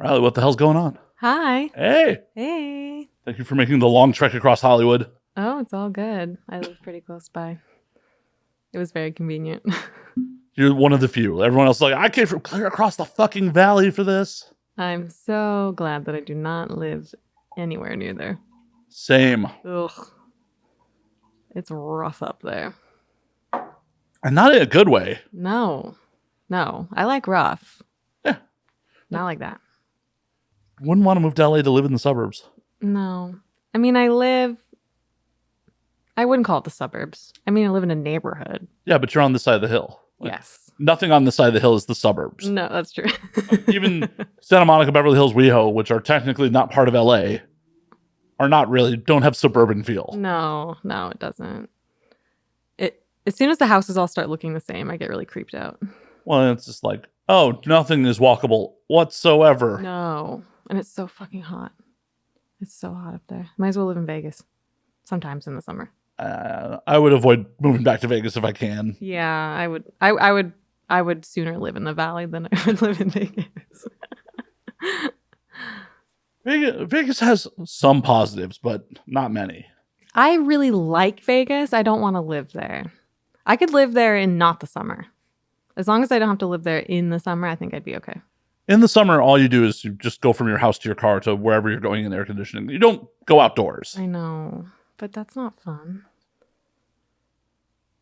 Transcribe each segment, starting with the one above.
Riley, what the hell's going on? Hi. Hey. Hey. Thank you for making the long trek across Hollywood. Oh, it's all good. I live pretty close by. It was very convenient. You're one of the few. Everyone else is like, I came from clear across the fucking valley for this. I'm so glad that I do not live anywhere near there. Same. Ugh. It's rough up there. And not in a good way. No. I like rough. Yeah. Not like that. Wouldn't want to move to LA to live in the suburbs. No. I mean, I wouldn't call it the suburbs. I mean, I live in a neighborhood. Yeah, but you're on this side of the hill. Like, yes. Nothing on this side of the hill is the suburbs. No, that's true. Even Santa Monica, Beverly Hills, WeHo, which are technically not part of LA, don't have suburban feel. No, it doesn't. As soon as the houses all start looking the same, I get really creeped out. Well, it's just like, oh, nothing is walkable whatsoever. No. And it's so fucking hot. It's so hot up there. Might as well live in Vegas. Sometimes in the summer. I would avoid moving back to Vegas if I can. Yeah, I would. I would sooner live in the valley than I would live in Vegas. Vegas has some positives, but not many. I really like Vegas. I don't want to live there. I could live there in not the summer. As long as I don't have to live there in the summer, I think I'd be okay. In the summer, all you do is you just go from your house to your car to wherever you're going in air conditioning. You don't go outdoors. I know, but that's not fun.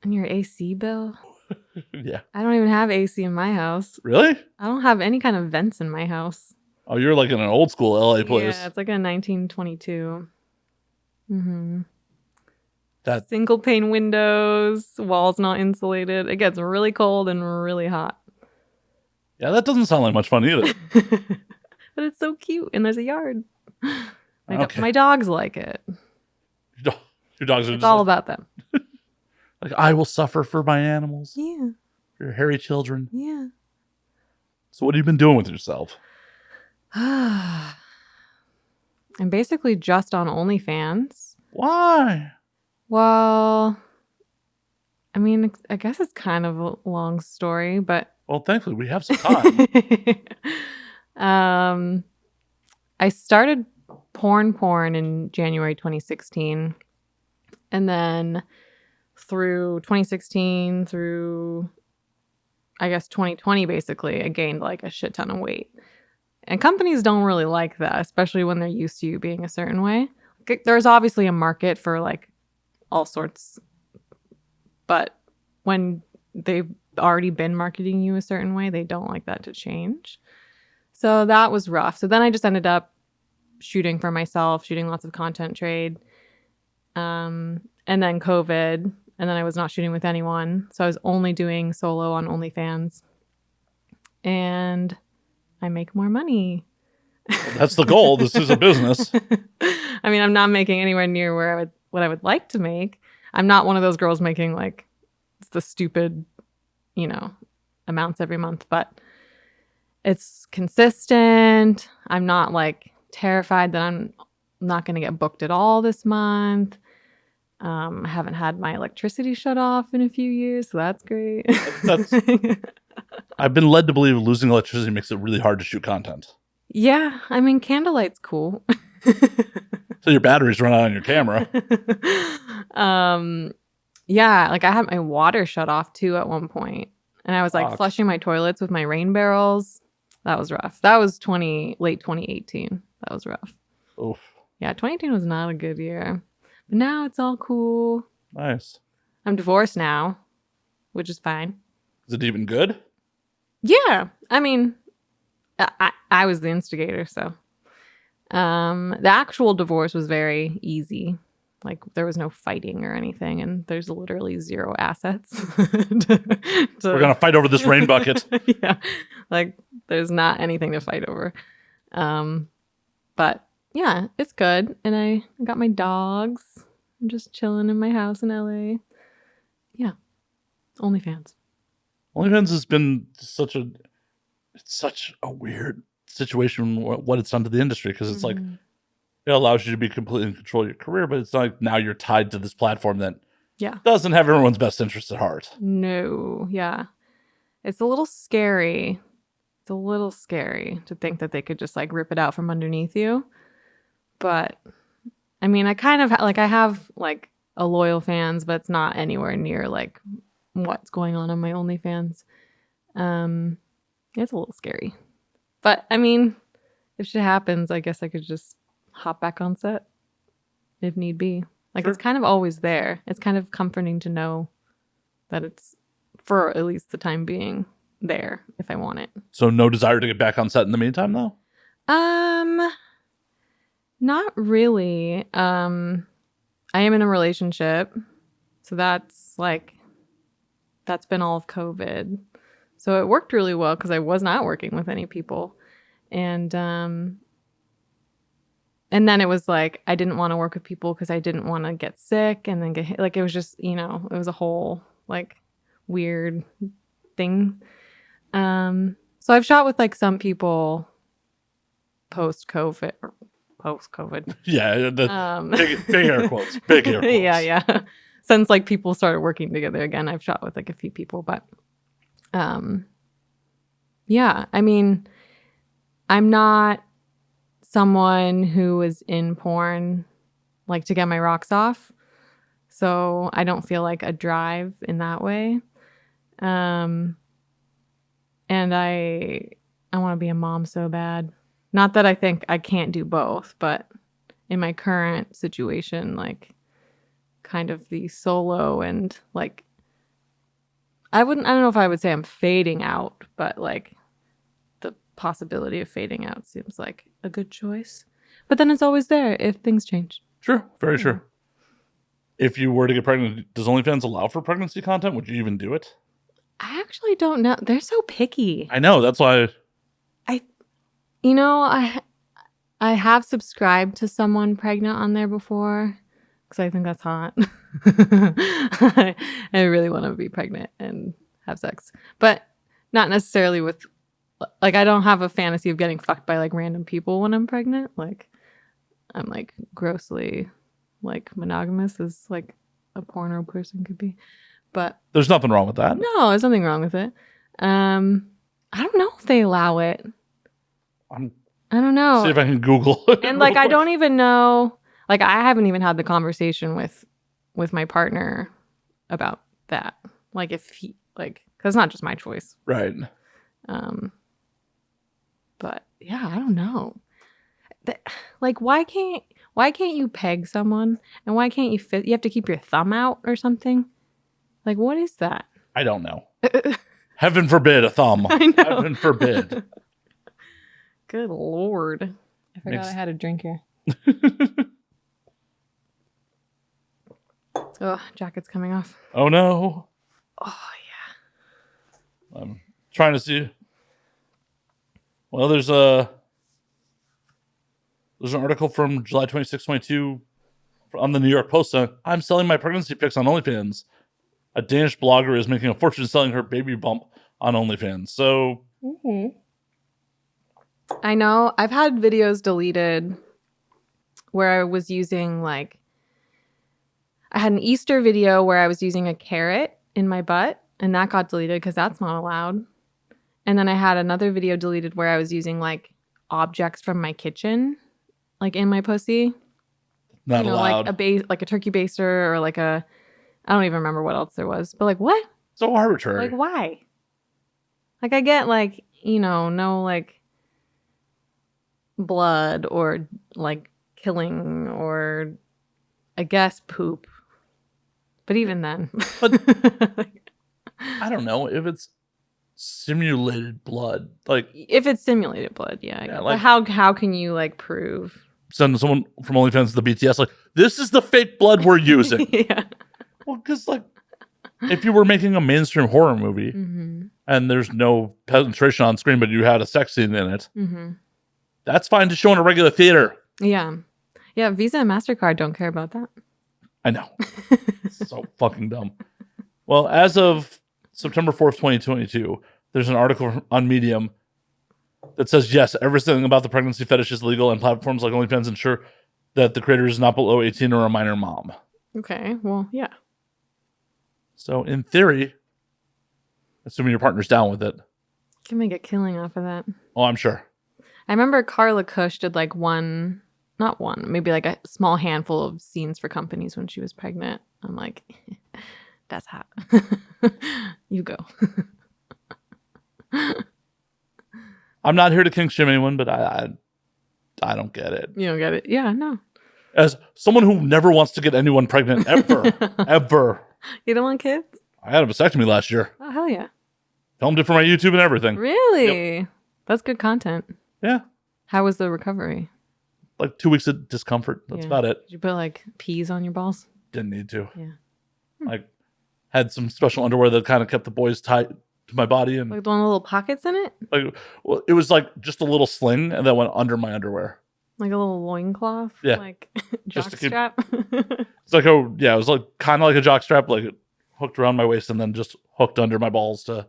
And your AC bill? Yeah. I don't even have AC in my house. Really? I don't have any kind of vents in my house. Oh, you're like in an old school LA place. Yeah, it's like a 1922. Mm-hmm. That single pane windows, walls not insulated. It gets really cold and really hot. Yeah, that doesn't sound like much fun either. But it's so cute, and there's a yard. Okay. My dogs like it. Your dogs are it's all about them. Like, I will suffer for my animals. Yeah. For your hairy children. Yeah. So what have you been doing with yourself? I'm basically just on OnlyFans. Why? Well, I mean, I guess it's kind of a long story, but... Well, thankfully, we have some time. I started porn in January 2016. And then through 2016, through, I guess, 2020, basically, I gained like a shit ton of weight. And companies don't really like that, especially when they're used to you being a certain way. There's obviously a market for like all sorts, but when they've already been marketing you a certain way, they don't like that to change. So that was rough. So then I just ended up shooting for myself, shooting lots of content trade. And then COVID, and then I was not shooting with anyone. So I was only doing solo on OnlyFans. And I make more money. That's the goal. This is a business. I mean, I'm not making anywhere near what I would like to make. I'm not one of those girls making like the stupid, amounts every month, but it's consistent. I'm not like terrified that I'm not going to get booked at all this month. I haven't had my electricity shut off in a few years, so that's great. I've been led to believe losing electricity makes it really hard to shoot content. Yeah, I mean, candlelight's cool. So your batteries run out on your camera. Yeah, like I had my water shut off too at one point. And I was like flushing my toilets with my rain barrels. That was rough. That was late 2018. That was rough. Oof. Yeah, 2018 was not a good year. But now it's all cool. Nice. I'm divorced now, which is fine. Is it even good? Yeah. I mean, I was the instigator, so. The actual divorce was very easy. Like, there was no fighting or anything, and there's literally zero assets. We're going to fight over this rain bucket. Yeah. Like, there's not anything to fight over. But, yeah, it's good. And I got my dogs. I'm just chilling in my house in LA. Yeah. OnlyFans. OnlyFans has been such a weird situation, what it's done to the industry, because it's like, it allows you to be completely in control of your career, but it's not like now you're tied to this platform that doesn't have everyone's best interest at heart. No, yeah. It's a little scary It's a little scary to think that they could just like rip it out from underneath you. But I mean, I kind of like I have like a loyal fans, but it's not anywhere near like what's going on my OnlyFans. It's a little scary. But I mean, if shit happens, I guess I could just hop back on set if need be. Like Sure. It's kind of always there. It's kind of comforting to know that it's for at least the time being there if I want it. So no desire to get back on set in the meantime, though? Not really. I am in a relationship. So that's been all of COVID. So it worked really well because I was not working with any people. And then it was like I didn't want to work with people because I didn't want to get sick and then get like it was just, it was a whole like weird thing. So I've shot with like some people post-COVID. Yeah, big air quotes. Big air quotes. Yeah. Since like people started working together again, I've shot with like a few people, but yeah, I mean, I'm not someone who is in porn like to get my rocks off. So I don't feel like a drive in that way. And I want to be a mom so bad. Not that I think I can't do both, but in my current situation, like kind of the solo and like I don't know if I would say I'm fading out, but like the possibility of fading out seems like a good choice. But then it's always there if things change. Sure, very true. If you were to get pregnant, does OnlyFans allow for pregnancy content? Would you even do it? I actually don't know. They're so picky. I know, that's why. I have subscribed to someone pregnant on there before because I think that's hot. I really want to be pregnant and have sex, but not necessarily with, like, I don't have a fantasy of getting fucked by like random people when I'm pregnant. Like, I'm like grossly like monogamous as like a porno person could be, but There's nothing wrong with that. no, there's nothing wrong with it. I don't know if they allow it. I don't know. See if I can Google it. And like I don't even know, like I haven't even had the conversation with my partner about that. Like if he like, cuz it's not just my choice. Right. But yeah, I don't know. Like why can't you peg someone and why can't you you have to keep your thumb out or something? Like what is that? I don't know. Heaven forbid a thumb. I know. Heaven forbid. Good Lord. I forgot I had a drink here. Oh, jacket's coming off. Oh no. Oh yeah. I'm trying to see. Well, there's an article from July 26, 22 on the New York Post saying, I'm selling my pregnancy pics on OnlyFans. A Danish blogger is making a fortune selling her baby bump on OnlyFans. So I know I've had videos deleted where I was using like, I had an Easter video where I was using a carrot in my butt and that got deleted because that's not allowed. And then I had another video deleted where I was using like objects from my kitchen, like in my pussy. Not allowed. Like a turkey baster or like I don't even remember what else there was. But like what? So arbitrary. Like why? Like I get like, no like blood or like killing or I guess poop. But even then. But I don't know if it's simulated blood. Like if it's simulated blood, yeah. Like, but how can you like prove? Send someone from OnlyFans to the BTS like, this is the fake blood we're using. Yeah. Well, because like if you were making a mainstream horror movie and there's no penetration on screen, but you had a sex scene in it, that's fine to show in a regular theater. Yeah. Yeah, Visa and MasterCard don't care about that. I know. So fucking dumb. Well, as of September 4th, 2022, there's an article on Medium that says, yes, everything about the pregnancy fetish is legal and platforms like OnlyFans ensure that the creator is not below 18 or a minor mom. Okay, well, yeah. So in theory, assuming your partner's down with it. Can make a killing off of that. Oh, I'm sure. I remember Carla Cush did like maybe like a small handful of scenes for companies when she was pregnant. I'm like, that's hot. You go. I'm not here to kink shame anyone, but I don't get it. You don't get it? Yeah, no. As someone who never wants to get anyone pregnant ever, ever. You don't want kids? I had a vasectomy last year. Oh, hell yeah. Filmed it for my YouTube and everything. Really? Yep. That's good content. Yeah. How was the recovery? Like 2 weeks of discomfort. That's about it. Did you put like peas on your balls? Didn't need to. Yeah. Like had some special underwear that kind of kept the boys tight to my body, and Like the one with little pockets in it? like, well, it was like just a little sling and that went under my underwear. Like a little loincloth? Yeah. Like Just jock to keep- strap? It's like it was like kind of like a jock strap, like it hooked around my waist and then just hooked under my balls to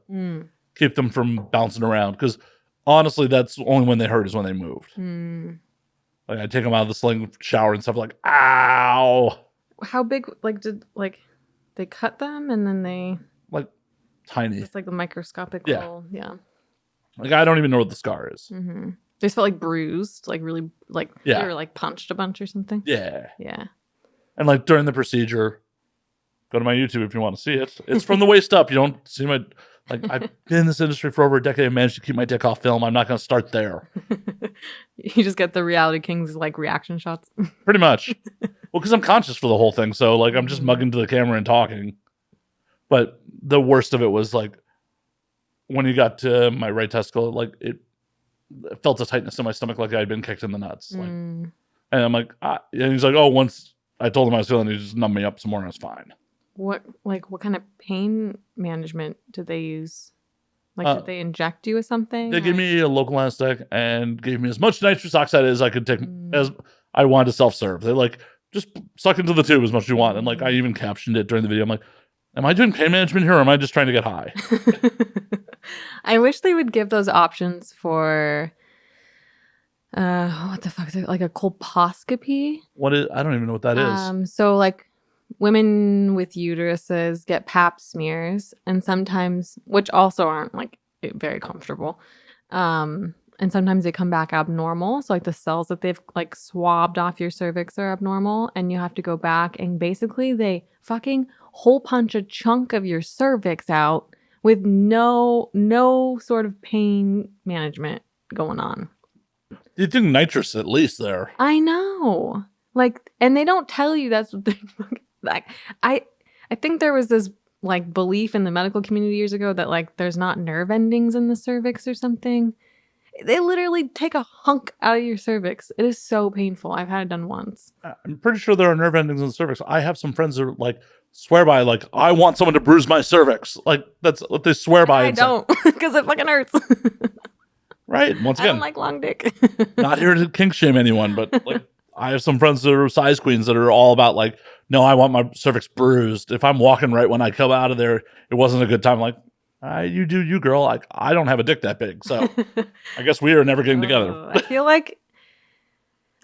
keep them from bouncing around. Because honestly, that's only when they hurt is when they moved. Like I take them out of the sling, shower and stuff. Like, ow! How big? Like did they cut them and then they Like tiny. just like the microscopic Yeah. little Like I don't even know what the scar is. Mm-hmm. They just felt like bruised, like really like Yeah. they were like punched a bunch or something. Yeah. Yeah. And like during the procedure, go to my YouTube if you want to see it. It's from the waist up. You don't see my like I've been in this industry for over a decade and managed to keep my dick off film. I'm not going to start there. You just get the Reality Kings like reaction shots. Pretty much. Well, because I'm conscious for the whole thing. So like I'm just mugging to the camera and talking. But the worst of it was like when you got to my right testicle, like it felt a tightness in my stomach like I'd been kicked in the nuts. Like, and I'm like, and he's like, oh, once I told him I was feeling it, he just numbed me up some more and I was fine. What kind of pain management did they use? Like, did they inject you with something? They gave me a local anesthetic and gave me as much nitrous oxide as I could take as I wanted to self-serve. They like, just suck into the tube as much as you want. And like, I even captioned it during the video. I'm like, am I doing pain management here or am I just trying to get high? I wish they would give those options for, what the fuck is it? Like a colposcopy? What is, I don't even know what that is. So like women with uteruses get pap smears and sometimes, which also aren't like very comfortable. And sometimes they come back abnormal. So like the cells that they've like swabbed off your cervix are abnormal and you have to go back and basically they fucking hole punch a chunk of your cervix out with no sort of pain management going on. You'd think nitrous at least there. I know. Like, and they don't tell you that's what they like. I think there was this like belief in the medical community years ago that like there's not nerve endings in the cervix or something. They literally take a hunk out of your cervix. It is so painful. I've had it done once. I'm pretty sure there are nerve endings in the cervix. I have some friends that are like swear by like I want someone to bruise my cervix. Like that's what they swear by. I don't because it fucking hurts. Right. Once I again, don't like long dick. not here to kink shame anyone, but like I have some friends that are size queens that are all about like, no, I want my cervix bruised. If I'm walking right when I come out of there, it wasn't a good time. Like, you do you, girl. Like I don't have a dick that big, so I guess we are never getting together. I feel like,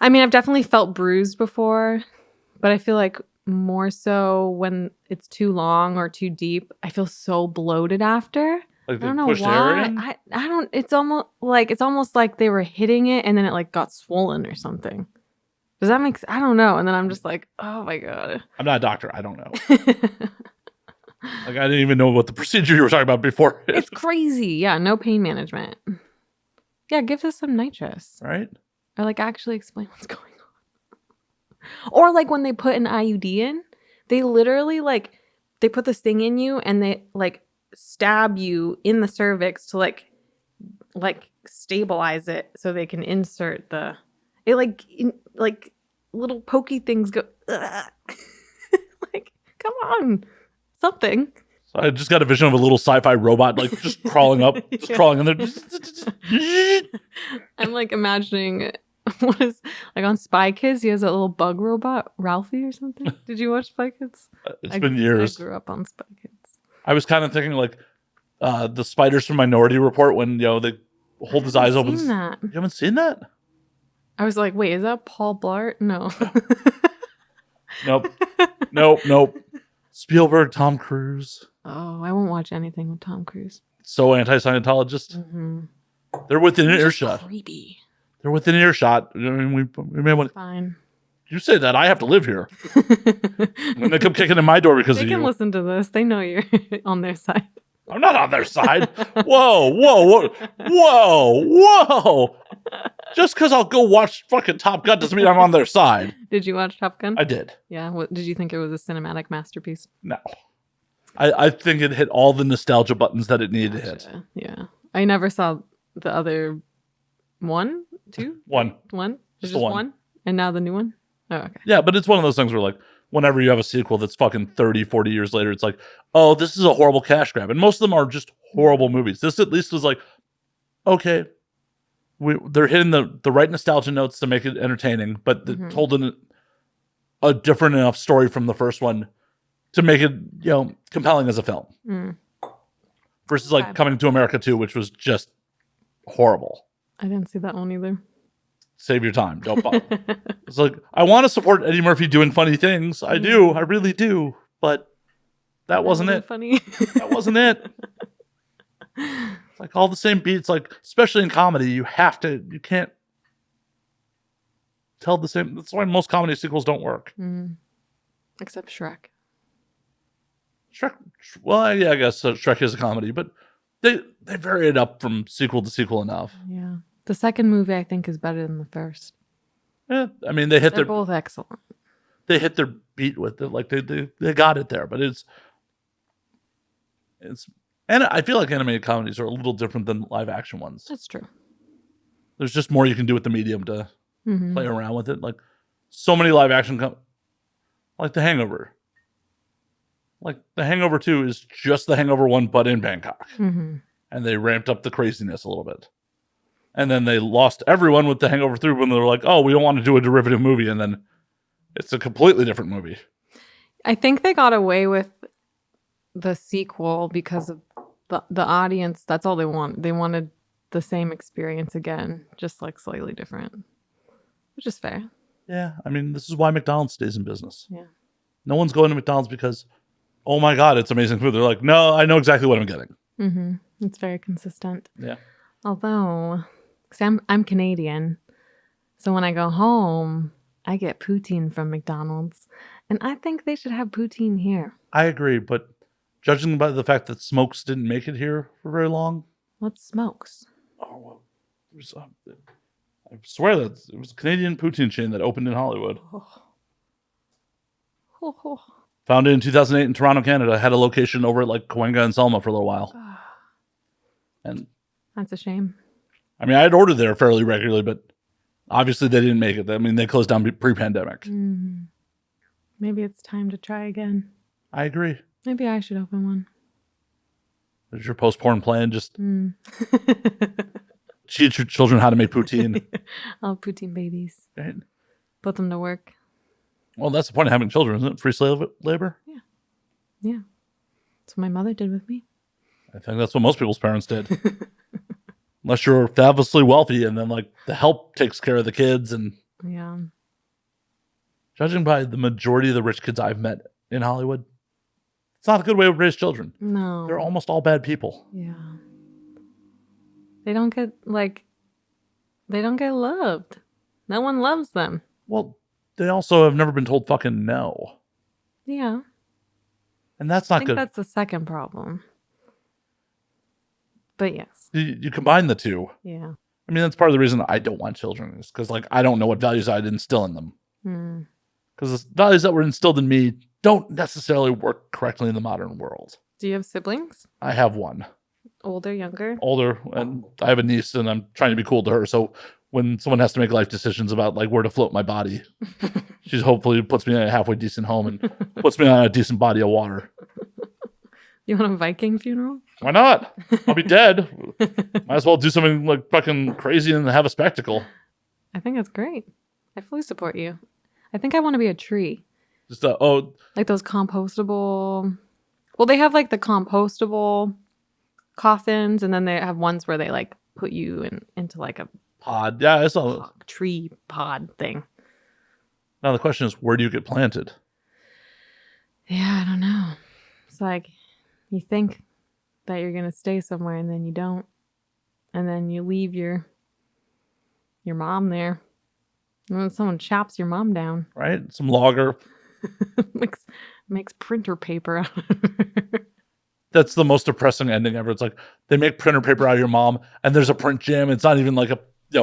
I mean, I've definitely felt bruised before, but I feel like more so when it's too long or too deep. I feel so bloated after. Like I don't know why. I don't. It's almost like they were hitting it and then it like got swollen or something. Does that make sense? I don't know. And then I'm just like, oh my god. I'm not a doctor. I don't know. Like I didn't even know what the procedure you were talking about before. It's crazy. Yeah, no pain management. Yeah, give us some nitrous. Right? Or like actually explain what's going on. Or like when they put an IUD in, they literally like they put this thing in you and they like stab you in the cervix to like stabilize it so they can insert the like little pokey things go like come on something. So I just got a vision of a little sci-fi robot like just crawling up, just crawling in there. I'm like imagining what is like on Spy Kids. He has that little bug robot, Ralphie or something. Did you watch Spy Kids? It's been years. I grew up on Spy Kids. I was kind of thinking like the spiders from Minority Report when they hold his eyes open. That. You haven't seen that? I was like, wait, is that Paul Blart? No. Nope. Spielberg, Tom Cruise. Oh, I won't watch anything with Tom Cruise. so anti-Scientologist. Mm-hmm. They're within It's earshot. creepy. They're within earshot. I mean, we may want. Fine. You say that I have to live here. When they come kicking in my door because they of can you, listen to this. They know you're on their side. I'm not on their side. Whoa. Just because I'll go watch fucking Top Gun doesn't mean I'm on their side. Did you watch Top Gun? I did. Yeah. What did you think? It was a cinematic masterpiece? No. I think it hit all the nostalgia buttons that it needed to hit. Yeah. I never saw the other one, two? One. One? Just There's the just one. one? And now the new one? Oh, okay. Yeah, but it's one of those things where, like, whenever you have a sequel that's fucking 30, 40 years later, it's like, oh, this is a horrible cash grab. And most of them are just horrible movies. This at least was like, okay, they're hitting the right nostalgia notes to make it entertaining, but they told a different enough story from the first one to make it, compelling as a film. Versus like Coming to America 2, which was just horrible. I didn't see that one either. Save your time. Don't bother. It's like, I want to support Eddie Murphy doing funny things. I do. I really do. But that wasn't it. Funny. That wasn't it. It's like all the same beats. Like, especially in comedy, you can't tell the same. That's why most comedy sequels don't work. Except Shrek. Well, yeah, I guess Shrek is a comedy, but they vary it up from sequel to sequel enough. Yeah. The second movie, I think, is better than the first. Yeah, I mean, They're both excellent. They hit their beat with it. Like, they got it there, but it's, and I feel like animated comedies are a little different than live action ones. That's true. There's just more you can do with the medium to play around with it. Like, so many live action, like The Hangover. Like, The Hangover 2 is just The Hangover 1, but in Bangkok. And they ramped up the craziness a little bit. And then they lost everyone with The Hangover 3 when they were like, oh, we don't want to do a derivative movie. And then it's a completely different movie. I think they got away with the sequel because of the audience. That's all they want. They wanted the same experience again, just like slightly different, which is fair. Yeah. I mean, this is why McDonald's stays in business. Yeah. No one's going to McDonald's because, oh my God, it's amazing food. They're like, no, I know exactly what I'm getting. It's very consistent. Yeah. Although, I'm Canadian, so when I go home, I get poutine from McDonald's, and I think they should have poutine here. I agree, but judging by the fact that Smokes didn't make it here for very long. What's Smokes? Oh, well, I swear that it was a Canadian poutine chain that opened in Hollywood. Founded in 2008 in Toronto, Canada. Had a location over at like Cahuenga and Selma for a little while. And that's a shame. I mean, I had ordered there fairly regularly, but obviously they didn't make it. I mean, they closed down pre-pandemic. Maybe it's time to try again. I agree. Maybe I should open one. Is your post-porn plan just teach your children how to make poutine? I'll poutine babies. Right. Put them to work. Well, that's the point of having children, isn't it? Free slave labor? Yeah. Yeah. That's what my mother did with me. I think that's what most people's parents did. Unless you're fabulously wealthy and then like the help takes care of the kids. And yeah. Judging by the majority of the rich kids I've met in Hollywood, it's not a good way to raise children. No. They're almost all bad people. Yeah. They don't get loved. No one loves them. Well, they also have never been told fucking no. Yeah. And that's not I think good. That's the second problem. But yes. You combine the two. Yeah. I mean, that's part of the reason I don't want children is because like I don't know what values I'd instill in them. Because the values that were instilled in me don't necessarily work correctly in the modern world. Do you have siblings? I have one. Older, younger? Older, and I have a niece, and I'm trying to be cool to her. So when someone has to make life decisions about like where to float my body, she hopefully puts me in a halfway decent home and puts me on a decent body of water. You want a Viking funeral? Why not? I'll be dead. Might as well do something like fucking crazy and have a spectacle. I think that's great. I fully support you. I think I want to be a tree. Just like those compostable. Well, they have like the compostable coffins, and then they have ones where they like put you into like a pod. Yeah, it's a tree pod thing. Now the question is, where do you get planted? Yeah, I don't know. It's like you think that you're going to stay somewhere and then you don't. And then you leave your mom there. And then someone chops your mom down. Right? Some logger. makes printer paper out of her. That's the most depressing ending ever. It's like they make printer paper out of your mom and there's a print jam. It's not even like a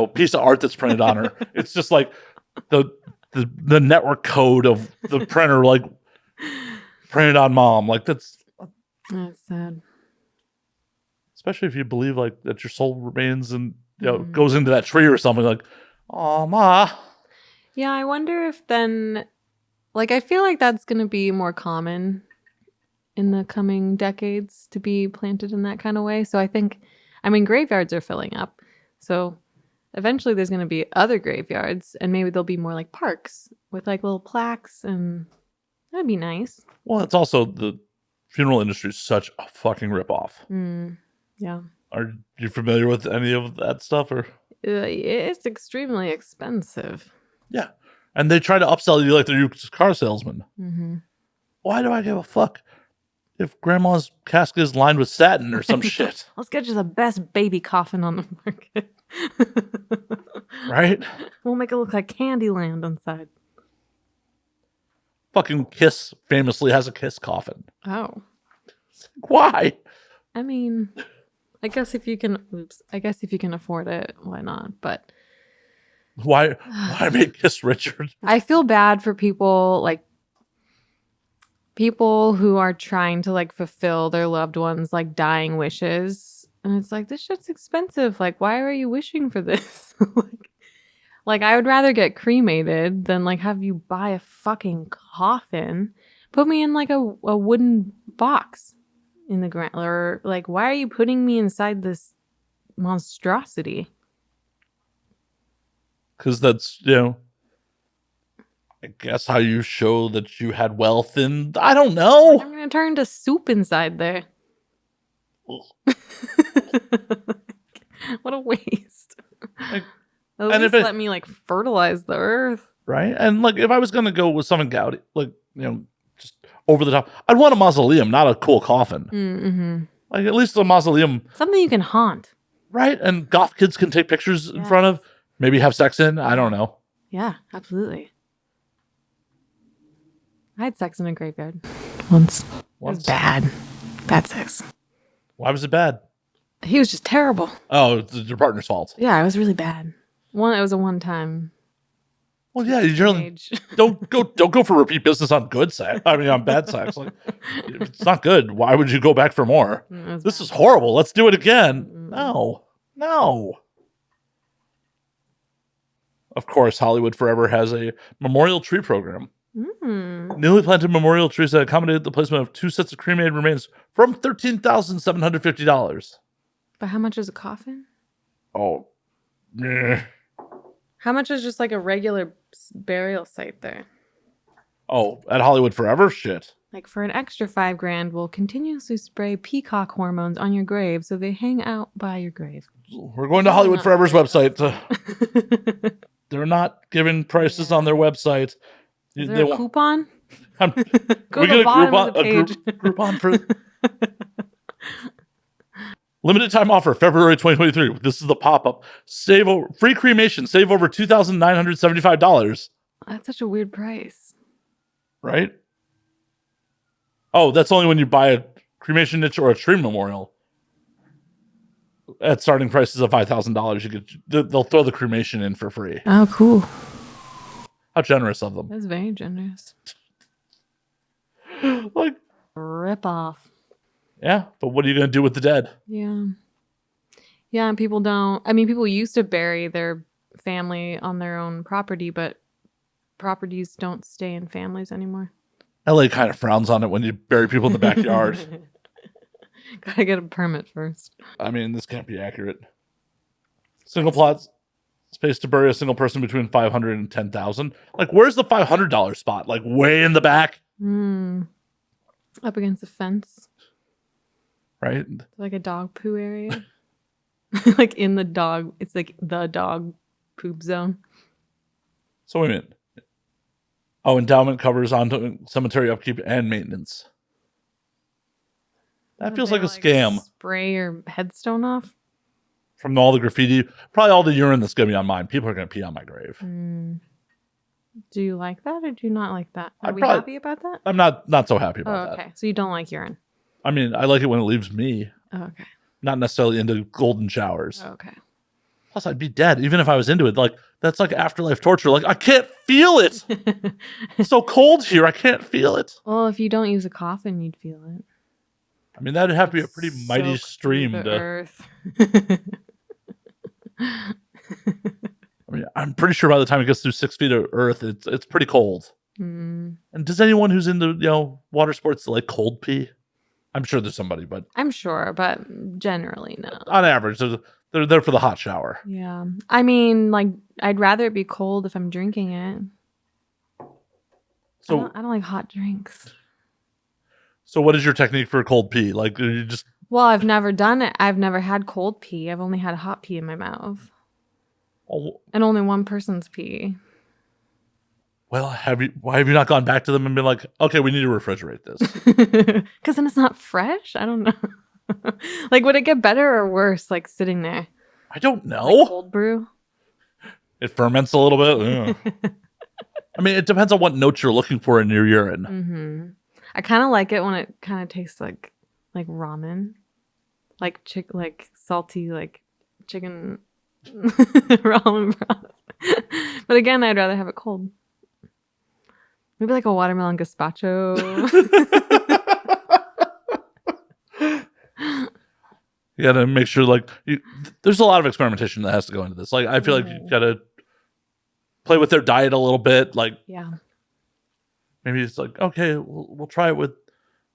piece of art that's printed on her. It's just like the network code of the printer like printed on mom. Like that's sad. Especially if you believe like that your soul remains and goes into that tree or something like, oh ma. Yeah, I wonder if then like I feel like that's gonna be more common in the coming decades to be planted in that kind of way. So I think graveyards are filling up. So eventually there's going to be other graveyards and maybe there'll be more like parks with like little plaques and that'd be nice. Well, it's also the funeral industry is such a fucking ripoff. Yeah. Are you familiar with any of that stuff or? It's extremely expensive. Yeah. And they try to upsell you like they're your car salesman. Mm-hmm. Why do I give a fuck if grandma's casket is lined with satin or some shit? Let's get you the best baby coffin on the market. Right? We'll make it look like Candyland inside. Fucking Kiss famously has a Kiss coffin. Oh. Why? I mean, I guess if you can afford it, why not? But why make Kiss Richard? I feel bad for people who are trying to like fulfill their loved ones like dying wishes. And it's like, this shit's expensive. Like, why are you wishing for this? like I would rather get cremated than like have you buy a fucking coffin. Put me in like a wooden box in the ground. Or like, why are you putting me inside this monstrosity? Because that's, I guess how you show that you had wealth and I don't know. I'm going to turn to soup inside there. What a waste. At least let me like fertilize the earth. Right? And like if I was going to go with something gaudy, like, just over the top, I'd want a mausoleum, not a cool coffin. Mm-hmm. Like at least a mausoleum. Something you can haunt. Right? And goth kids can take pictures in front of, maybe have sex in. I don't know. Yeah, absolutely. I had sex in a graveyard once. It was bad. Bad sex. Why was it bad? He was just terrible. Oh, it's your partner's fault. Yeah, it was really bad. It was a one-time. Well, yeah, you generally don't go for repeat business on good sex. I mean, on bad sex. Like, if it's not good, why would you go back for more? This is horrible. Let's do it again. No. Of course, Hollywood Forever has a memorial tree program. Newly planted memorial trees that accommodate the placement of 2 sets of cremated remains from $13,750. But how much is a coffin? Oh, meh. How much is just like a regular burial site there? Oh, at Hollywood Forever? Shit. Like for an extra $5,000, we'll continuously spray peacock hormones on your grave so they hang out by your grave. We're going to Hollywood Forever's website. They're not giving prices on their website. Is there a coupon? Go to the bottom of the page. Groupon for limited time offer, February 2023. This is the pop-up. Free cremation. Save over $2,975. That's such a weird price. Right? Oh, that's only when you buy a cremation niche or a tree memorial. At starting prices of $5,000, they'll throw the cremation in for free. Oh, cool. How generous of them. That's very generous. Like rip off. Yeah, but what are you going to do with the dead? Yeah. Yeah, and people used to bury their family on their own property, but properties don't stay in families anymore. LA kind of frowns on it when you bury people in the backyard. Gotta get a permit first. I mean, this can't be accurate. Single plot space to bury a single person between $500 and $10,000. Like, where's the $500 spot? Like, way in the back? Up against the fence. Right? Like a dog poo area. Like in the dog. It's like the dog poop zone. So wait a minute. Oh, endowment covers ongoing cemetery upkeep and maintenance. That feels like a scam. Spray your headstone off? From all the graffiti, probably all the urine that's going to be on mine. People are going to pee on my grave. Do you like that or do you not like that? Are we happy about that? I'm not so happy about that. Okay. So you don't like urine? I mean, I like it when it leaves me. Oh, okay. Not necessarily into golden showers. Okay. Plus, I'd be dead even if I was into it. Like, that's like afterlife torture. Like, I can't feel it. It's so cold here. I can't feel it. Well, if you don't use a coffin, you'd feel it. I mean, that'd have to be a pretty mighty stream to earth. I mean, I'm pretty sure by the time it gets through 6 feet of earth, it's pretty cold. And does anyone who's into water sports like cold pee? I'm sure there's somebody, but I'm sure, but generally no. On average, they're there for the hot shower. Yeah, I mean, like I'd rather it be cold if I'm drinking it. So I don't like hot drinks. So what is your technique for cold pee? Like you just? Well, I've never done it. I've never had cold pee. I've only had hot pee in my mouth. Oh. And only one person's pee. Well, why have you not gone back to them and been like, okay, we need to refrigerate this? Because then it's not fresh? I don't know. Like, would it get better or worse, like, sitting there? I don't know. Like cold brew? It ferments a little bit. I mean, it depends on what notes you're looking for in your urine. Mm-hmm. I kind of like it when it kind of tastes like ramen. Like salty, like chicken ramen broth. But again, I'd rather have it cold. Maybe like a watermelon gazpacho. You gotta make sure, there's a lot of experimentation that has to go into this. Like, I feel like you gotta play with their diet a little bit. Like, yeah, maybe it's like, okay, we'll try it with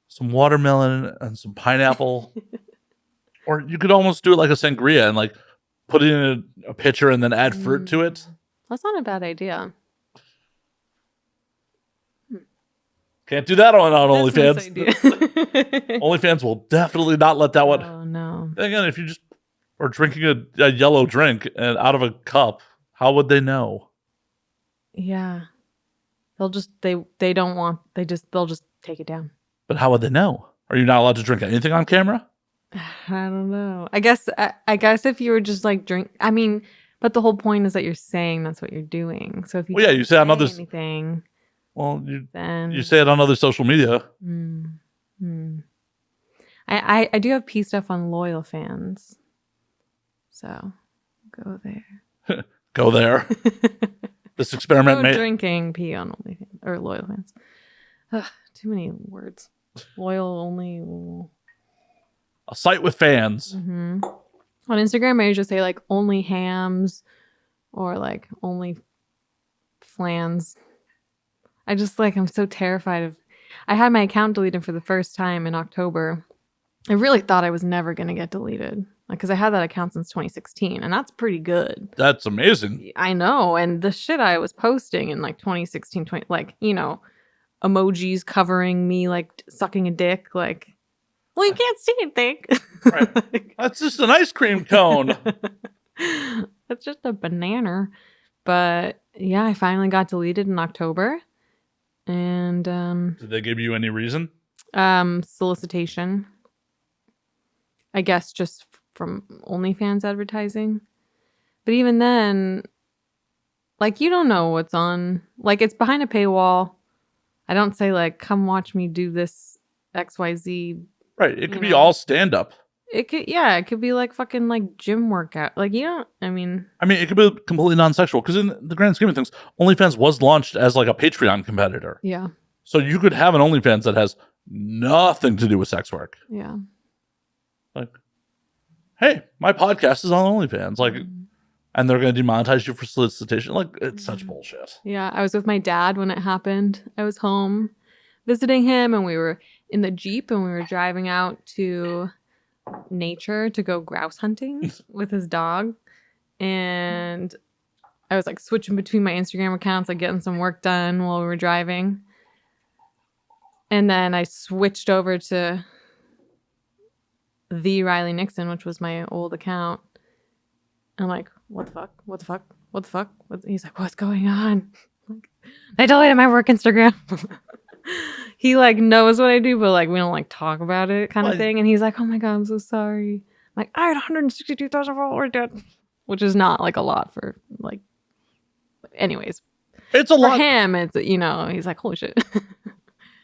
some watermelon and some pineapple. Or you could almost do it like a sangria and like put it in a pitcher and then add fruit to it. That's not a bad idea. Can't do that on OnlyFans. OnlyFans will definitely not let that one. Oh no! Again, if you just are drinking a yellow drink and out of a cup, how would they know? Yeah, they'll just they'll just take it down. But how would they know? Are you not allowed to drink anything on camera? I don't know. I guess if you were just like I mean, but the whole point is that you're saying that's what you're doing. So if you you say on other anything. Well, you say it on other social media. I do have pee stuff on Loyal Fans. So go there. Go there. This experiment drinking pee on OnlyFans or Loyal Fans. Ugh, too many words. Loyal only. A site with fans. Mm-hmm. On Instagram, I usually say like only hams or like only flans. I'm so terrified of. I had my account deleted for the first time in October. I really thought I was never going to get deleted. Because I had that account since 2016, and that's pretty good. That's amazing. I know. And the shit I was posting in like 2016, emojis covering me like sucking a dick. Like, well, you can't see anything. Right. That's just an ice cream cone. That's just a banana. But yeah, I finally got deleted in October. And did they give you any reason? Solicitation. I guess just from OnlyFans advertising. But even then, like, you don't know what's on. Like, it's behind a paywall. I don't say, like, come watch me do this XYZ. Right. It could be all stand-up. It could be like fucking like gym workout. Like, I mean, it could be completely non-sexual because in the grand scheme of things, OnlyFans was launched as like a Patreon competitor. Yeah. So you could have an OnlyFans that has nothing to do with sex work. Yeah. Like, hey, my podcast is on OnlyFans. Like, and they're going to demonetize you for solicitation. Like, it's such bullshit. Yeah. I was with my dad when it happened. I was home visiting him and we were in the Jeep and we were driving out to nature to go grouse hunting with his dog, and I was like switching between my Instagram accounts, like getting some work done while we were driving, and then I switched over to the Riley Nixon, which was my old account. I'm like, what the fuck? He's like, what's going on? Like, I deleted my work Instagram. he like knows what I do, but like we don't like talk about it kind of Like- thing. And he's like, oh my God, I'm so sorry. I'm like, I had 162,000 followers, Dad. Which is not like a lot for like, anyways. It's a For lot him, it's, you know, he's like, holy shit.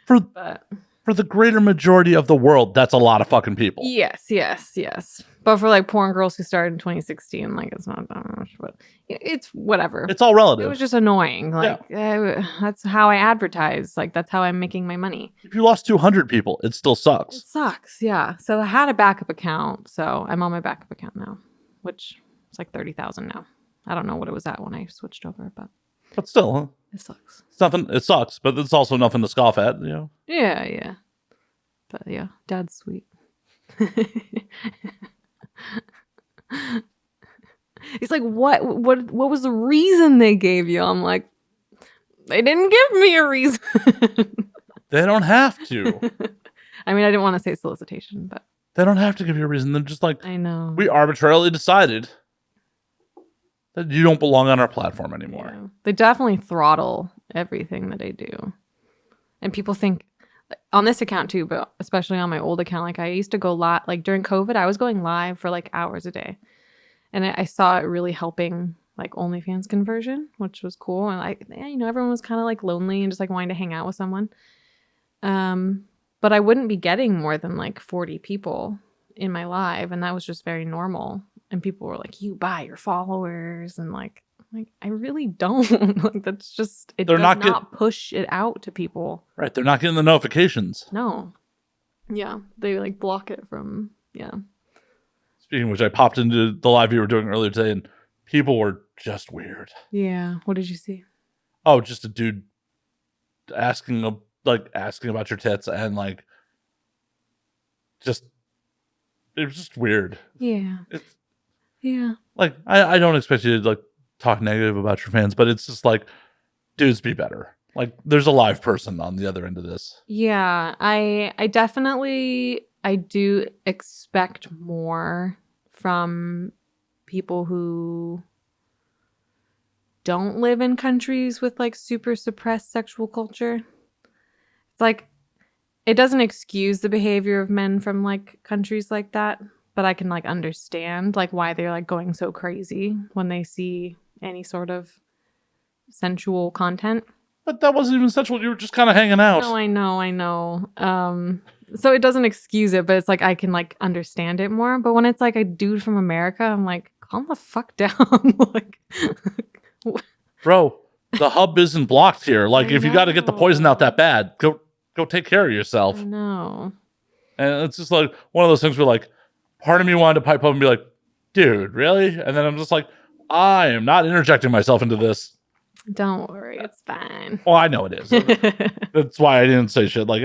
But for the greater majority of the world. That's a lot of fucking people. yes. But for like porn girls who started in 2016, like it's not that much, but it's whatever. It's all relative. It was just annoying. Like that's how I advertise. Like that's how I'm making my money. If you lost 200 people, it still It sucks. sucks. Yeah. So I had a backup account. So I'm on my backup account now, which is like 30,000 now. I don't know what it was at when I switched over, but But still, huh? it sucks. It's nothing. It sucks, but it's also nothing to scoff at. You know. Yeah. But yeah, Dad's sweet. He's like, what was the reason they gave you? I'm like, they didn't give me a reason. They don't have to. I mean, I didn't want to say solicitation, but They don't have to give you a reason. They're just like, I know. we arbitrarily decided that you don't belong on our platform anymore. Yeah. They definitely throttle everything that I do. And people think on this account too, but especially on my old account, like I used to go live, like during COVID, I was going live for like hours a day. And I saw it really helping like OnlyFans conversion, which was cool. And like, you know, everyone was kind of like lonely and just like wanting to hang out with someone. But I wouldn't be getting more than like 40 people in my live. And that was just very normal. And people were like, you buy your followers. And like I really don't. Like that's just, it They're does not not push it out to people. Right. They're not getting the notifications. No. Yeah. They like block it from, yeah. Speaking of which, I popped into the live you were doing earlier today and people were just weird. Yeah. What did you see? Oh, just a dude asking about your tits and like just it was just weird. Yeah. Yeah. Like I don't expect you to like talk negative about your fans, but it's just like dudes be better. Like there's a live person on the other end of this. Yeah. I definitely I do expect more from people who don't live in countries with like super suppressed sexual culture. It's like it doesn't excuse the behavior of men from like countries like that, but I can like understand like why they're like going so crazy when they see any sort of sensual content. But that wasn't even sensual. You were just kind of hanging out. No, I know. So it doesn't excuse it, but it's like I can like understand it more. But when it's like a dude from America, I'm like, calm the fuck down. Like, Bro, the hub isn't blocked here. Like, I if you got to get the poison out that bad, go take care of yourself. I know. And it's just like one of those things where like part of me wanted to pipe up and be like, dude, really? And then I'm just like, I am not interjecting myself into this. Don't worry, it's fine. Well, I know it is. That's why I didn't say shit. Like,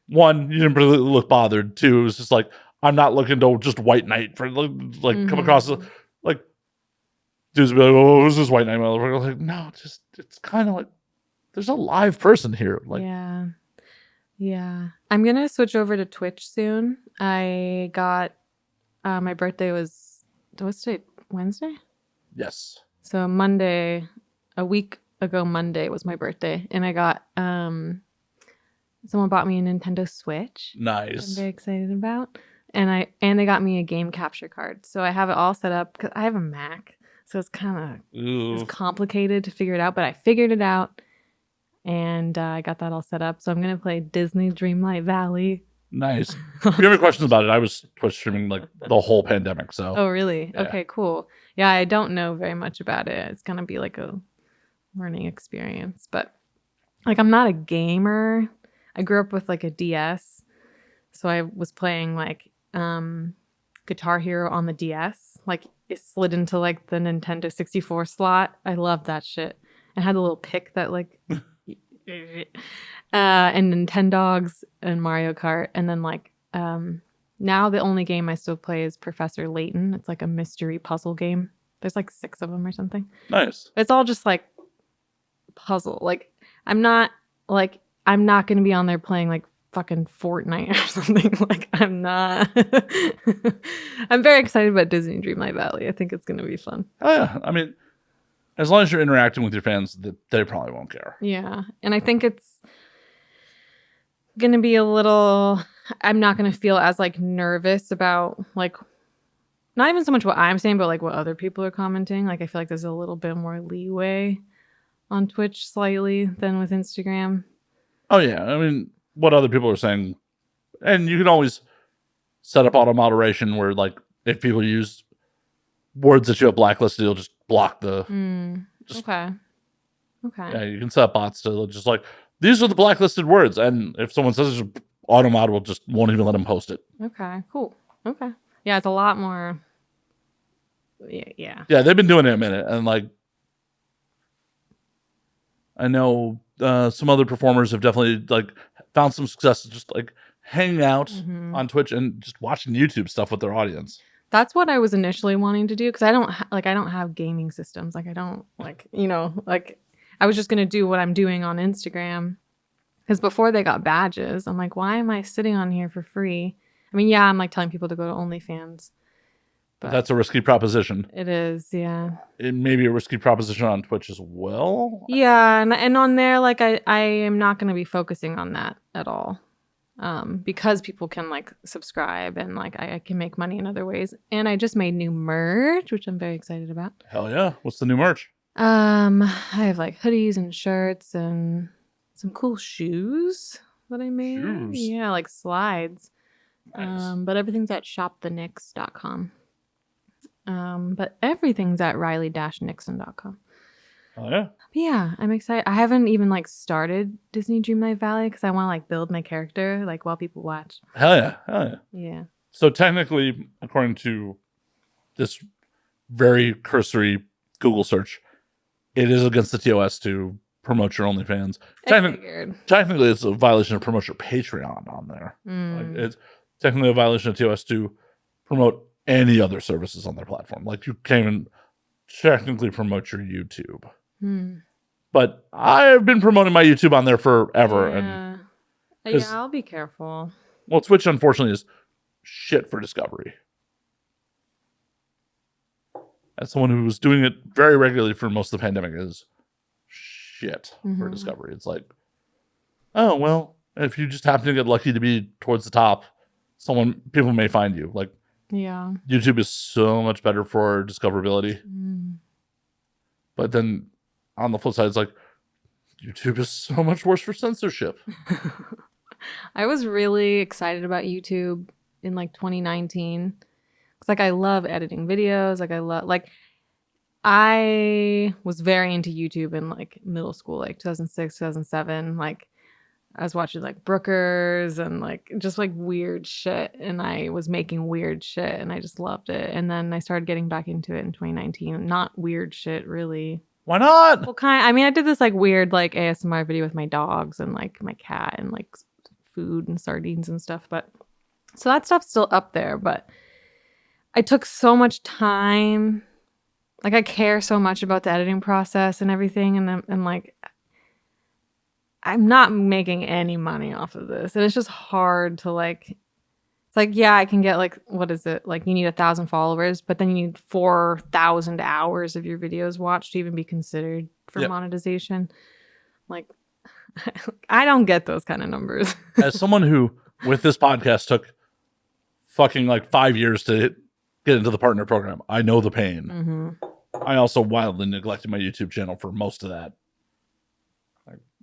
one, you didn't really look bothered. Two, it was just like, I'm not looking to just white knight for like come across like dudes be like, oh, who's this white knight motherfucker? Like, no, just it's kind of like there's a live person here. Like, yeah. I'm gonna switch over to Twitch soon. I got my birthday was today Wednesday. yes, So Monday, a week ago Monday was my birthday, and I got someone bought me a Nintendo Switch. nice. I'm very excited about, and they got me a game capture card. So I have it all set up because I have a Mac, so it's kind of complicated to figure it out. But I figured it out, and I got that all set up. So I'm gonna play Disney Dreamlight Valley. Nice. If you have any questions about it, I was Twitch streaming like the whole pandemic. So. Oh really? Yeah. Okay, cool. Yeah, I don't know very much about it. It's gonna be like a learning experience, but like I'm not a gamer. I grew up with like a DS, so I was playing like Guitar Hero on the DS. Like it slid into like the Nintendo 64 slot. I love that shit. It had a little pick that like and Nintendogs and Mario Kart, and then like now the only game I still play is Professor Layton. It's like a mystery puzzle game. There's like 6 of them or something. Nice. It's all just like puzzle. Like I'm not going to be on there playing like fucking Fortnite or something. Like I'm not. I'm very excited about Disney Dreamlight Valley. I think it's going to be fun. Oh yeah. I mean, as long as you're interacting with your fans, they probably won't care. Yeah. And I think it's gonna be a little. I'm not gonna feel as like nervous about like not even so much what I'm saying, but like what other people are commenting. Like I feel like there's a little bit more leeway on Twitch slightly than with Instagram. Oh yeah, I mean, what other people are saying, and you can always set up auto moderation where like if people use words that you have blacklisted, you'll just block the. Okay. Yeah, you can set up bots to just like these are the blacklisted words, and if someone says it's auto mod, will just won't even let them post it. Okay. Cool. Okay. Yeah, it's a lot more. Yeah. Yeah, they've been doing it a minute, and like I know some other performers have definitely like found some success just like hanging out on Twitch and just watching YouTube stuff with their audience. That's what I was initially wanting to do because I don't I don't have gaming systems. Like I don't like like I was just gonna do what I'm doing on Instagram because before they got badges, I'm like, why am I sitting on here for free? I mean, yeah, I'm like telling people to go to OnlyFans. But that's a risky proposition. It is, yeah. It may be a risky proposition on Twitch as well. Yeah, and on there, like I am not going to be focusing on that at all, because people can like subscribe and like I can make money in other ways. And I just made new merch, which I'm very excited about. Hell yeah! What's the new merch? I have like hoodies and shirts and some cool shoes that I made. Shoes? Yeah, like slides. Nice. But everything's at shopthenix.com. But everything's at Riley-Nixon.com. Oh yeah. But yeah, I'm excited. I haven't even like started Disney Dreamlight Valley because I want to like build my character like while people watch. Hell yeah. Hell yeah. Yeah. So technically, according to this very cursory Google search, it is against the TOS to promote your OnlyFans. Technically, it's a violation to promote your Patreon on there. Like, it's technically a violation of TOS to promote any other services on their platform. Like you can't even technically promote your YouTube. But I've been promoting my YouTube on there forever. Yeah. And I'll be careful. Well, Twitch unfortunately is shit for discovery. As someone who was doing it very regularly for most of the pandemic, is shit for discovery. It's like, oh well, if you just happen to get lucky to be towards the top, people may find you. Like, yeah, YouTube is so much better for discoverability. But then on the flip side, it's like YouTube is so much worse for censorship. I was really excited about YouTube in like 2019. It's like I love editing videos. I was very into YouTube in like middle school, like 2006, 2007. Like I was watching like Brookers and like just like weird shit. And I was making weird shit and I just loved it. And then I started getting back into it in 2019. Not weird shit, really. Why not? Well, I mean, I did this like weird like ASMR video with my dogs and like my cat and like food and sardines and stuff. But so that stuff's still up there. But I took so much time. Like I care so much about the editing process and everything. And like, I'm not making any money off of this. And it's just hard to like, it's like, yeah, I can get like, what is it? Like you need 1,000 followers, but then you need 4,000 hours of your videos watched to even be considered for monetization. Like, I don't get those kind of numbers. As someone who, with this podcast, took fucking like 5 years to get into the partner program, I know the pain. I also wildly neglected my YouTube channel for most of that.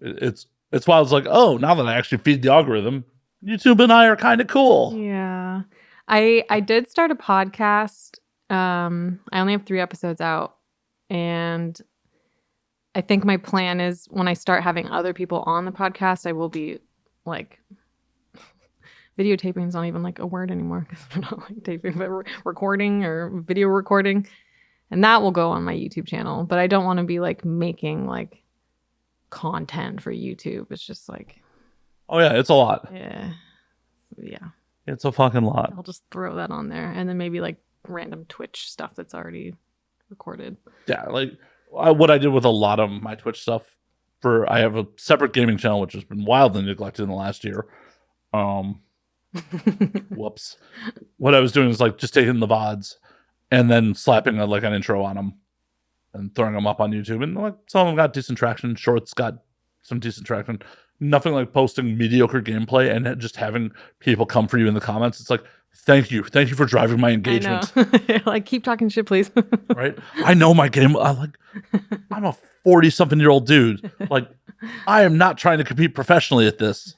It's wild. It's like, oh, now that I actually feed the algorithm, YouTube and I are kind of cool. Yeah. I did start a podcast. I only have 3 episodes out. And I think my plan is when I start having other people on the podcast, I will be like, videotaping is not even like a word anymore because we're not like taping, but recording or video recording. And that will go on my YouTube channel. But I don't want to be like making like content for YouTube. It's just like, oh yeah, it's a lot. Yeah. It's a fucking lot. I'll just throw that on there and then maybe like random Twitch stuff that's already recorded. Yeah, like what I did with a lot of my Twitch stuff, I have a separate gaming channel which has been wildly neglected in the last year. Whoops. What I was doing is like just taking the VODs and then slapping like an intro on them and throwing them up on YouTube. And like some of them got decent traction. Shorts got some decent traction. nothing like posting mediocre gameplay and just having people come for you in the comments. It's like, thank you for driving my engagement. I know. Like, keep talking shit, please. Right? I know my game. I'm a 40-something-year-old dude. Like, I am not trying to compete professionally at this.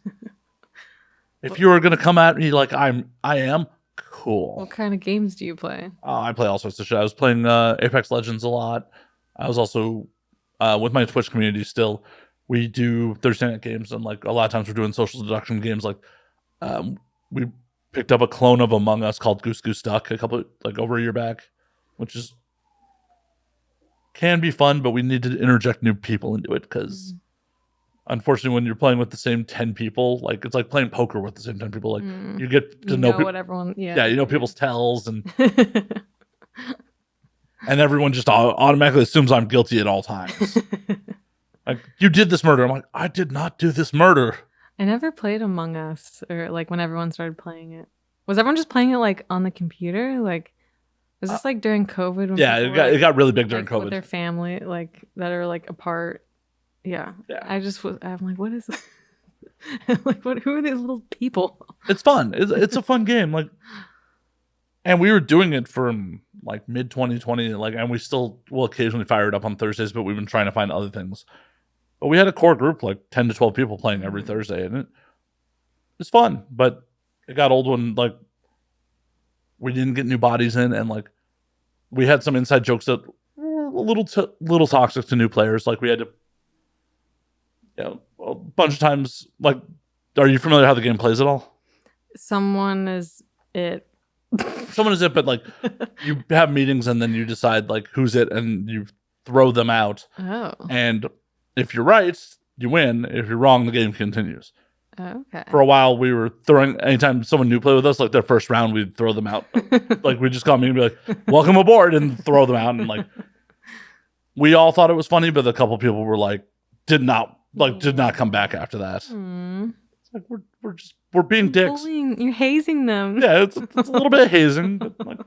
If you were gonna come at me like I am, cool. What kind of games do you play? I play all sorts of shit. I was playing Apex Legends a lot. I was also with my Twitch community still. We do Thursday night games, and like a lot of times we're doing social deduction games. Like we picked up a clone of Among Us called Goose Goose Duck over a year back, which is can be fun, but we need to interject new people into it because unfortunately when you're playing with the same 10 people, like it's like playing poker with the same 10 people, like you get to know what everyone you know people's tells and and everyone just automatically assumes I'm guilty at all times. Like, you did this murder. I'm like, I did not do this murder. I never played Among Us, or like when everyone started playing it. Was everyone just playing it like on the computer? Like, was this like during COVID? When yeah, it got really big during COVID. With their family, like that are like apart. Yeah. I'm like, what is this? Like, who are these little people? It's fun. It's a fun game. Like, and we were doing it from like mid 2020, like, and we still will occasionally fire it up on Thursdays, but we've been trying to find other things. But we had a core group, like 10 to 12 people playing every Thursday, and it's fun. But it got old when like we didn't get new bodies in, and like we had some inside jokes that were a little toxic to new players. Like we had to, a bunch of times. Like, are you familiar how the game plays at all? Someone is it. Someone is it, but like you have meetings and then you decide like who's it, and you throw them out. Oh. And if you're right, you win. If you're wrong, the game continues. Okay. For a while, we were throwing, anytime someone new played with us, like their first round, we'd throw them out. Like we'd just come in and be like, welcome aboard, and throw them out. And like, we all thought it was funny, but a couple people were like, did not come back after that. It's like, we're being dicks. Bullying. You're hazing them. Yeah, it's a little bit of hazing, but like a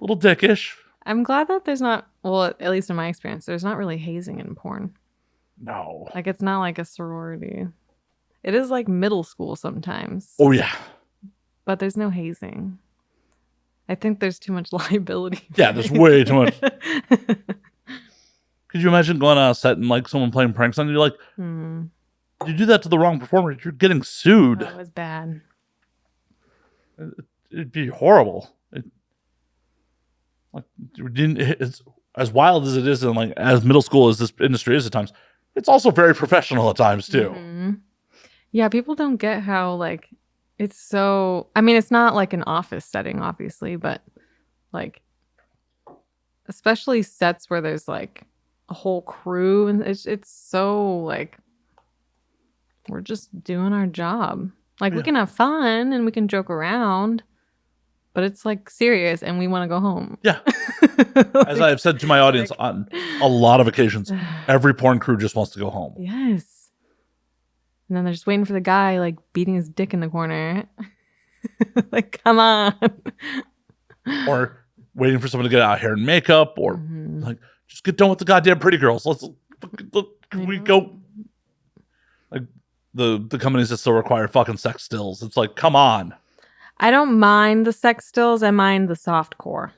little dickish. I'm glad that there's not, well, at least in my experience, there's not really hazing in porn. No. Like, it's not like a sorority. It is like middle school sometimes. Oh, yeah. But there's no hazing. I think there's too much liability. Yeah, there's way too much. Could you imagine going on a set and like someone playing pranks on you? Like, you do that to the wrong performer, you're getting sued. That was bad. It'd be horrible. It's as wild as it is, and like as middle school as this industry is at times, it's also very professional at times too. Yeah, people don't get how like it's so. I mean, it's not like an office setting, obviously, but like especially sets where there's like a whole crew, and it's so like we're just doing our job. Like we can have fun and we can joke around, but it's like serious and we want to go home. Yeah. Like, as I've said to my audience on a lot of occasions, every porn crew just wants to go home. Yes. And then they're just waiting for the guy like beating his dick in the corner. Like, come on. Or waiting for someone to get out of hair and makeup, or like, just get done with the goddamn pretty girls. Can we go? Like the companies that still require fucking sex stills. It's like, come on. I don't mind the sex stills. I mind the soft core.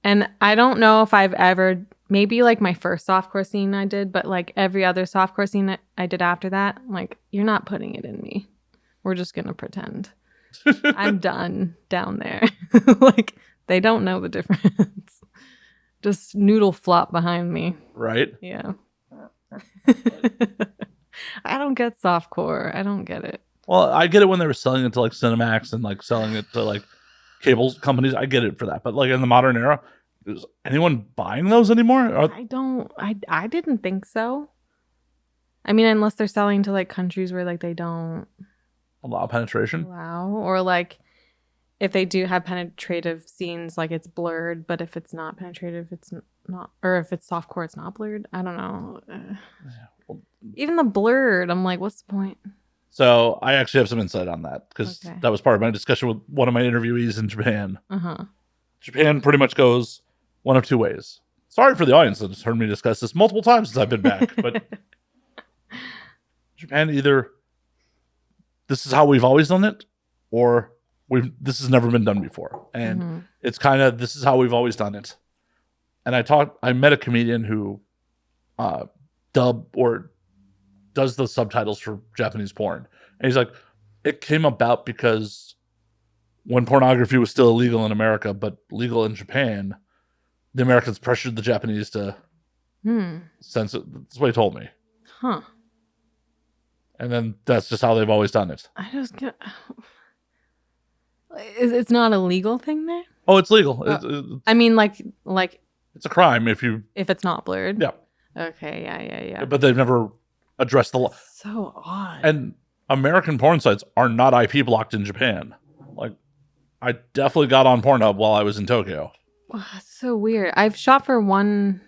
And I don't know if I've ever, maybe like my first softcore scene I did, but like every other softcore scene I did after that, like, you're not putting it in me. We're just going to pretend. I'm done down there. Like, they don't know the difference. Just noodle flop behind me. Right? Yeah. I don't get softcore. I don't get it. Well, I get it when they were selling it to like Cinemax and like selling it to like cable companies. I get it for that. But like in the modern era, is anyone buying those anymore? I didn't think so. I mean, unless they're selling to like countries where like they don't allow penetration. Or like if they do have penetrative scenes, like it's blurred, but if it's not penetrative, it's not, or if it's softcore, it's not blurred. I don't know. Even the blurred, I'm like, what's the point? So I actually have some insight on that because that was part of my discussion with one of my interviewees in Japan. Japan pretty much goes one of two ways. sorry for the audience that has heard me discuss this multiple times since I've been back, but Japan, either this is how we've always done it, or this has never been done before. And it's kind of, this is how we've always done it. And I met a comedian who dub or does the subtitles for Japanese porn. And he's like, it came about because when pornography was still illegal in America, but legal in Japan, the Americans pressured the Japanese to censor. That's what he told me. Huh. And then that's just how they've always done it. I just get... It's not a legal thing there? Oh, it's legal. I mean, like it's a crime if it's not blurred. Yeah. Okay. Yeah. But they've never addressed the law. So odd. And American porn sites are not IP blocked in Japan. Like, I definitely got on Pornhub while I was in Tokyo. Wow, that's so weird. I've shot for one.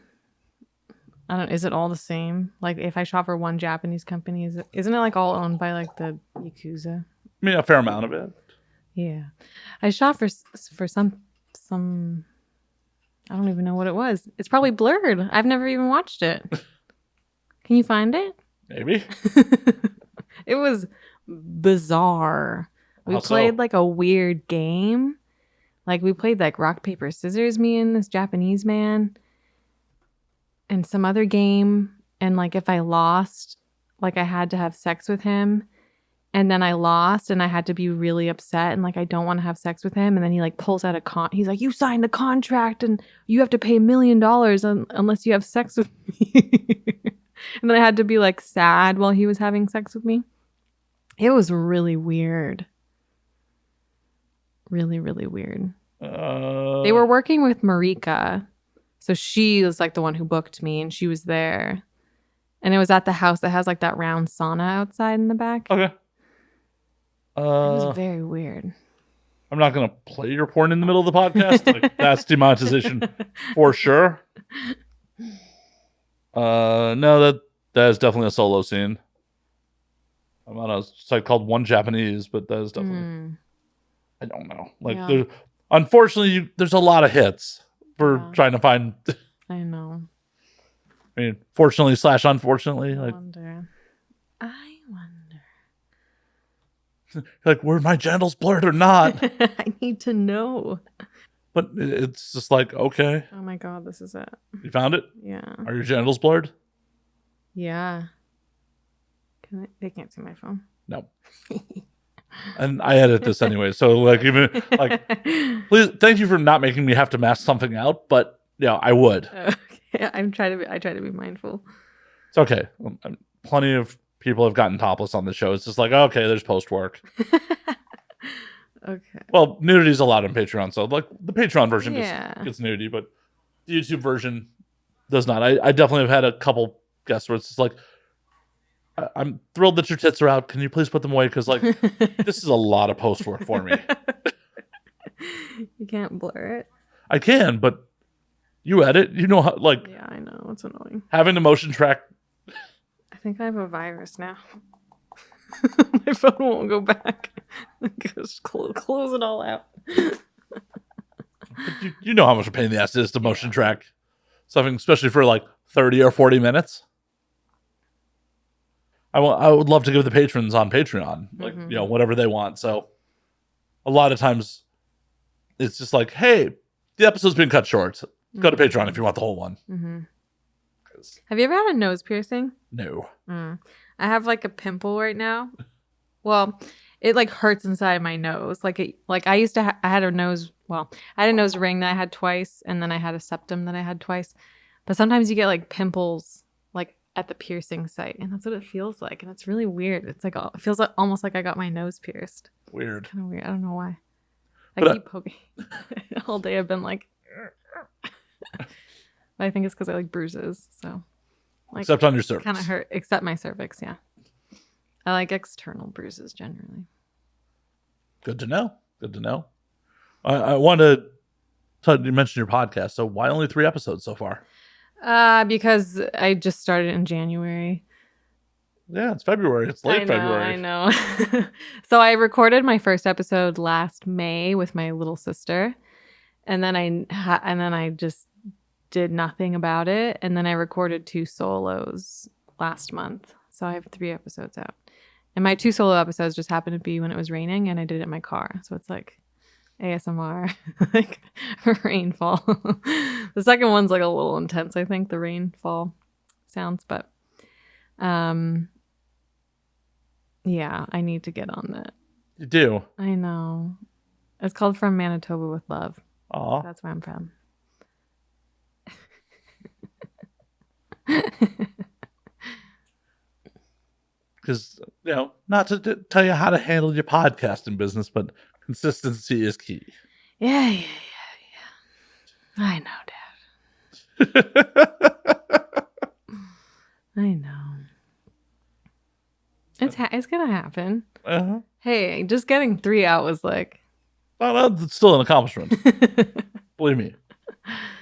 Is it all the same? Like, if I shop for one Japanese company, isn't it like all owned by like the Yakuza? I mean, a fair amount of it. Yeah, I shot for some. I don't even know what it was. It's probably blurred. I've never even watched it. Can you find it? Maybe. It was bizarre. We How played so? like a weird game. Like we played like rock, paper, scissors, me and this Japanese man. And some other game. And like if I lost, like I had to have sex with him. And then I lost and I had to be really upset and like I don't want to have sex with him. And then he like pulls out he's like, you signed a contract and you have to pay $1 million unless you have sex with me. And then I had to be like sad while he was having sex with me. It was really weird. Really, really weird. They were working with Marika. So she was like the one who booked me and she was there. And it was at the house that has like that round sauna outside in the back. Okay. It was very weird. I'm not going to play your porn in the middle of the podcast. Like, that's demonetization for sure. No, that is definitely a solo scene. I'm on a site called One Japanese, but that is definitely... I don't know. Like, unfortunately, there's a lot of hits for trying to find... I know. I mean, fortunately / unfortunately. I Like, wonder. like, were my genitals blurred or not? I need to know. But it's just like, okay. Oh my God, this is it. You found it? Yeah. Are your genitals blurred? Yeah. They can't see my phone. No. And I edit this anyway. So like, even like, please, thank you for not making me have to mask something out. But yeah, I would. Okay. I try to be mindful. It's okay. Plenty of people have gotten topless on the show. It's just like, okay, there's post work. Okay. Well, nudity is allowed on Patreon, so like the Patreon version Yeah. gets nudity, but the YouTube version does not. I definitely have had a couple guests where it's just like, I'm thrilled that your tits are out. Can you please put them away? Because like, this is a lot of post work for me. You can't blur it. I can, but you edit. You know how, like, Yeah, I know. It's annoying. having the motion track. I think I have a virus now. My phone won't go back. Just close it all out. You know how much a pain in the ass it is to motion track something, especially for like 30 or 40 minutes. I would love to give the patrons on Patreon, like, you know, whatever they want. So a lot of times it's just like, hey, the episode's been cut short. Go to Patreon if you want the whole one. Have you ever had a nose piercing? No. I have like a pimple right now. Well, it like hurts inside my nose. Like I used to I had a nose. Well, I had a nose ring that I had twice, and then I had a septum that I had twice. But sometimes you get like pimples like at the piercing site, and that's what it feels like, and it's really weird. It's like it feels like almost like I got my nose pierced. Weird. Kind of weird. I don't know why. But I keep poking all day. I've been like, but I think it's because I like bruises. So, like, Except on your cervix. kind of hurt, except my cervix. Yeah, I like external bruises generally. Good to know. Good to know. I want to you mentioned your podcast. So why only 3 episodes so far? Because I just started in January. Yeah, it's February. It's late February. I know. So I recorded my first episode last May with my little sister, and then I just did nothing about it. And then I recorded 2 solos last month. So I have 3 episodes out. And my 2 solo episodes just happened to be when it was raining and I did it in my car. So it's like ASMR, like rainfall. The second one's like a little intense, I think, the rainfall sounds. But yeah, I need to get on that. You do? I know. It's called From Manitoba with Love. Aw. That's where I'm from. Because, not to tell you how to handle your podcasting business, but consistency is key. Yeah. I know, Dad. I know. It's gonna happen. Uh-huh. Hey, just getting 3 out was like... Well, that's still an accomplishment. Believe me.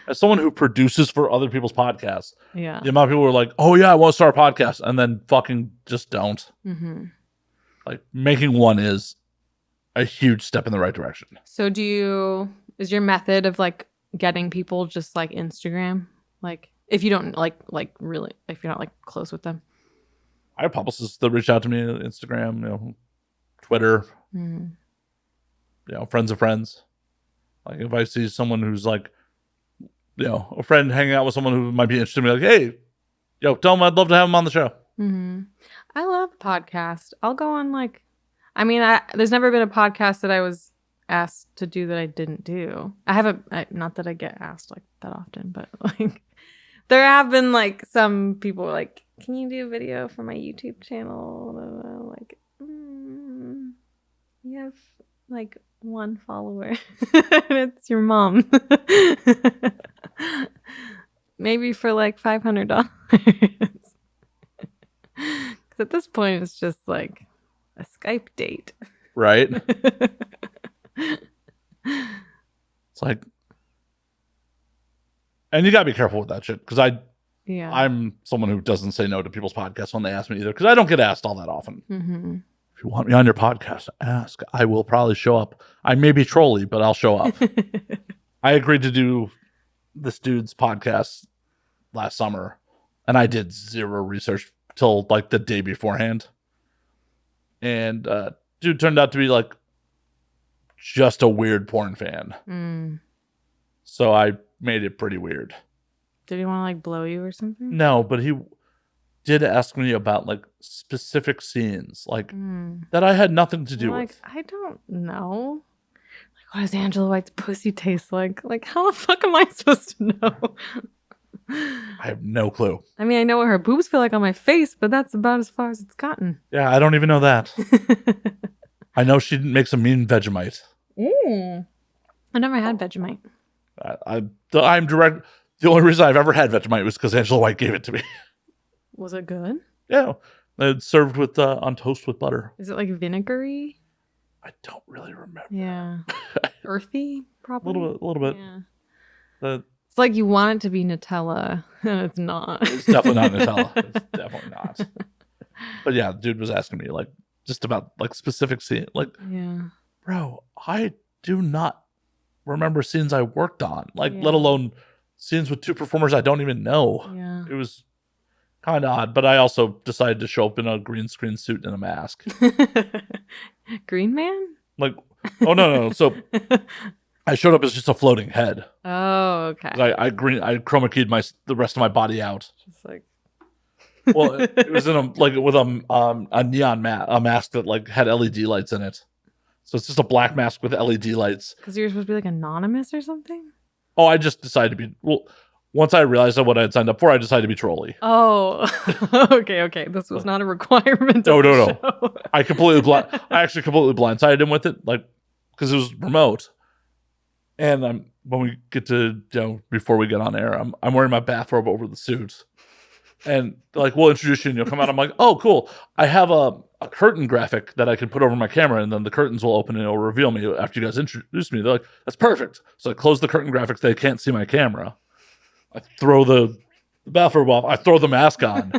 As someone who produces for other people's podcasts, Yeah. the amount of people who are like, oh yeah, I want to start a podcast, and then fucking just don't. Mm-hmm. Like, making one is a huge step in the right direction. So is your method of like getting people just like Instagram? Like if you don't like really, if you're not like close with them? I have publicists that reach out to me on Instagram, Twitter, friends of friends. Like if I see someone who's like, a friend hanging out with someone who might be interested in me, like, hey, tell them I'd love to have them on the show. Mm-hmm. I love podcast. I'll go on there's never been a podcast that I was asked to do that I didn't do. Not that I get asked like that often, but like there have been like some people like, can you do a video for my YouTube channel? Like, you have like 1 follower and it's your mom. Maybe for like $500. Because at this point it's just like a Skype date. Right. It's like, and you gotta be careful with that shit, because I'm someone who doesn't say no to people's podcasts when they ask me either, because I don't get asked all that often. Mm-hmm. If you want me on your podcast, ask. I will probably show up. I may be trolly, but I'll show up. I agreed to do this dude's podcast last summer, and I did 0 research till like the day beforehand. And dude turned out to be like just a weird porn fan. So I made it pretty weird. Did he want to like blow you or something? No, but he did ask me about like specific scenes, like that I had nothing to do with. I don't know. Like, what does Angela White's pussy taste like? Like, how the fuck am I supposed to know? I have no clue. I mean, I know what her boobs feel like on my face, but that's about as far as it's gotten. Yeah, I don't even know that. I know she makes a mean Vegemite. I never had Vegemite. I'm direct. The only reason I've ever had Vegemite was because Angela White gave it to me. Was it good? Yeah, it's served with on toast with butter. Is it like vinegary? I don't really remember. Yeah, earthy, probably. A little bit. Yeah. It's like you want it to be Nutella, and it's not. It's definitely not Nutella. It's definitely not. But yeah, dude was asking me like just about like specific scene. Like, bro, I do not remember scenes I worked on. Like, let alone scenes with 2 performers I don't even know. Yeah. It was kind of odd, but I also decided to show up in a green screen suit and a mask. Green Man? Like, oh no. So I showed up as just a floating head. Oh, okay. I chroma keyed the rest of my body out. Just like, well, it was in with a neon mask that like had LED lights in it. So it's just a black mask with LED lights. Because you're supposed to be like anonymous or something? Oh, I just decided to be once I realized what I had signed up for, I decided to be trolly. Oh, okay. This was not a requirement. No. I actually completely blindsided him with it, like, because it was remote. And when we get to, before we get on air, I'm wearing my bathrobe over the suit. And they're like, we'll introduce you and you'll come out. I'm like, oh, cool. I have a curtain graphic that I can put over my camera, and then the curtains will open and it'll reveal me after you guys introduce me. They're like, that's perfect. So I close the curtain graphics. They can't see my camera. I throw the bathrobe off. I throw the mask on.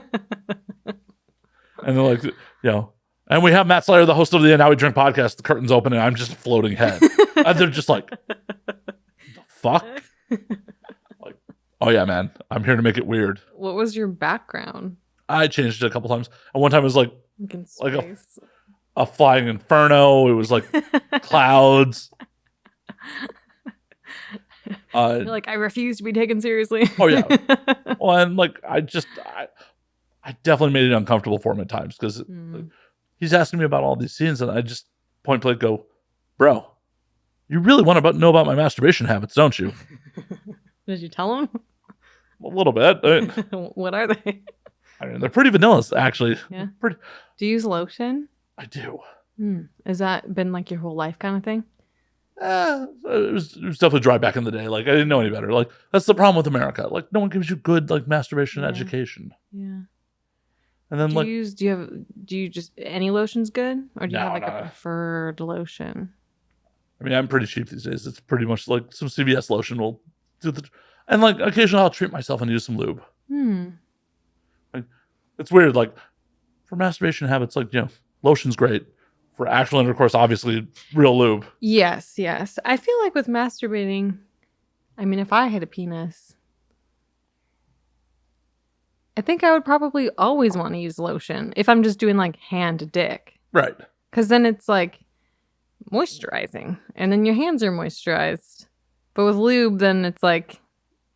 And they're like, and we have Matt Slayer, the host of the Now We Drink podcast. The curtains open and I'm just a floating head. And they're just like, the fuck? Like, Oh yeah, man. I'm here to make it weird. What was your background? I changed it a couple times. And one time it was like Like a flying inferno. It was like clouds. You're like, I refuse to be taken seriously. Oh yeah. Well, and like I definitely made it uncomfortable for him at times because he's asking me about all these scenes, and I just point blank go, bro, you really want to know about my masturbation habits, don't you? Did you tell him? A little bit. What are they? I mean, they're pretty vanilla, actually. Yeah. Pretty. Do you use lotion? I do. Has that been like your whole life kind of thing? It was definitely dry back in the day. Like I didn't know any better. Like that's the problem with America. Like no one gives you good like masturbation education. Yeah. And then do you just any lotion's good, or do you have like a preferred lotion? I mean, I'm pretty cheap these days. It's pretty much like some CVS lotion will do the, and like occasionally I'll treat myself and use some lube. Like it's weird. Like for masturbation habits, like lotion's great. For actual intercourse, obviously, real lube. Yes. I feel like with masturbating, I mean, if I had a penis, I think I would probably always want to use lotion if I'm just doing like hand to dick. Right. Because then it's like moisturizing, and then your hands are moisturized. But with lube, then it's like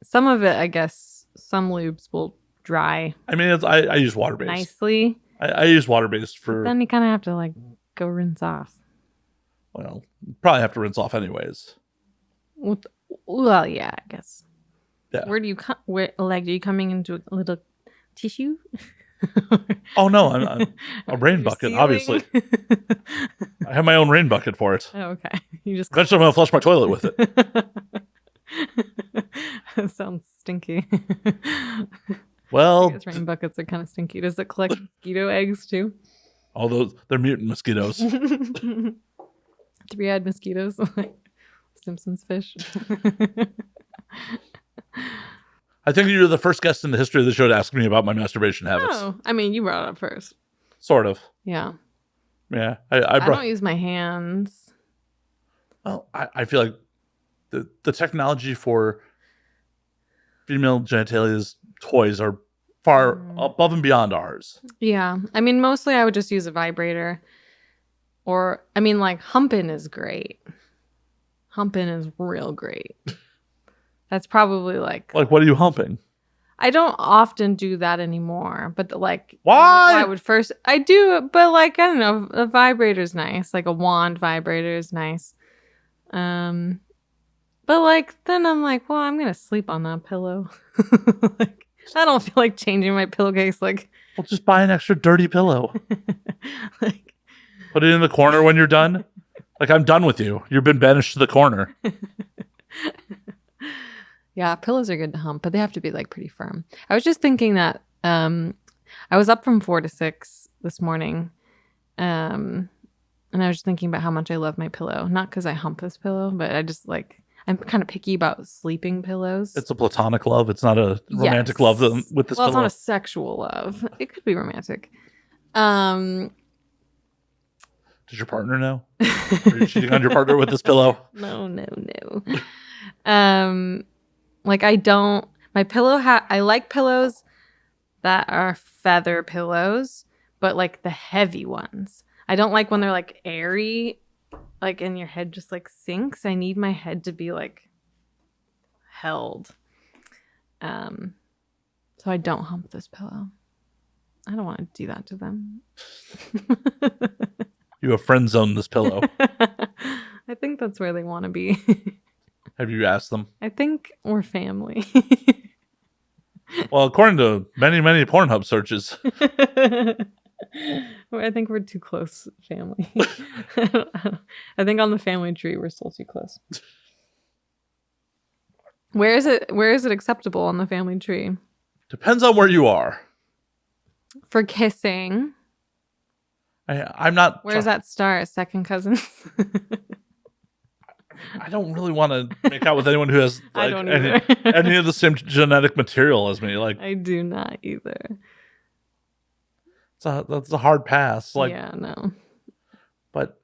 some of it, I guess, some lubes will dry. I mean, I use water-based. Nicely. I use water-based for... But then you kind of have to like go rinse off. Well, probably have to rinse off anyways. Well, yeah, I guess. Yeah. Where do you are you coming into a little tissue? Oh no, I'm a rain bucket, obviously. I have my own rain bucket for it. Oh, okay. You just eventually I'm gonna flush my toilet with it. That sounds stinky. Well, rain buckets are kind of stinky. Does it collect mosquito eggs too? Oh, they're mutant mosquitoes. 3-eyed mosquitoes, like Simpsons fish. I think you're the first guest in the history of the show to ask me about my masturbation habits. Oh, I mean, you brought it up first. Sort of. Yeah. Yeah. I don't use my hands. Well, I feel like the technology for female genitalia's toys are far above and beyond ours. Yeah. I mean, mostly I would just use a vibrator. Or, I mean, like, humping is great. Humping is real great. That's probably like... Like, what are you humping? I don't often do that anymore. But, like... Why? I do, but, like, I don't know. A vibrator's nice. Like, a wand vibrator is nice. But, like, then I'm like, well, I'm going to sleep on that pillow. Like, I don't feel like changing my pillowcase. Like, well, just buy an extra dirty pillow. Like, put it in the corner when you're done. Like, I'm done with you. You've been banished to the corner. Yeah, pillows are good to hump, but they have to be like pretty firm. I was just thinking that I was up from 4 to 6 this morning, and I was just thinking about how much I love my pillow. Not because I hump this pillow, but I just like... I'm kind of picky about sleeping pillows. It's a platonic love. It's not a romantic love with this pillow. Well, it's not a sexual love. It could be romantic. Does your partner know? Are you cheating on your partner with this pillow? No. Like I don't... My pillow... I like pillows that are feather pillows, but like the heavy ones. I don't like when they're like airy, like and your head just like sinks. I need my head to be like held. So I don't hump this pillow. I don't want to do that to them. You have friend zoned this pillow. I think that's where they want to be. Have you asked them? I think we're family. Well, according to many Pornhub searches. I think we're too close family. I think on the family tree we're still too close. Where is it acceptable on the family tree? Depends on where you are. For kissing. I'm not... Where does that start? Second cousins? I don't really want to make out with anyone who has like any of the same genetic material as me. Like, I do not either. That's a hard pass. Like, yeah, no. But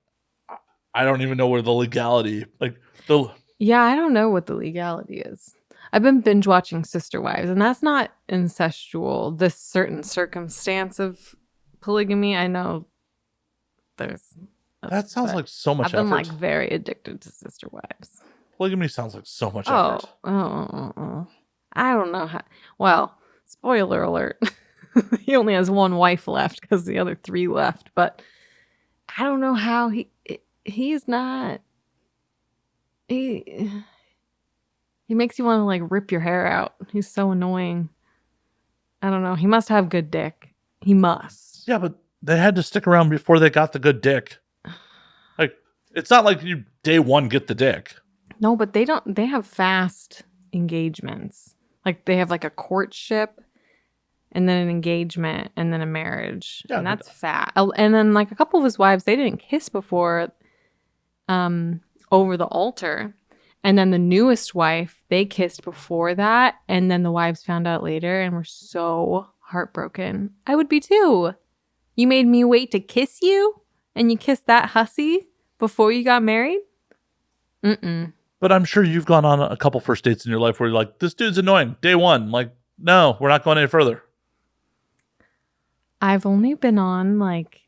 I don't even know where the legality, like the... Yeah, I don't know what the legality is. I've been binge watching Sister Wives, and that's not incestual. This certain circumstance of polygamy, I know there's. That sounds like so much I've been effort. like very addicted to Sister Wives. Polygamy sounds like so much effort. I don't know how. Well, spoiler alert. He only has one wife left because the other 3 left. But I don't know how he's not. He makes you want to like rip your hair out. He's so annoying. I don't know. He must have good dick. He must. Yeah, but they had to stick around before they got the good dick. Like, it's not like you day one get the dick. No, but they don't. They have fast engagements. Like they have like a courtship, and then an engagement, and then a marriage. Yeah, and that's fast. And then like a couple of his wives, they didn't kiss before, over the altar. And then the newest wife, they kissed before that, and then the wives found out later and were so heartbroken. I would be too. You made me wait to kiss you, and you kissed that hussy before you got married? Mm-mm. But I'm sure you've gone on a couple first dates in your life where you're like, this dude's annoying. Day one, like, no, we're not going any further. I've only been on like,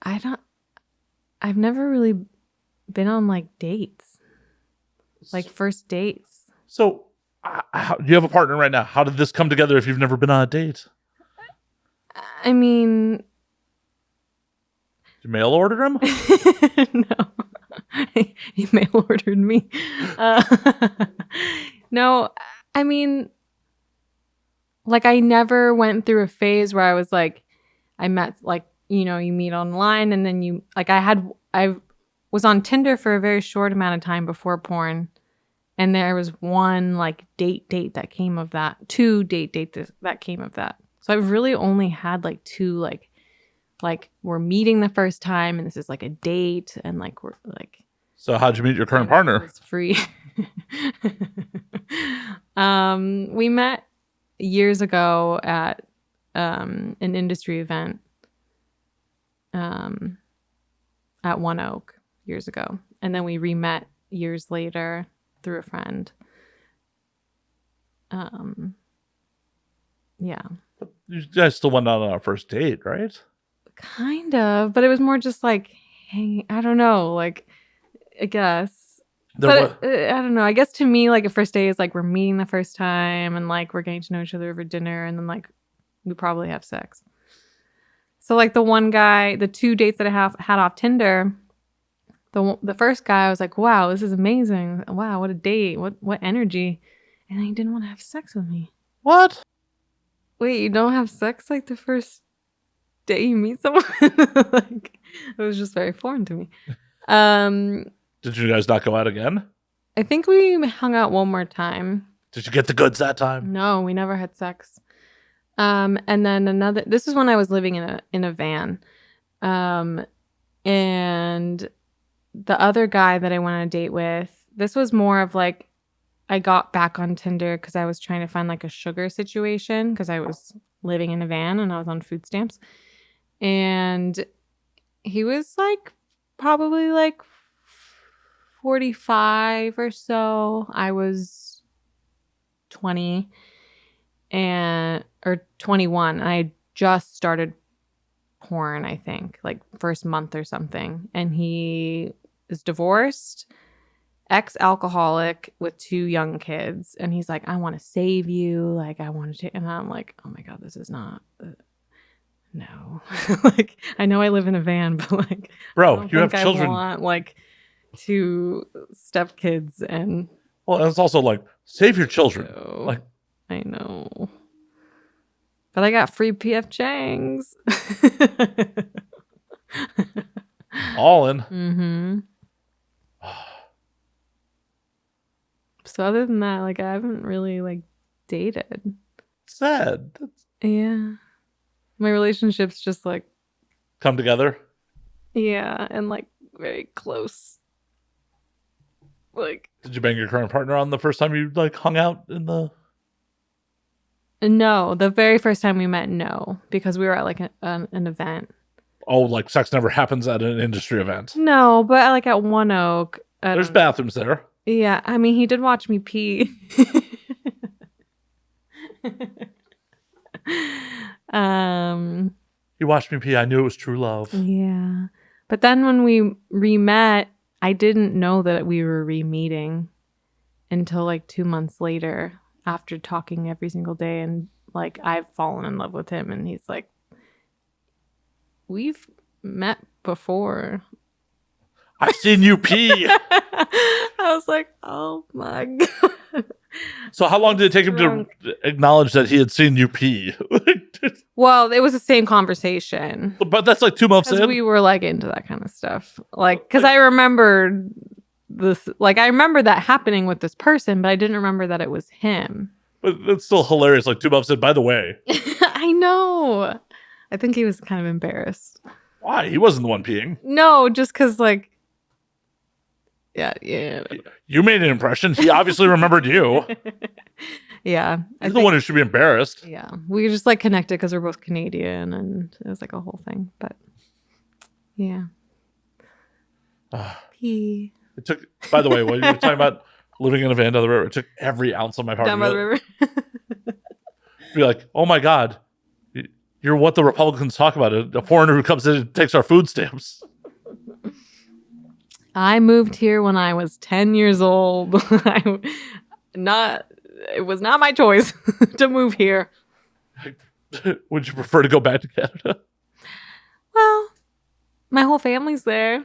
I've never really been on like dates, like first dates. So you have a partner right now. How did this come together if you've never been on a date? I mean, you mail ordered him? No. He mail ordered me. No, I mean, like I never went through a phase where I was like, I met like, you know, you meet online and then you like I was on Tinder for a very short amount of time before porn. And there was one like date that came of that. 2 dates that came of that. So I've really only had like 2 like we're meeting the first time and this is like a date and like we're like. So how'd you meet your current partner? It's free. We met years ago at an industry event at One Oak years ago. And then we re-met years later through a friend. Yeah. But you guys still went out on a first date, right? Kind of, but it was more just like hanging. I don't know, like I guess. I don't know. I guess to me, like a first date is like we're meeting the first time and like we're getting to know each other over dinner and then like we probably have sex. So like the one guy, the 2 dates that I had off Tinder, the first guy I was like, wow, this is amazing. Wow, what a date. What energy. And then he didn't want to have sex with me. What? Wait, you don't have sex like the first day you meet someone? Like it was just very foreign to me. Did you guys not go out again? I think we hung out one more time. Did you get the goods that time? No, we never had sex. And then this is when I was living in a van. And the other guy that I went on a date with, this was more of like I got back on Tinder because I was trying to find like a sugar situation because I was living in a van and I was on food stamps. And he was like probably like 45 or so. I was 20 or 21. And I just started porn, I think, like first month or something. And he is divorced, ex-alcoholic with 2 young kids. And he's like, I want to save you. Like, I want to take, and I'm like, oh my God, this is not, no. Like, I know I live in a van, but like, bro, you have children. I want like 2 stepkids and. Well, it's also like, save your children. Like, I know. But I got free PF Chang's. all in. Mm-hmm. So other than that, like I haven't really like dated. Sad. Yeah. My relationship's just like come together. Yeah, and like very close. Like, did you bang your current partner on the first time you like hung out in the? No, the very first time we met, no, because we were at like an event. Oh, like sex never happens at an industry event. No, but like at One Oak. There's bathrooms there. Yeah, I mean, he did watch me pee. He watched me pee. I knew it was true love. Yeah. But then when we re-met, I didn't know that we were re-meeting until like 2 months later after talking every single day. And like, I've fallen in love with him. And he's like, we've met before. I've seen you pee. I was like, oh my God. So how long did it take him to acknowledge that he had seen you pee? Well, it was the same conversation. But that's like 2 months in. We were like into that kind of stuff. Like, because I remembered this, like, I remember that happening with this person, but I didn't remember that it was him. But it's still hilarious. Like 2 months in, by the way. I know. I think he was kind of embarrassed. Why? He wasn't the one peeing. No, just because, like, yeah. You made an impression. He obviously remembered you. Yeah. You're the one who should be embarrassed. Yeah. We just like connected because we're both Canadian and it was like a whole thing. But yeah. Pee. It took, by the way, when you were talking about living in a van down the river, it took every ounce of my power. Down by the river. Be like, oh my God, you're what the Republicans talk about. A foreigner who comes in and takes our food stamps. I moved here when I was 10 years old. It was not my choice to move here. Would you prefer to go back to Canada? Well, my whole family's there.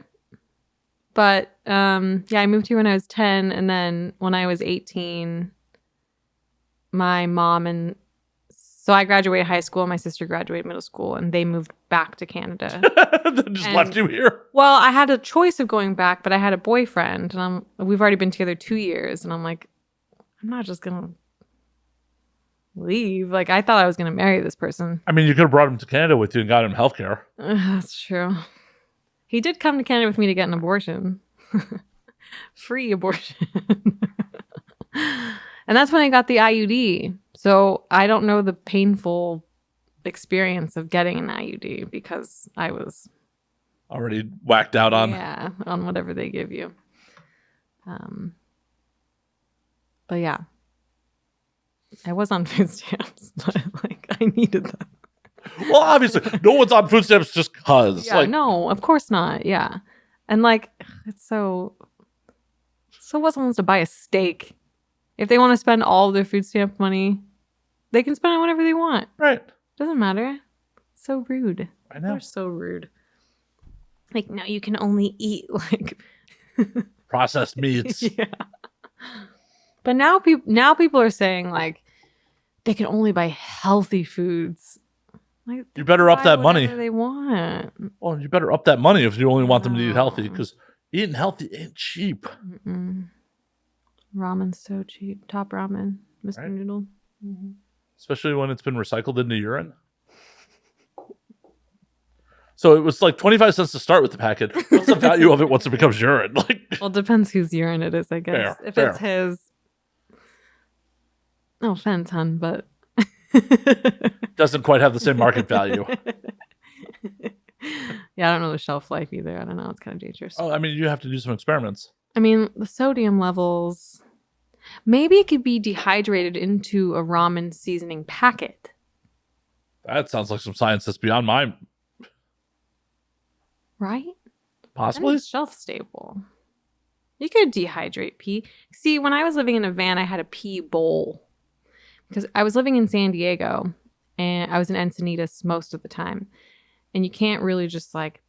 But yeah, I moved here when I was 10. And then when I was 18, my mom and so I graduated high school. My sister graduated middle school and they moved back to Canada. Just left you here? Well, I had a choice of going back, but I had a boyfriend and we've already been together 2 years. And I'm like, I'm not just going to leave. Like, I thought I was going to marry this person. I mean, you could have brought him to Canada with you and got him healthcare. That's true. He did come to Canada with me to get an abortion. Free abortion. And that's when I got the IUD. So I don't know the painful experience of getting an IUD because I was already whacked out on. Yeah, on whatever they give you. But yeah, I was on food stamps, but like I needed them. Well, obviously, no one's on food stamps just cause. Yeah, no, of course not. Yeah, and like it's so what someone wants to buy a steak. If they want to spend all their food stamp money, they can spend it whatever they want. Right. Doesn't matter. It's so rude. I know. They're so rude. Like, no, you can only eat like processed meats. Yeah. But now people are saying like they can only buy healthy foods. Like, you better up that money. They want. Well, you better up that money if you only want them to eat healthy, because eating healthy ain't cheap. Ramen's so cheap. Top ramen, Mr. Right? Noodle. Especially when it's been recycled into urine. So it was like 25 cents to start with the packet. What's the value of it once it becomes urine? Like, well, it depends whose urine it is, I guess. If it's his. No offense, hun, but doesn't quite have the same market value. Yeah, I don't know the shelf life either. I don't know. It's kind of dangerous. Oh, I mean, you have to do some experiments. I mean, the sodium levels. Maybe it could be dehydrated into a ramen seasoning packet. That sounds like some science that's beyond my. Right? Possibly. It's shelf stable. You could dehydrate pee. See, when I was living in a van, I had a pee bowl. Because I was living in San Diego and I was in Encinitas most of the time. And you can't really just like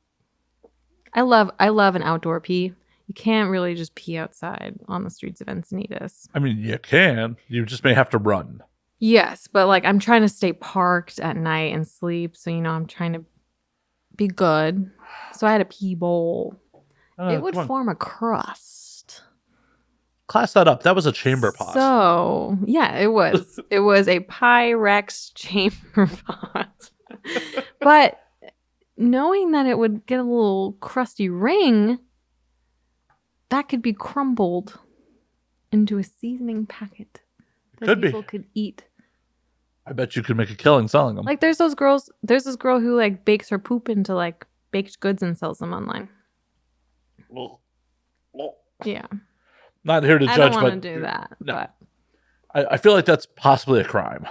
I love an outdoor pee. You can't really just pee outside on the streets of Encinitas. I mean, you can. You just may have to run. Yes, but like I'm trying to stay parked at night and sleep. So, I'm trying to be good. So I had a pee bowl. It would form a crust. Class that up. That was a chamber pot. So, yeah, it was. It was a Pyrex chamber pot. But knowing that it would get a little crusty ring, that could be crumbled into a seasoning packet that people could eat. I bet you could make a killing selling them. Like there's those girls. There's this girl who like bakes her poop into like baked goods and sells them online. Well. Yeah. Not here to I judge, don't but want to do that. no. But I feel like that's possibly a crime.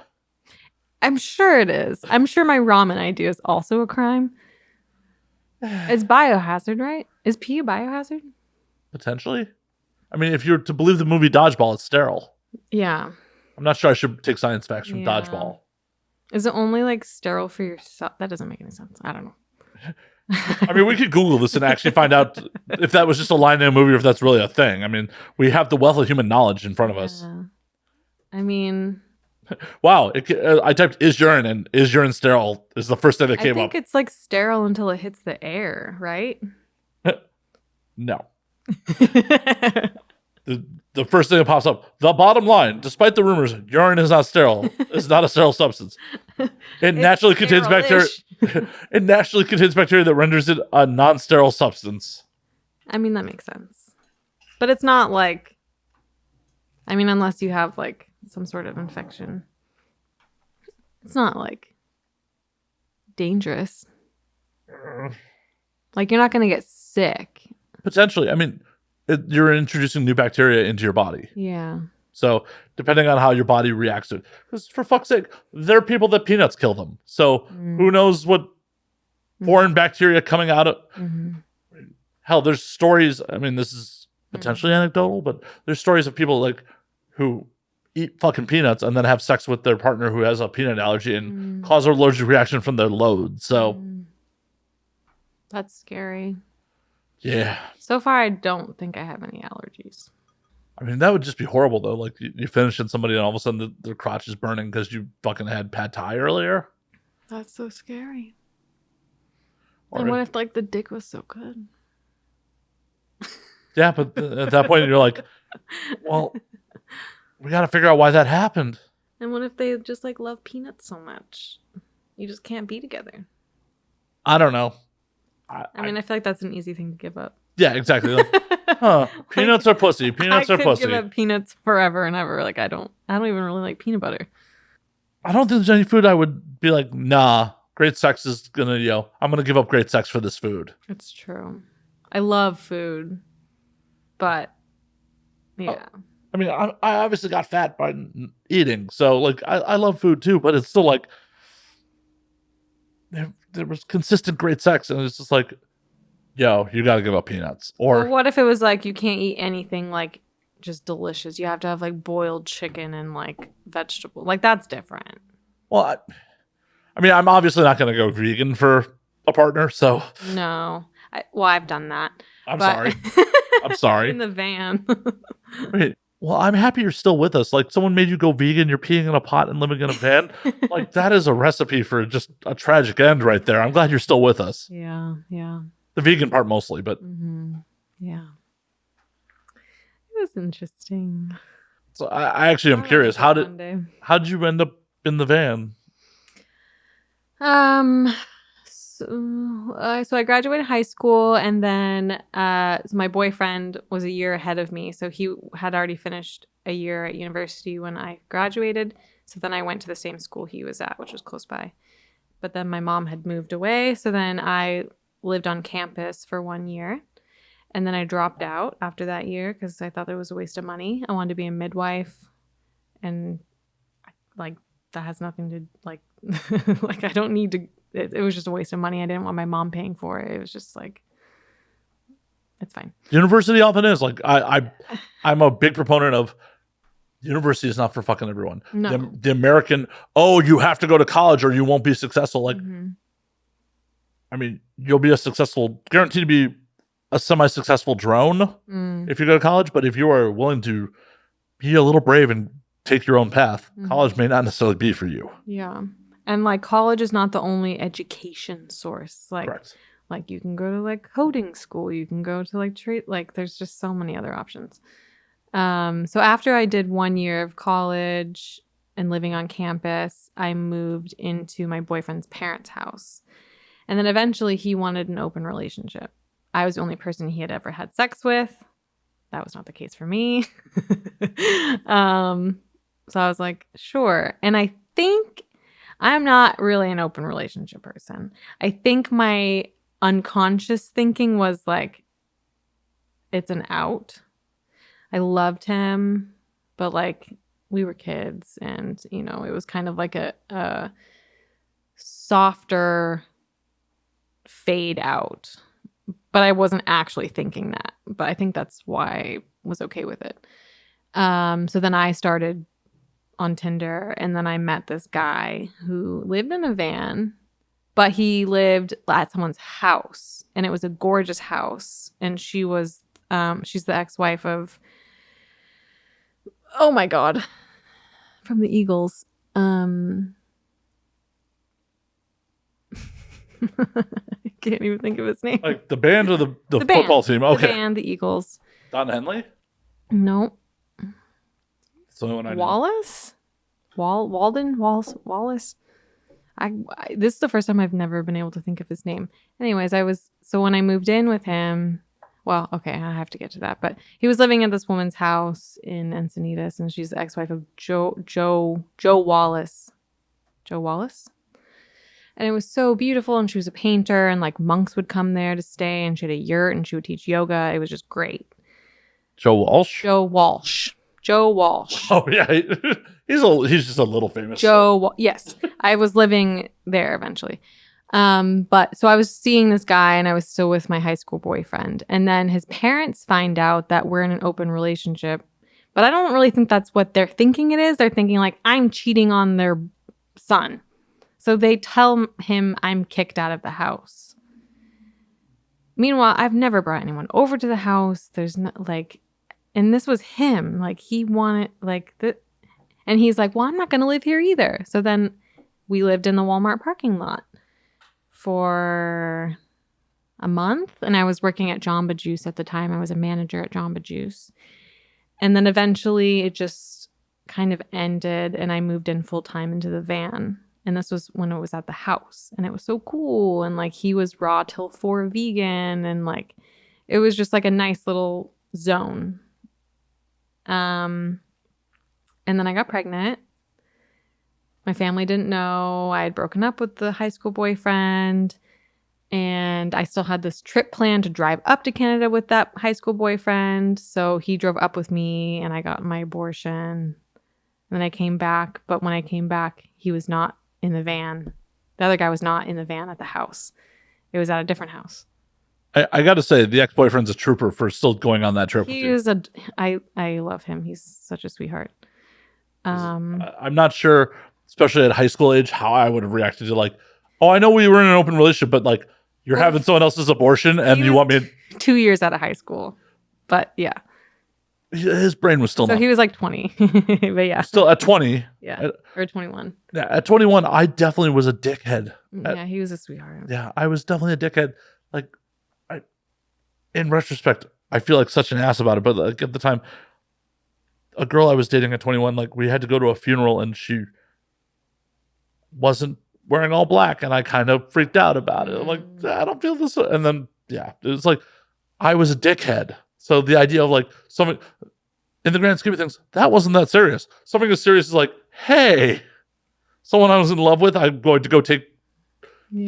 I'm sure it is. I'm sure my ramen idea is also a crime. It's biohazard, right? Is pee a biohazard? Potentially. I mean, if you're to believe the movie Dodgeball, it's sterile. Yeah. I'm not sure I should take science facts from Yeah. Dodgeball. Is it only like sterile for yourself? That doesn't make any sense. I don't know. I mean, we could Google this and actually find out if that was just a line in a movie or if that's really a thing. I mean, we have the wealth of human knowledge in front of us. I mean, wow. I typed is urine and is urine sterile is the first thing that came I think up. it's like sterile until it hits the air, right? No. The first thing that pops up, the bottom line, despite the rumors, urine is not sterile. It's not a sterile substance. It naturally contains bacteria. It naturally contains bacteria that renders it a non-sterile substance. I mean, that makes sense. But it's not like, I mean, unless you have like some sort of infection. It's not like dangerous. Like you're not going to get sick. Potentially. I mean, you're introducing new bacteria into your body. Yeah. So depending on how your body reacts to it. Because for fuck's sake, there are people that peanuts kill them. So who knows what foreign bacteria coming out of... Hell, there's stories... I mean, this is potentially anecdotal, but there's stories of people like who eat fucking peanuts and then have sex with their partner who has a peanut allergy and cause an allergic reaction from their load. So... That's scary. Yeah. So far, I don't think I have any allergies. I mean, that would just be horrible, though. Like, you finish in somebody and all of a sudden their crotch is burning because you fucking had pad thai earlier. That's so scary. Or and what if, like, the dick was so good? Yeah, but at that point, you're like, well, we got to figure out why that happened. And what if they just, like, love peanuts so much? You just can't be together. I don't know. I mean, I feel like that's an easy thing to give up. Yeah, exactly. Like, peanuts are pussy. Peanuts are pussy. I could give up peanuts forever and ever. Like, I don't even really like peanut butter. I don't think there's any food I would be like, nah, great sex is gonna, I'm gonna give up great sex for this food. It's true. I love food, but yeah. I mean, I obviously got fat by eating, so like I love food too, but it's still like there was consistent great sex, and it's just like, yo, you got to give up peanuts. Or what if it was like you can't eat anything like just delicious? You have to have like boiled chicken and like vegetable. Like that's different. Well, I mean, I'm obviously not going to go vegan for a partner, so no. I've done that. Sorry. I'm sorry. In the van. Wait. Well, I'm happy you're still with us. Like, someone made you go vegan, you're peeing in a pot and living in a van. Like, that is a recipe for just a tragic end right there. I'm glad you're still with us. Yeah. The vegan part mostly, but... Yeah. It was interesting. So I actually am curious. How did you end up in the van? So I graduated high school, and then so my boyfriend was a year ahead of me. So he had already finished a year at university when I graduated. So then I went to the same school he was at, which was close by. But then my mom had moved away. So then I lived on campus for 1 year. And then I dropped out after that year because I thought it was a waste of money. I wanted to be a midwife. And like that has nothing to like like I don't need to. It was just a waste of money. I didn't want my mom paying for it. It was just like, it's fine. University often is. Like, I'm a big proponent of university is not for fucking everyone. No. The American, you have to go to college or you won't be successful. Like, I mean, you'll be guaranteed to be a semi-successful drone if you go to college. But if you are willing to be a little brave and take your own path, college may not necessarily be for you. Yeah. And like college is not the only education source. Like, correct. Like you can go to like coding school. You can go to like trade. Like there's just so many other options. So after I did 1 year of college and living on campus, I moved into my boyfriend's parents' house. And then eventually he wanted an open relationship. I was the only person he had ever had sex with. That was not the case for me. So I was like, sure. And I think I'm not really an open relationship person. I think my unconscious thinking was like, it's an out. I loved him, but like we were kids, and you know, it was kind of like a softer fade out. But I wasn't actually thinking that. But I think that's why I was okay with it. So then I started on Tinder, and then I met this guy who lived in a van, but he lived at someone's house, and it was a gorgeous house. And she was, she's the ex-wife of, oh my God, from the Eagles. I can't even think of his name. Like the band or the band, football team? Okay. The band, the Eagles. Don Henley? No. That's the only one I know. Wallace? Wallace? This is the first time I've never been able to think of his name. Anyways, when I moved in with him, well, okay, I have to get to that, but he was living at this woman's house in Encinitas, and she's the ex-wife of Joe Wallace. Joe Wallace? And it was so beautiful, and she was a painter, and like monks would come there to stay, and she had a yurt, and she would teach yoga. It was just great. Joe Walsh? Joe Walsh. Oh yeah, he's just a little famous. Yes, I was living there eventually. But so I was seeing this guy, and I was still with my high school boyfriend, and then his parents find out that we're in an open relationship, but I don't really think that's what they're thinking it is. They're thinking like I'm cheating on their son. So they tell him I'm kicked out of the house. Meanwhile, I've never brought anyone over to the house. There's not like, and this was him. Like he wanted like the, and he's like, well, I'm not going to live here either. So then we lived in the Walmart parking lot for a month. And I was working at Jamba Juice at the time. I was a manager at Jamba Juice. And then eventually it just kind of ended, and I moved in full time into the van. And this was when it was at the house, and it was so cool. And like he was raw till 4 vegan, and like it was just like a nice little zone. And then I got pregnant. My family didn't know. I had broken up with the high school boyfriend, and I still had this trip planned to drive up to Canada with that high school boyfriend. So he drove up with me, and I got my abortion. And then I came back, but when I came back, he was not in the van. The other guy was not in the van at the house. It was at a different house. I got to say, the ex-boyfriend's a trooper for still going on that trip with you. I love him. He's such a sweetheart. I'm not sure, especially at high school age, how I would have reacted to like, oh, I know we were in an open relationship, but like you're having someone else's abortion and you want me 2 years out of high school. But yeah. His brain was still so he was like 20. But yeah. Still at 20. Yeah. Or 21. Yeah. At 21, I definitely was a dickhead. Yeah, he was a sweetheart. Yeah, I was definitely a dickhead. Like, in retrospect, I feel like such an ass about it. But like at the time, a girl I was dating at 21, like we had to go to a funeral, and she wasn't wearing all black, and I kind of freaked out about it. I'm like, I don't feel this. And then, yeah, it was like, I was a dickhead. So the idea of like something, in the grand scheme of things, that wasn't that serious. Something as serious as like, hey, someone I was in love with, I'm going to go to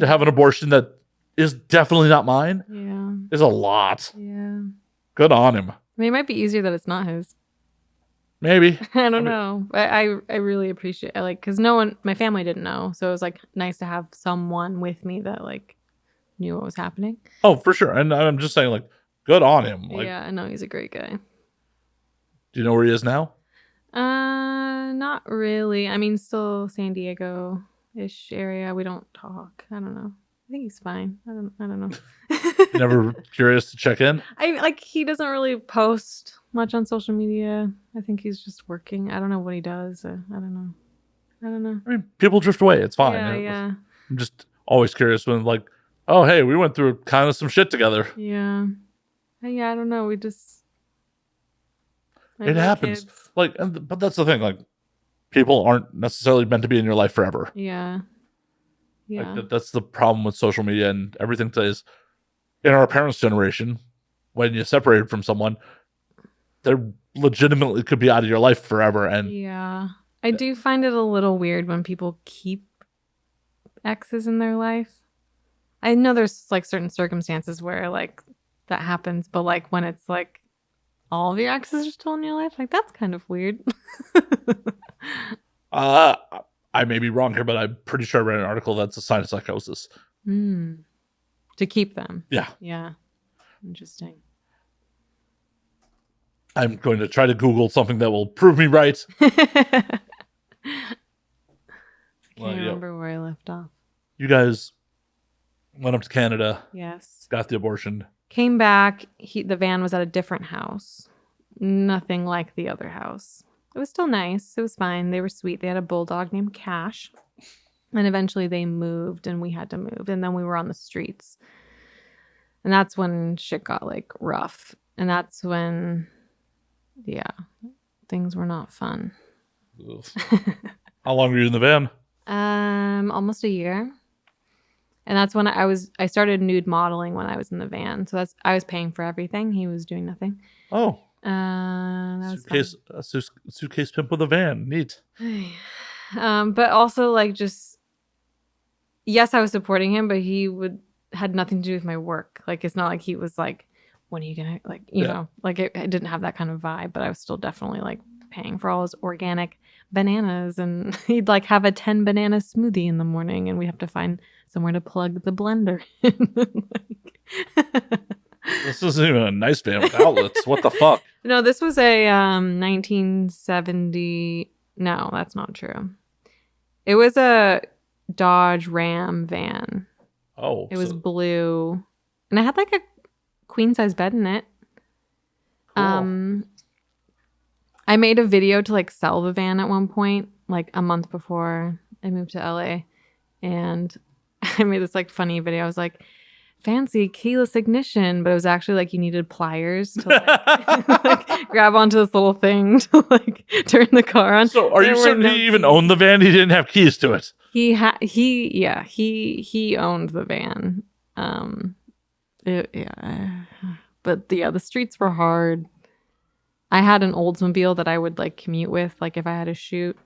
have an abortion that is definitely not mine. Yeah. Is a lot. Yeah. Good on him. I mean, it might be easier that it's not his. Maybe. I don't know. I really appreciate it. Like, because my family didn't know. So it was like nice to have someone with me that like knew what was happening. Oh, for sure. And I'm just saying, like, good on him. Like, yeah, I know he's a great guy. Do you know where he is now? Not really. I mean, still San Diego-ish area. We don't talk. I don't know. I think he's fine. I don't know. Never curious to check in? He doesn't really post much on social media. I think he's just working. I don't know what he does. I don't know. I mean, people drift away. It's fine. Yeah. I'm just always curious when like, oh, hey, we went through kind of some shit together. Yeah. Yeah, I don't know. We just... It happens. Kids. Like, but that's the thing. Like, people aren't necessarily meant to be in your life forever. Yeah. Yeah. Like, that's the problem with social media and everything today is, in our parents' generation, when you separated from someone, they legitimately could be out of your life forever. And yeah. I do find it a little weird when people keep exes in their life. I know there's like certain circumstances where like that happens, but like when it's like all of your exes are still in your life? Like, that's kind of weird. I may be wrong here, but I'm pretty sure I read an article that's a sign of psychosis. To keep them. Yeah. Yeah. Interesting. I'm going to try to Google something that will prove me right. I can't remember where I left off. You guys went up to Canada. Yes. Got the abortion. Came back. The van was at a different house. Nothing like the other house. It was still nice. It was fine. They were sweet. They had a bulldog named Cash. And eventually they moved and we had to move. And then we were on the streets. And that's when shit got like rough. And that's when, things were not fun. How long were you in the van? Almost a year. And that's when I started nude modeling when I was in the van. So I was paying for everything. He was doing nothing. Oh. That was suitcase pimp with a van. Neat. But also like yes, I was supporting him, but he had nothing to do with my work. Like, it's not like he was like, when are you gonna, like, you know, like it didn't have that kind of vibe, but I was still definitely like paying for all his organic bananas, and he'd like have a 10 banana smoothie in the morning, and we have to find somewhere to plug the blender in. This isn't even a nice van with outlets. What the fuck? No, this was a 1970. No, that's not true. It was a Dodge Ram van. Oh. It was blue. And it had like a queen size bed in it. Cool. I made a video to like sell the van at one point, like a month before I moved to LA. And I made this like funny video. I was like, fancy keyless ignition, but it was actually like you needed pliers to like grab onto this little thing to like turn the car on. So are you certain he even owned the van? He didn't have keys to it. He owned the van. But the streets were hard. I had an Oldsmobile that I would like commute with, like if I had a shoot.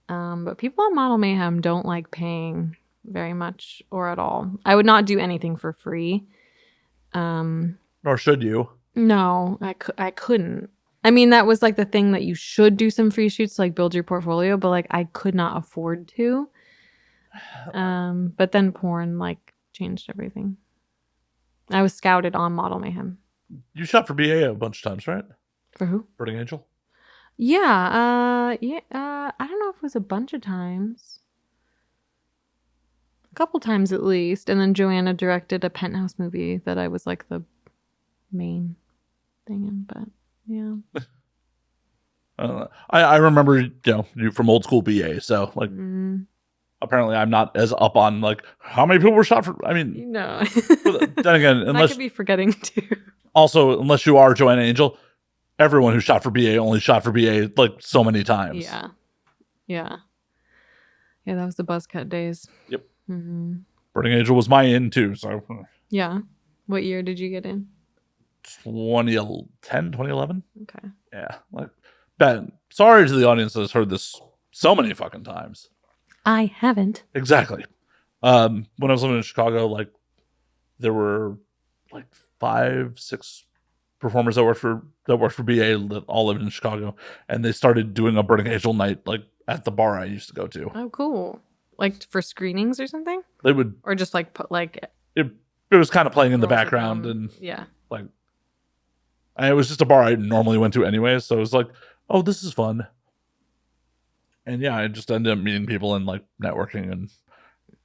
But people on Model Mayhem don't like paying very much or at all. I would not do anything for free. Nor should you. No, I couldn't. I mean, that was like the thing that you should do some free shoots to like build your portfolio, but like I could not afford to. But then porn like changed everything. I was scouted on Model Mayhem. You shot for BA a bunch of times, right? For who? Burning Angel? Yeah. I don't know if it was a bunch of times. A couple times at least. And then Joanna directed a Penthouse movie that I was like the main thing in, but yeah. I remember, you from old school BA, so like apparently I'm not as up on like how many people were shot for. I mean, no. Then again, unless I could be forgetting too. Also, unless you are Joanna Angel, everyone who shot for BA only shot for BA like so many times. Yeah, that was the buzz cut days. Yep. Burning Angel was my in too, so yeah. What year did you get in? 2010, 2011. Okay. Yeah, like bad. Sorry to the audience that has heard this so many fucking times. I haven't. Exactly. When I was living in Chicago, like there were like 5-6 performers that worked for BA that all lived in Chicago, and they started doing a Burning Angel night like at the bar I used to go to. Oh, cool! Like for screenings or something. They would, or just like put like it was kind of playing in the background, and like, and it was just a bar I normally went to anyway, so it was like, oh, this is fun. And yeah, I just ended up meeting people and like networking, and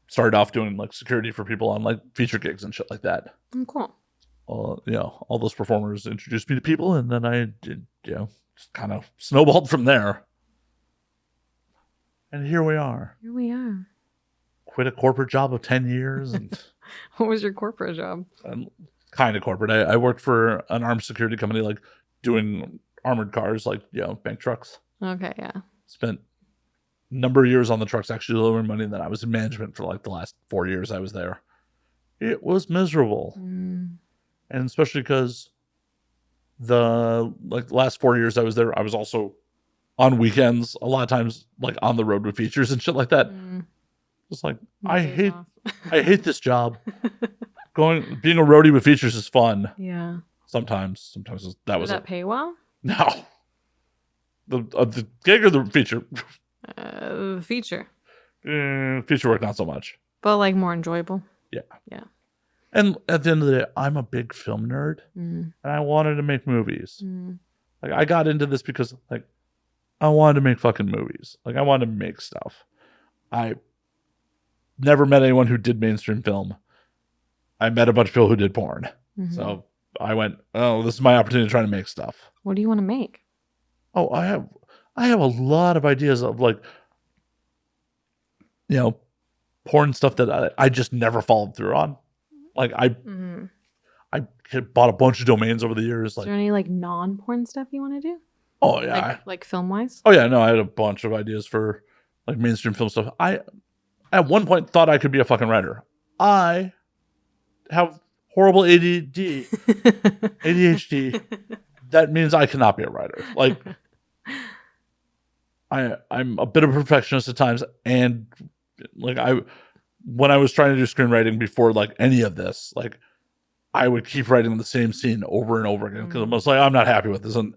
started off doing like security for people on like feature gigs and shit like that. Oh, cool. All those performers introduced me to people, and then I did, just kind of snowballed from there. And here we are. Quit a corporate job of 10 years. And what was your corporate job? Kind of corporate. I worked for an armed security company, like doing armored cars, like, bank trucks. Okay, yeah. Spent a number of years on the trucks, actually delivering money, and then I was in management for like the last 4 years I was there. It was miserable. And especially because the last 4 years I was there, I was also on weekends, a lot of times like on the road with features and shit like that. Just like, I hate this job. Being a roadie with features is fun. Yeah. Sometimes that was Did that pay well? No. The gig or the feature? The feature. Feature work, not so much. But like more enjoyable. Yeah. Yeah. And at the end of the day, I'm a big film nerd, and I wanted to make movies. Like I got into this because like I wanted to make fucking movies. Like I wanted to make stuff. I never met anyone who did mainstream film. I met a bunch of people who did porn. So I went, oh, this is my opportunity to try to make stuff. What do you want to make? Oh, I have a lot of ideas of like, you know, porn stuff that I just never followed through on. Like I bought a bunch of domains over the years. Is there any like non-porn stuff you want to do? Oh yeah, like film wise. Oh yeah, no, I had a bunch of ideas for like mainstream film stuff. I at one point thought I could be a fucking writer. I have horrible ADHD. That means I cannot be a writer. Like I'm a bit of a perfectionist at times, and like when I was trying to do screenwriting before like any of this, like I would keep writing the same scene over and over again because I was like, I'm not happy with this. And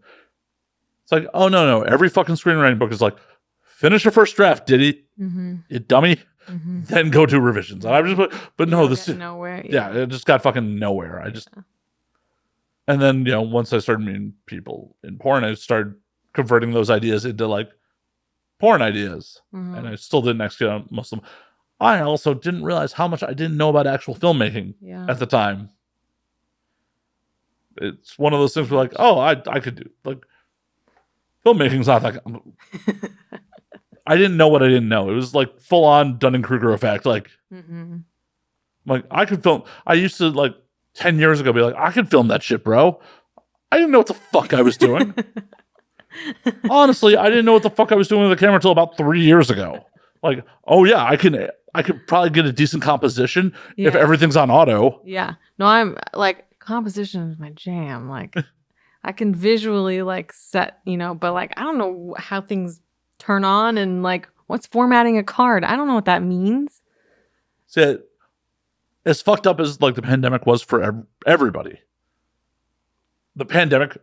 it's like, oh no, every fucking screenwriting book is like, finish your first draft, Diddy, you dummy, then go do revisions. And I'm just, but no, this is nowhere. Yeah, it just got fucking nowhere. And then once I started meeting people in porn, I started converting those ideas into like porn ideas, and I still didn't execute on most of them. I also didn't realize how much I didn't know about actual filmmaking at the time. It's one of those things where like, oh, I could do like filmmaking's not that. I didn't know what I didn't know. It was like full on Dunning-Kruger effect. Like, like I could film. I used to like 10 years ago be like, I could film that shit, bro. I didn't know what the fuck I was doing. Honestly, I didn't know what the fuck I was doing with the camera until about 3 years ago. Like, oh yeah, I could probably get a decent composition if everything's on auto. Yeah. No, I'm like, composition is my jam. Like I can visually like set, but like I don't know how things turn on and like what's formatting a card. I don't know what that means. See, as fucked up as like the pandemic was for everybody, the pandemic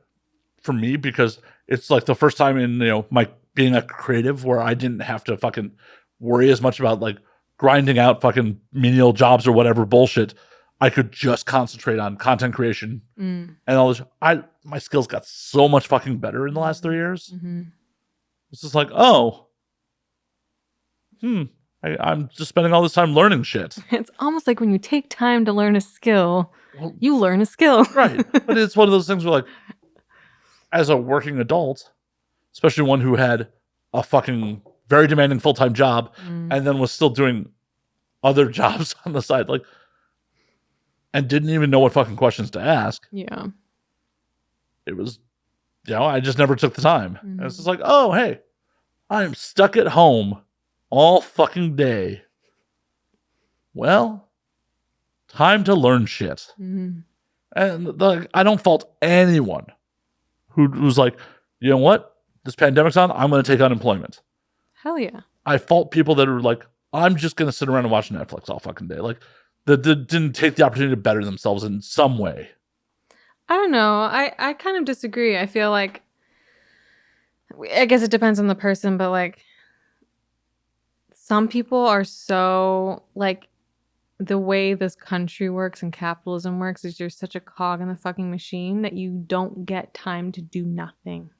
for me, because it's like the first time in my being a creative where I didn't have to fucking worry as much about like grinding out fucking menial jobs or whatever bullshit. I could just concentrate on content creation and all this. My skills got so much fucking better in the last 3 years. It's just like, I'm just spending all this time learning shit. It's almost like when you take time to learn a skill, you learn a skill. Right. But it's one of those things where like, as a working adult, especially one who had a fucking very demanding full-time job and then was still doing other jobs on the side, like, and didn't even know what fucking questions to ask. Yeah. It was, I just never took the time. And it's just like, oh, hey, I'm stuck at home all fucking day. Well, time to learn shit. And I don't fault anyone who's like, you know what? This pandemic's on. I'm going to take unemployment. Hell yeah. I fault people that are like, I'm just going to sit around and watch Netflix all fucking day. Like, that didn't take the opportunity to better themselves in some way. I don't know. I kind of disagree. I feel like, I guess it depends on the person, but like, some people are so like, the way this country works and capitalism works is you're such a cog in the fucking machine that you don't get time to do nothing.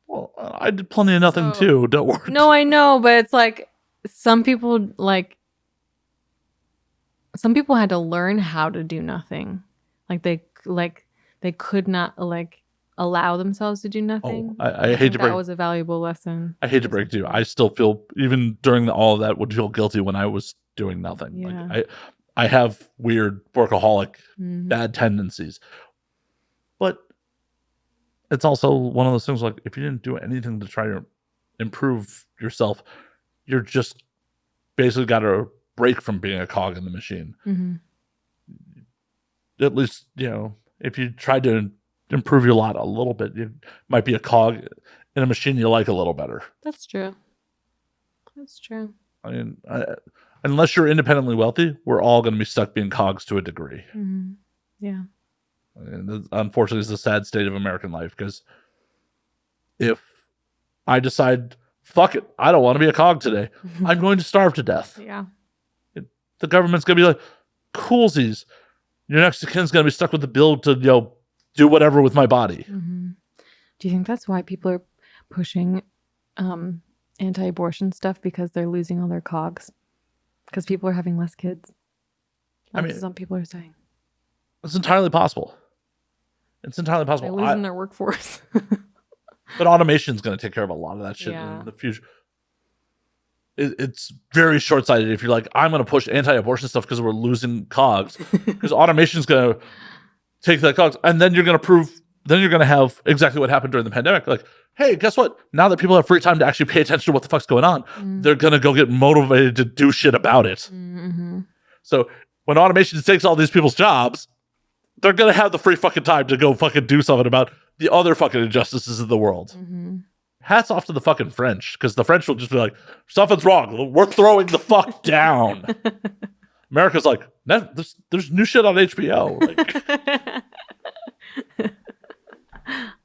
Well, I did plenty of nothing too. Don't worry. No, I know, but it's like some people had to learn how to do nothing. They could not like allow themselves to do nothing. I hate to break. That was a valuable lesson. I hate to break to you. I still feel, even during all of that, would feel guilty when I was doing nothing. Yeah. Like I have weird workaholic bad tendencies, but it's also one of those things like, if you didn't do anything to try to improve yourself, you're just basically got to break from being a cog in the machine. At least, if you tried to improve your lot a little bit, you might be a cog in a machine you like a little better. That's true. I mean, unless you're independently wealthy, we're all going to be stuck being cogs to a degree. Yeah. And this, unfortunately, is the sad state of American life, because if I decide, fuck it, I don't want to be a cog today, I'm going to starve to death. Yeah. The government's going to be like, coolsies, your next of kin's going to be stuck with the bill to, do whatever with my body. Mm-hmm. Do you think that's why people are pushing anti-abortion stuff, because they're losing all their cogs? Because people are having less kids? That's what some people are saying. It's entirely possible. It's entirely possible. They're losing their workforce. But automation's going to take care of a lot of that shit in the future. It's very short-sighted if you're like, I'm going to push anti-abortion stuff because we're losing cogs. Because automation's going to take that cogs, and then you're going to have exactly what happened during the pandemic. Like, hey, guess what? Now that people have free time to actually pay attention to what the fuck's going on, they're going to go get motivated to do shit about it. Mm-hmm. So when automation takes all these people's jobs, they're going to have the free fucking time to go fucking do something about the other fucking injustices of the world. Mm-hmm. Hats off to the fucking French, because the French will just be like, something's wrong. We're throwing the fuck down. America's like, there's new shit on HBO. Like,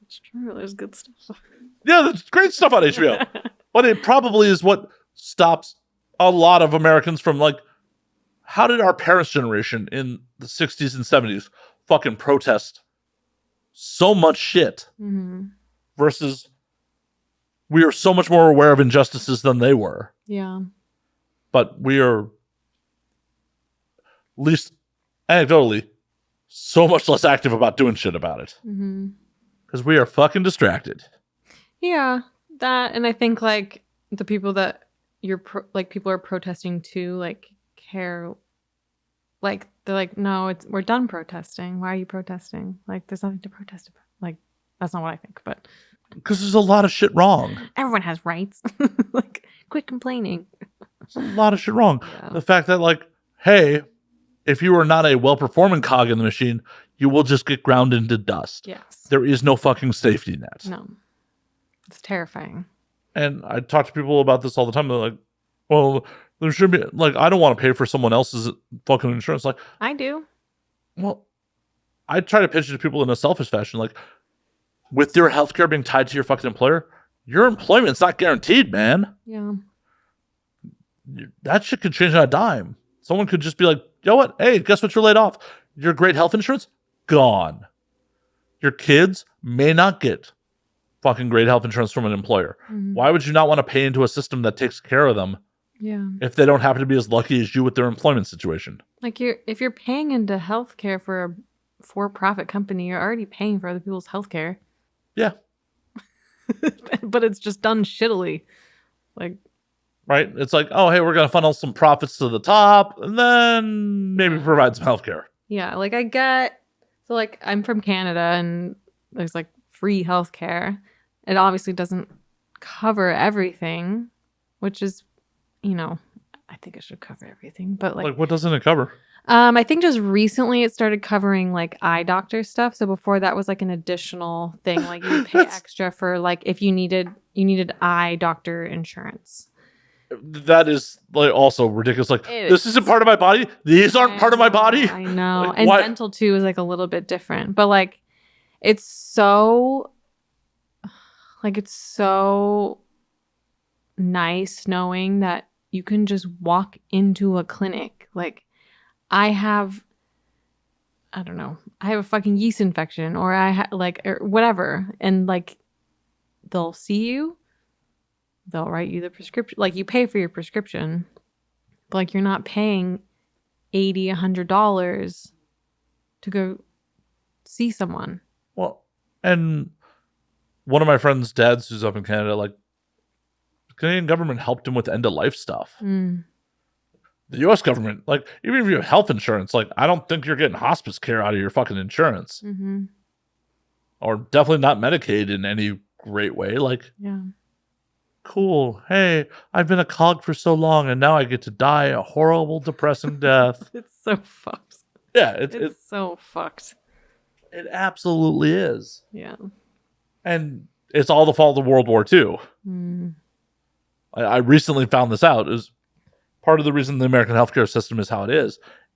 it's true. There's good stuff. Yeah, there's great stuff on HBO. But it probably is what stops a lot of Americans from, like, how did our parents' generation in the 60s and 70s fucking protest so much shit versus we are so much more aware of injustices than they were. Yeah. But we are, at least anecdotally, so much less active about doing shit about it. Because we are fucking distracted. Yeah. That, and I think, like, the people that people are protesting to, like, care, like, they're like, no, we're done protesting. Why are you protesting? Like, there's nothing to protest about. Like, that's not what I think, but... Because there's a lot of shit wrong. Everyone has rights. Like, quit complaining. There's a lot of shit wrong. Yeah. The fact that, like, hey, if you are not a well-performing cog in the machine, you will just get ground into dust. Yes. There is no fucking safety net. No. It's terrifying. And I talk to people about this all the time. They're like, well, there should be, like, I don't want to pay for someone else's fucking insurance. Like, I do. Well, I try to pitch it to people in a selfish fashion. Like, with your healthcare being tied to your fucking employer, your employment's not guaranteed, man. Yeah. That shit could change on a dime. Someone could just be like, you know what? Hey, guess what? You're laid off. Your great health insurance, gone. Your kids may not get fucking great health insurance from an employer. Why would you not want to pay into a system that takes care of them? Yeah. If they don't happen to be as lucky as you with their employment situation. Like, if you're paying into healthcare for a for-profit company, you're already paying for other people's healthcare. Yeah. But it's just done shittily. Like, right? It's like, oh, hey, we're going to funnel some profits to the top and then maybe provide some healthcare. Yeah. Like, so, like, I'm from Canada and there's, like, free healthcare. It obviously doesn't cover everything, which is, I think it should cover everything. But, like what doesn't it cover? I think just recently it started covering, like, eye doctor stuff. So before that was, like, an additional thing. Like, you would pay extra for, like, if you needed eye doctor insurance. That is, like, also ridiculous. Like, this isn't part of my body. These aren't part of my body. I know. Like, and dental too is, like, a little bit different. But, like, it's so nice knowing that you can just walk into a clinic. Like, I have a fucking yeast infection, or or whatever. And, like, they'll see you. They'll write you the prescription. Like, you pay for your prescription, but, like, you're not paying $80, $100 to go see someone. Well, and one of my friend's dads who's up in Canada, like, the Canadian government helped him with end-of-life stuff. The U.S. government, like, even if you have health insurance, like, I don't think you're getting hospice care out of your fucking insurance. Or definitely not Medicaid in any great way. Like, yeah. Cool. Hey, I've been a cog for so long, and now I get to die a horrible, depressing death. It's so fucked. Yeah, it's so fucked. It absolutely is. Yeah. And it's all the fault of World War II. I recently found this out. Is part of the reason the American healthcare system is how it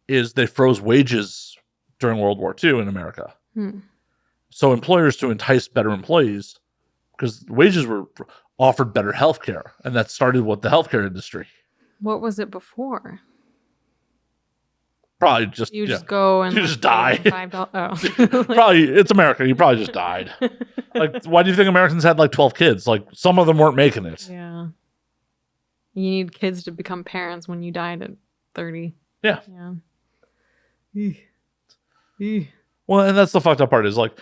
is they froze wages during World War II in America. So employers, to entice better employees, because wages were offered better healthcare, and that started with the healthcare industry. What was it before? Probably just You just go and you just die. $5. Oh. Probably it's America. You probably just died. Like, why do you think Americans had like 12 kids? Like, some of them weren't making it. Yeah. You need kids to become parents when you died at 30. Yeah. Yeah. Well, and that's the fucked up part is, like,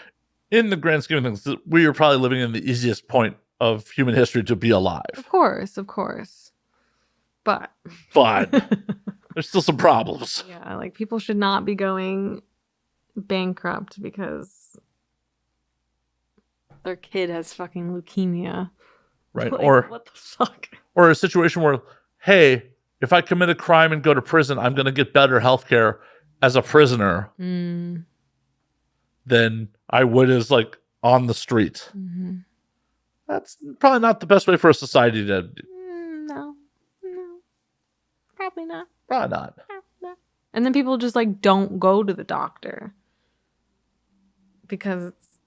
in the grand scheme of things, we are probably living in the easiest point of human history to be alive. Of course. But there's still some problems. yeah, like, people should not be going bankrupt because their kid has fucking leukemia. Right. Like, Or what the fuck? Or a situation where, hey, if I commit a crime and go to prison, I'm going to get better healthcare as a prisoner than I would as, like, on the street. Mm-hmm. That's probably not the best way for a society to... No. Probably not. Probably not. And then people just, like, don't go to the doctor. Because it's...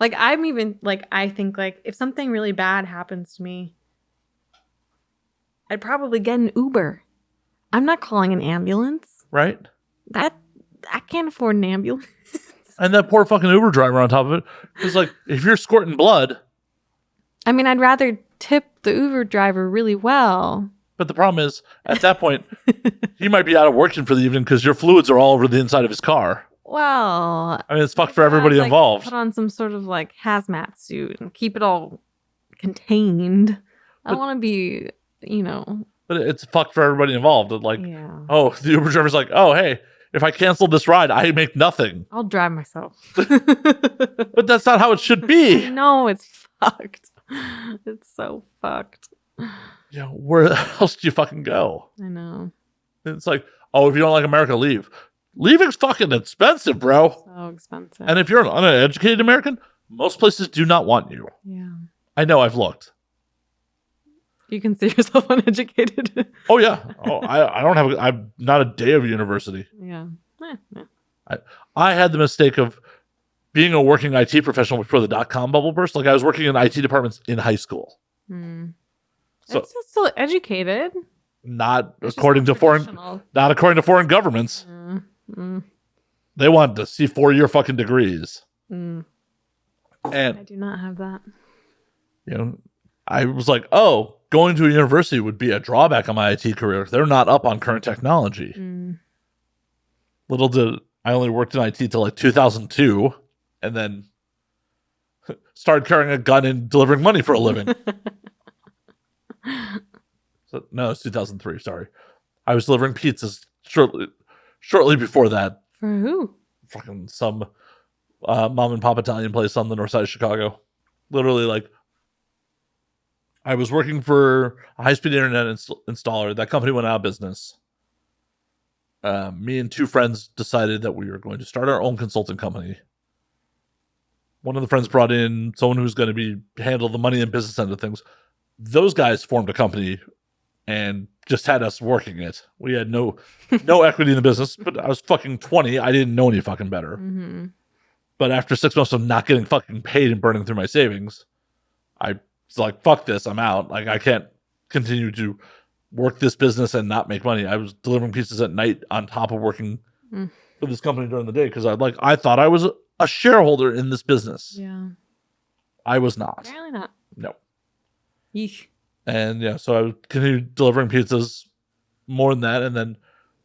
Like, I'm even... Like, I think, like, if something really bad happens to me, I'd probably get an Uber. I'm not calling an ambulance. Right? I can't afford an ambulance. And that poor fucking Uber driver on top of it is like, if you're squirting blood... I mean, I'd rather tip the Uber driver really well. But the problem is, at that point, he might be out of working for the evening because your fluids are all over the inside of his car. Well... I mean, it's fucked for everybody involved. Put on some sort of, like, hazmat suit and keep it all contained. I don't want to be, you know... But it's fucked for everybody involved. Like, yeah. Oh, the Uber driver's like, oh, hey, if I cancel this ride, I make nothing. I'll drive myself. But that's not how it should be. No, it's fucked. It's so fucked. Yeah, where else do you fucking go? I know. It's like, oh, if you don't like America, leave. Leaving's fucking expensive, bro. So expensive. And if you're an uneducated American, most places do not want you. Yeah. I know, I've looked. You consider yourself uneducated? Oh, yeah. Oh, I'm not a day of university. Yeah. I had the mistake of being a working IT professional before the .com bubble burst. Like, I was working in IT departments in high school. So it's still educated. Not according to foreign governments. They want to see 4-year fucking degrees. And I do not have that. You know, I was like, oh, going to a university would be a drawback on my IT career. They're not up on current technology. Little did I only worked in IT till like 2002, and then started carrying a gun and delivering money for a living. No, it's 2003. Sorry, I was delivering pizzas shortly before that. For who? Fucking some mom and pop Italian place on the north side of Chicago. Literally, like, I was working for a high-speed internet installer. That company went out of business. Me and 2 friends decided that we were going to start our own consulting company. One of the friends brought in someone who's going to handle the money and business end of things. Those guys formed a company and just had us working it. We had no equity in the business, but I was fucking 20. I didn't know any fucking better. But after 6 months of not getting fucking paid and burning through my savings, I was like, fuck this, I'm out. Like, I can't continue to work this business and not make money. I was delivering pizzas at night on top of working for this company during the day because I thought I was a shareholder in this business. Yeah. I was not. Apparently not. No. Yeesh. And yeah, so I continued delivering pizzas more than that. And then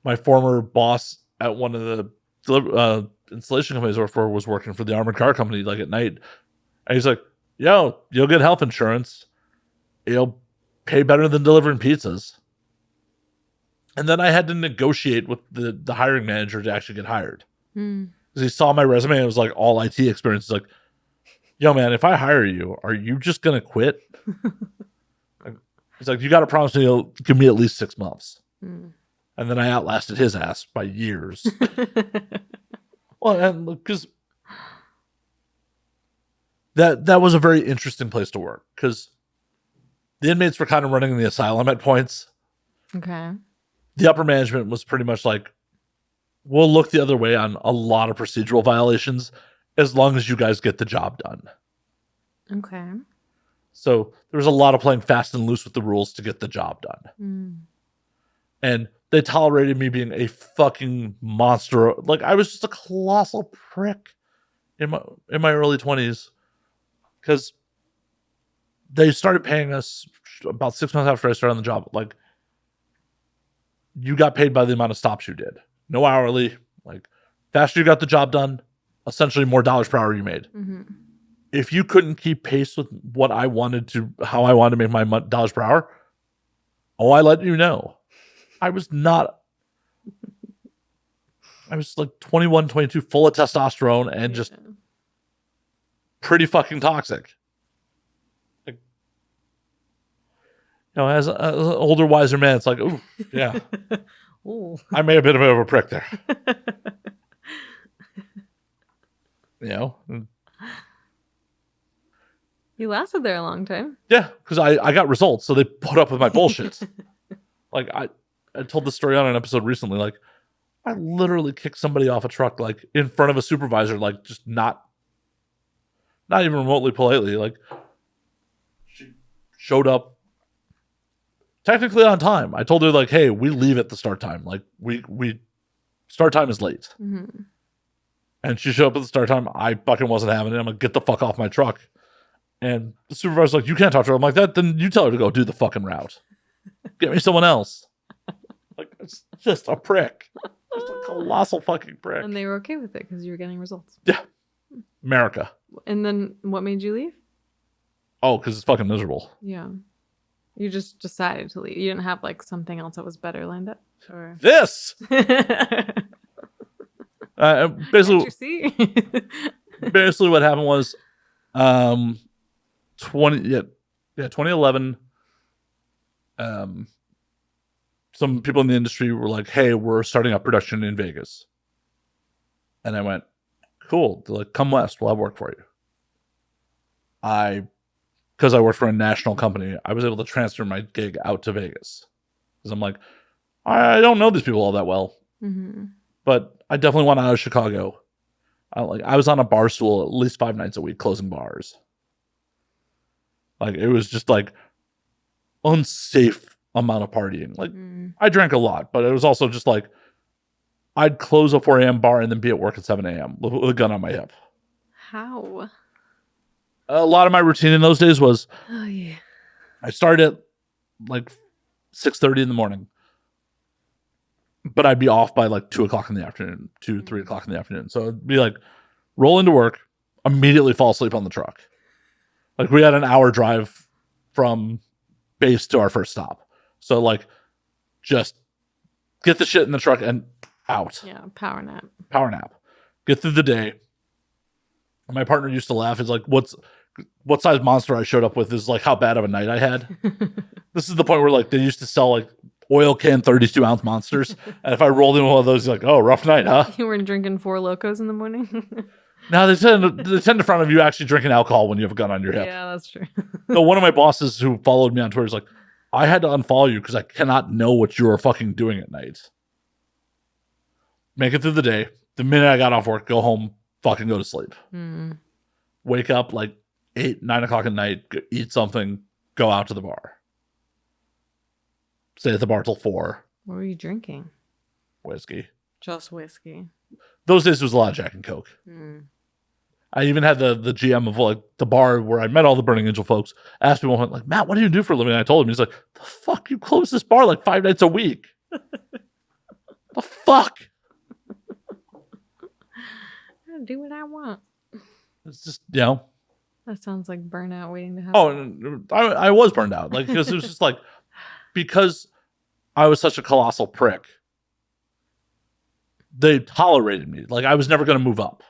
my former boss at one of the installation companies I worked for was working for the armored car company, like, at night. And he's like, yo, you'll get health insurance. You'll pay better than delivering pizzas. And then I had to negotiate with the hiring manager to actually get hired. Because he saw my resume and it was like all IT experience. He's like, yo, man, if I hire you, are you just going to quit? He's like, you got to promise me you'll give me at least 6 months. And then I outlasted his ass by years. Well, and because that was a very interesting place to work because the inmates were kind of running the asylum at points. Okay. The upper management was pretty much like, we'll look the other way on a lot of procedural violations as long as you guys get the job done. Okay. So there was a lot of playing fast and loose with the rules to get the job done. And they tolerated me being a fucking monster. Like, I was just a colossal prick in my early 20s, because they started paying us about 6 months after I started on the job. Like, you got paid by the amount of stops you did. No hourly. Like, faster you got the job done, essentially more dollars per hour you made. If you couldn't keep pace with what I wanted to, how I wanted to make my dollars per hour, I let you know. I was like 21, 22, full of testosterone and just pretty fucking toxic. Like, as an older, wiser man, it's like, ooh, yeah. Ooh. I may have been a bit of a prick there. You lasted there a long time. Yeah, because I got results, so they put up with my bullshit. Like, I told this story on an episode recently. Like, I literally kicked somebody off a truck, like, in front of a supervisor, like, just not even remotely politely. Like, she showed up technically on time. I told her, like, hey, we leave at the start time. Like, we start time is late. And she showed up at the start time. I fucking wasn't having it. I'm like, get the fuck off my truck. And the supervisor's like, you can't talk to her. I'm like, then you tell her to go do the fucking route. Get me someone else. Like, it's just a prick. Just a colossal fucking prick. And they were okay with it because you were getting results. Yeah. America. And then what made you leave? Oh, because it's fucking miserable. Yeah. You just decided to leave. You didn't have like something else that was better lined up? Or... This! Basically what happened was 2011, some people in the industry were like, hey, we're starting up production in Vegas. And I went, cool. They're like, come west, we'll have work for you. Because I worked for a national company, I was able to transfer my gig out to Vegas. Because I'm like, I don't know these people all that well. But I definitely want out of Chicago. I was on a bar stool at least 5 nights a week, closing bars. Like, it was just like unsafe amount of partying. Like, I drank a lot, but it was also just like I'd close a 4 a.m. bar and then be at work at 7 a.m. with a gun on my hip. How? A lot of my routine in those days was, I started at like 6:30 in the morning, but I'd be off by like 2 o'clock in the afternoon, 3 o'clock in the afternoon. So it'd be like, roll into work, immediately fall asleep on the truck. Like, we had an hour drive from base to our first stop. So, like, just get the shit in the truck and out. Yeah, power nap. Get through the day. And my partner used to laugh. He's like, what size monster I showed up with is like how bad of a night I had. This is the point where, like, they used to sell like oil can 32-ounce monsters. And if I rolled in one of those, he's like, oh, rough night, huh? You weren't drinking 4 Locos in the morning? Now they tend to front of you actually drinking alcohol when you have a gun on your hip. Yeah, that's true. So one of my bosses who followed me on Twitter is like, I had to unfollow you because I cannot know what you are fucking doing at night. Make it through the day. The minute I got off work, go home, fucking go to sleep. Wake up like 8, 9 o'clock at night, eat something, go out to the bar. Stay at the bar till 4. What were you drinking? Whiskey. Just whiskey. Those days was a lot of Jack and Coke. I even had the GM of like the bar where I met all the Burning Angel folks asked me one point, like, Matt, what do you do for a living? And I told him, he's like, the fuck, you close this bar like 5 nights a week. The fuck? I do what I want. It's just, That sounds like burnout waiting to happen. Oh, I was burned out. Like, because it was just like, because I was such a colossal prick, they tolerated me. Like, I was never going to move up.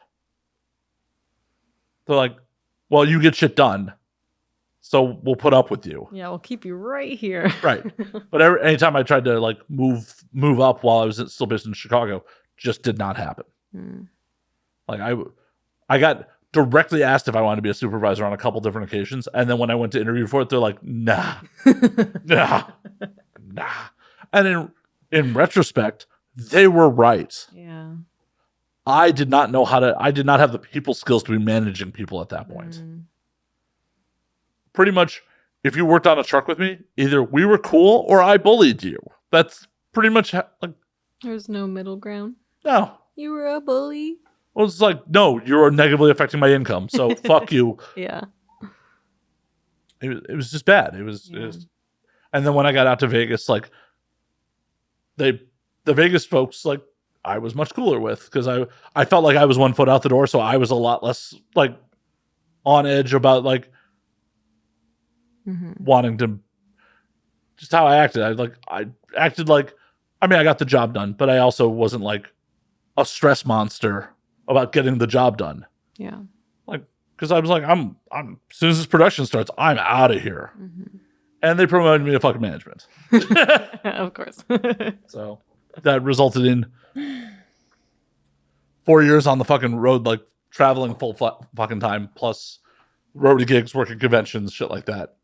They're like, well, you get shit done, so we'll put up with you. Yeah, we'll keep you right here. Right. But anytime I tried to like move up while I was still based in Chicago, just did not happen. Like, I got directly asked if I wanted to be a supervisor on a couple different occasions, and then when I went to interview for it, they're like, nah. And in retrospect, they were right. Yeah. I did not know I did not have the people skills to be managing people at that point. Pretty much, if you worked on a truck with me, either we were cool or I bullied you. That's pretty much like. There's no middle ground. No. You were a bully. Well, it's like, no, you're negatively affecting my income, so fuck you. Yeah. It was just bad. It was, and then when I got out to Vegas, like the Vegas folks, like I was much cooler with, because I felt like I was 1 foot out the door, so I was a lot less like on edge about like wanting to, just how I acted. I acted like, I mean, I got the job done, but I also wasn't like a stress monster about getting the job done. Yeah. Like, because I was like, I'm as soon as this production starts, I'm out of here. And they promoted me to fucking management. Of course. So that resulted in 4 years on the fucking road, like traveling full fucking time, plus roadie gigs, working conventions, shit like that.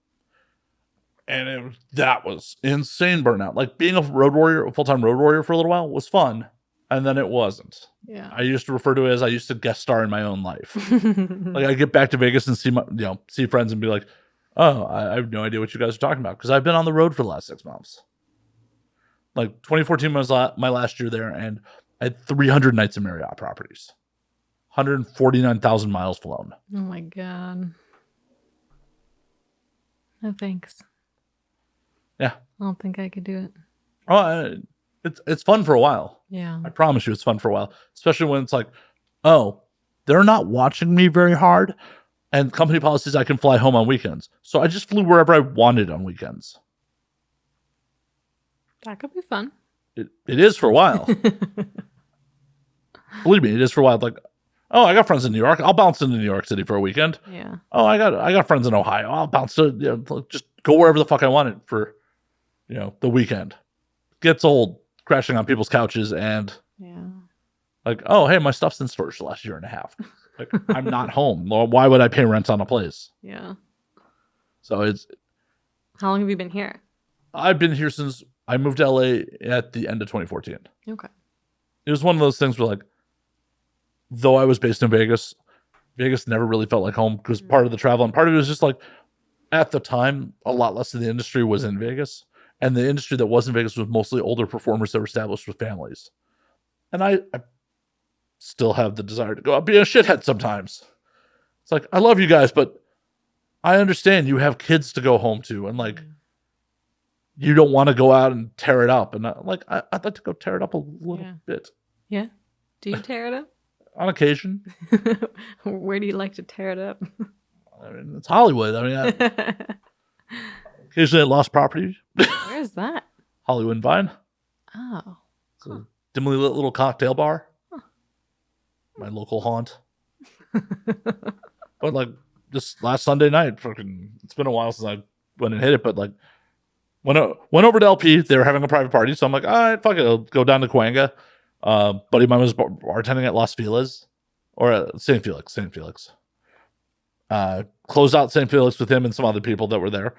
And that was insane burnout. Like being a road warrior, a full-time road warrior for a little while was fun. And then it wasn't. Yeah. I used to refer to it as I used to guest star in my own life. Like I get back to Vegas and see friends and be like, oh, I have no idea what you guys are talking about, because I've been on the road for the last 6 months. Like 2014 was my last year there, and I had 300 nights in Marriott properties, 149,000 miles flown. Oh my God. No thanks. Yeah. I don't think I could do it. Oh, it's fun for a while. Yeah. I promise you it's fun for a while, especially when it's like, oh, they're not watching me very hard, and company policies I can fly home on weekends. So I just flew wherever I wanted on weekends. That could be fun. It is for a while. Believe me, it is for a while. Like, oh, I got friends in New York. I'll bounce into New York City for a weekend. Yeah. Oh, I got friends in Ohio. I'll bounce to, just go wherever the fuck I wanted for, the weekend. Gets old crashing on people's couches and like, oh, hey, my stuff's in storage the last year and a half. Like, I'm not home. Why would I pay rent on a place? Yeah. So how long have you been here? I've been here since I moved to LA at the end of 2014. Okay. It was one of those things where, like, though I was based in Vegas never really felt like home, because part of the travel and part of it was just like, at the time, a lot less of the industry was in Vegas. And the industry that was in Vegas was mostly older performers that were established with families. And I still have the desire to go out, be a shithead sometimes. It's like, I love you guys, but I understand you have kids to go home to, and like, you don't want to go out and tear it up. And I'd like to go tear it up a little bit. Yeah. Do you tear it up? On occasion. Where do you like to tear it up? I mean, it's Hollywood. I mean, occasionally at Lost Property. Where is that? Hollywood and Vine. Oh. It's a dimly lit little cocktail bar. Huh. My local haunt. But like this last Sunday night, it's been a while since I went and hit it, but like went over to LP. They were having a private party, so I'm like, all right, fuck it, I'll go down to Cahuenga. Buddy of mine was bartending at Las Feliz, or St. Felix. Closed out St. Felix with him and some other people that were there.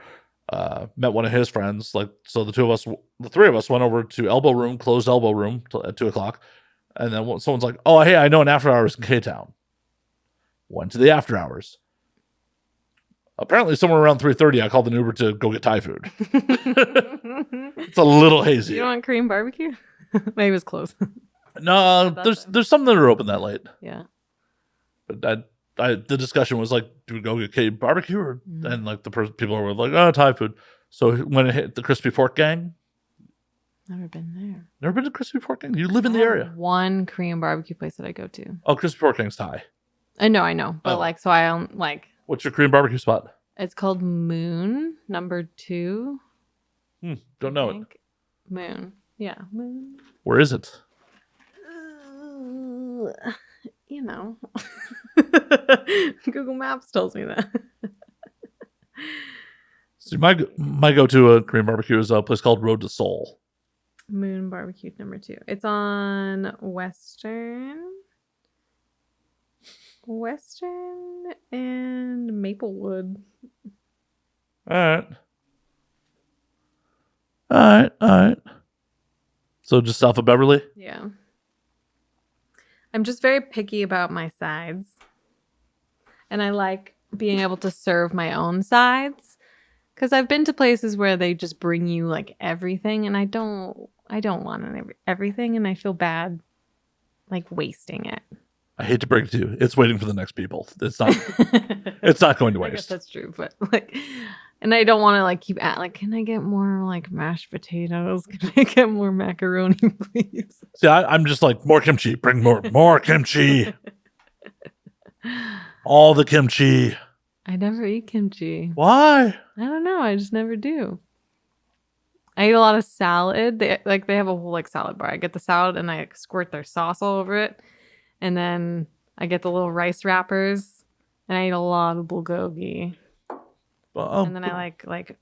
Met one of his friends. Like, so the three of us went over to closed elbow room at 2:00. And then someone's like, oh, hey, I know an after hours in K-Town. Went to the after hours. Apparently somewhere around 3:30, I called an Uber to go get Thai food. It's a little hazy. You don't want Korean barbecue? Maybe it was closed. No, there's some that are open that late. Yeah. But the discussion was like, do we go get K barbecue? Or and like people were like, oh, Thai food. So when it hit the Crispy Pork Gang. Never been there. Never been to Crispy Pork Gang? You live in the area. One Korean barbecue place that I go to. Oh, Crispy Pork Gang's Thai. I know. But so I don't like. What's your Korean barbecue spot? It's called Moon No. 2. Don't know it. Moon. Yeah, Moon. Where is it? Google Maps tells me that. See, my go-to Korean barbecue is a place called Road to Seoul. Moon Barbecue No. 2. It's on Western and Maplewood. All right. So just south of Beverly? Yeah. I'm just very picky about my sides. And I like being able to serve my own sides. Because I've been to places where they just bring you like everything, and I don't want everything, and I feel bad like wasting it. I hate to break it to you. It's waiting for the next people. It's not it's not going to I guess waste. that's true, but like, and I don't want to like keep at like, can I get more like mashed potatoes? Can I get more macaroni, please? See, I'm just like, more kimchi. Bring more kimchi. All the kimchi. I never eat kimchi. Why? I don't know. I just never do. I eat a lot of salad. They have a whole like salad bar. I get the salad and I squirt their sauce all over it. And then I get the little rice wrappers and I eat a lot of bulgogi. And then I like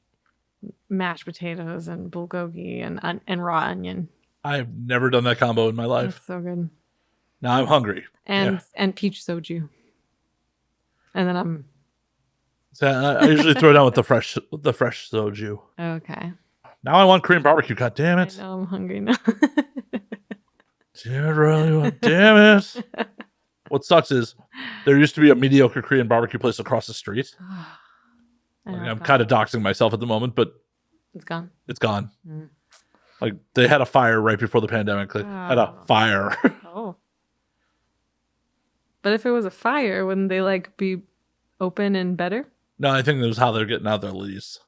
mashed potatoes and bulgogi and raw onion. I've never done that combo in my life. It's so good. Now I'm hungry. And peach soju. And then I usually throw down with the fresh soju. okay. Now I want Korean barbecue. God damn it! I know I'm hungry now. Damn it! What sucks is there used to be a mediocre Korean barbecue place across the street. I'm kind of doxing myself at the moment, but it's gone. It's gone. Like they had a fire right before the pandemic. They had a fire. Oh. But if it was a fire, wouldn't they like be open and better? No, I think it was how they're getting out their lease.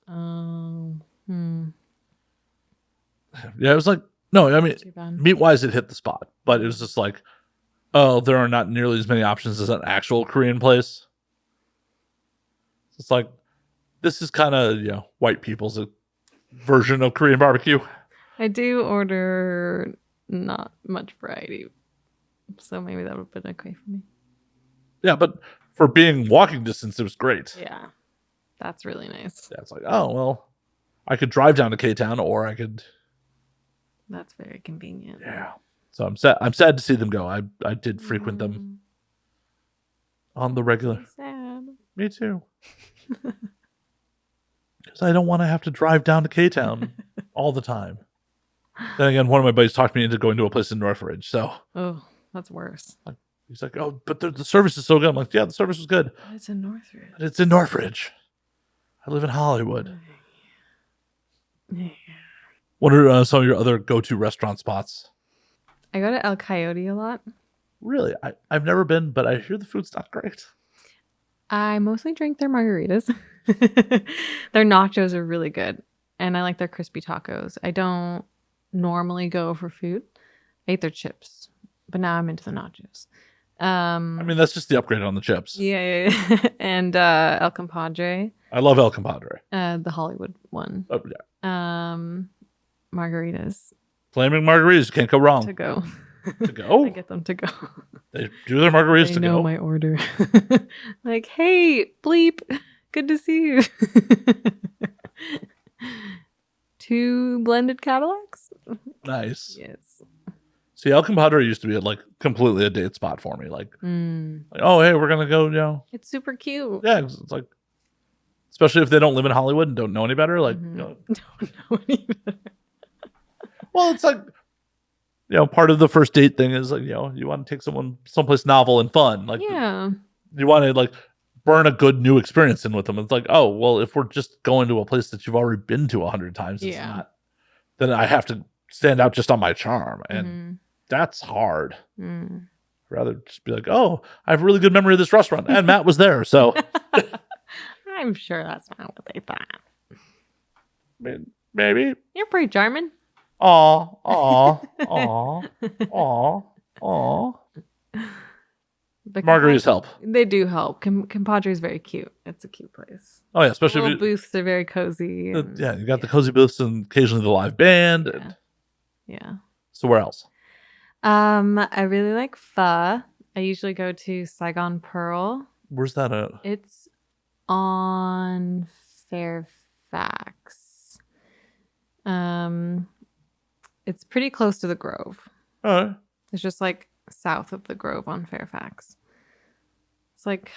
Yeah, it was like, no, I mean, meat-wise, it hit the spot. But it was just like, oh, there are not nearly as many options as an actual Korean place. It's like, this is kind of, white people's version of Korean barbecue. I do order not much variety. So maybe that would have been okay for me. Yeah, but for being walking distance, it was great. Yeah, that's really nice. Yeah, it's like, oh, well, I could drive down to K-Town or I could... That's very convenient. Yeah. So I'm sad to see them go. I did frequent them on the regular. Sad. Me too. Because I don't want to have to drive down to K-Town all the time. Then again, one of my buddies talked me into going to a place in Northridge. So, oh, that's worse. He's like, oh, but the service is so good. I'm like, yeah, the service was good. But it's in Northridge. But it's in Northridge. I live in Hollywood. Yeah. What are some of your other go-to restaurant spots? I go to El Coyote a lot. Really? I've never been, but I hear the food's not great. I mostly drink their margaritas. Their nachos are really good. And I like their crispy tacos. I don't normally go for food. I eat their chips. But now I'm into the nachos. I mean, that's just the upgrade on the chips. Yeah. And El Compadre. I love El Compadre. The Hollywood one. Oh, yeah. Margaritas. Flaming margaritas. Can't go wrong. To go. To go? I get them to go. They do their margaritas they to know go. my order. Like, hey, bleep. Good to see you. 2 blended Cadillacs. Nice. Yes. See, El Compadre used to be like completely a date spot for me. Like, oh, hey, we're going to go, It's super cute. Yeah, it's like, especially if they don't live in Hollywood and don't know any better. Like, Don't know any better. Well, it's like, part of the first date thing is like, you want to take someone someplace novel and fun. Like, yeah. You want to like burn a good new experience in with them. It's like, oh, well, if we're just going to a place that you've already been to 100 times, it's not, then I have to stand out just on my charm. And that's hard. I'd rather just be like, oh, I have a really good memory of this restaurant. And Matt was there. So I'm sure that's not what they thought. Maybe. You're pretty charming. Aw. Margaritas help. They do help. Compadre is very cute. It's a cute place. Oh, yeah. Especially the booths are very cozy. You got the cozy booths and occasionally the live band. Yeah. So where else? I really like pho. I usually go to Saigon Pearl. Where's that at? It's on Fairfax. It's pretty close to the Grove. All right. It's just like south of the Grove on Fairfax. It's like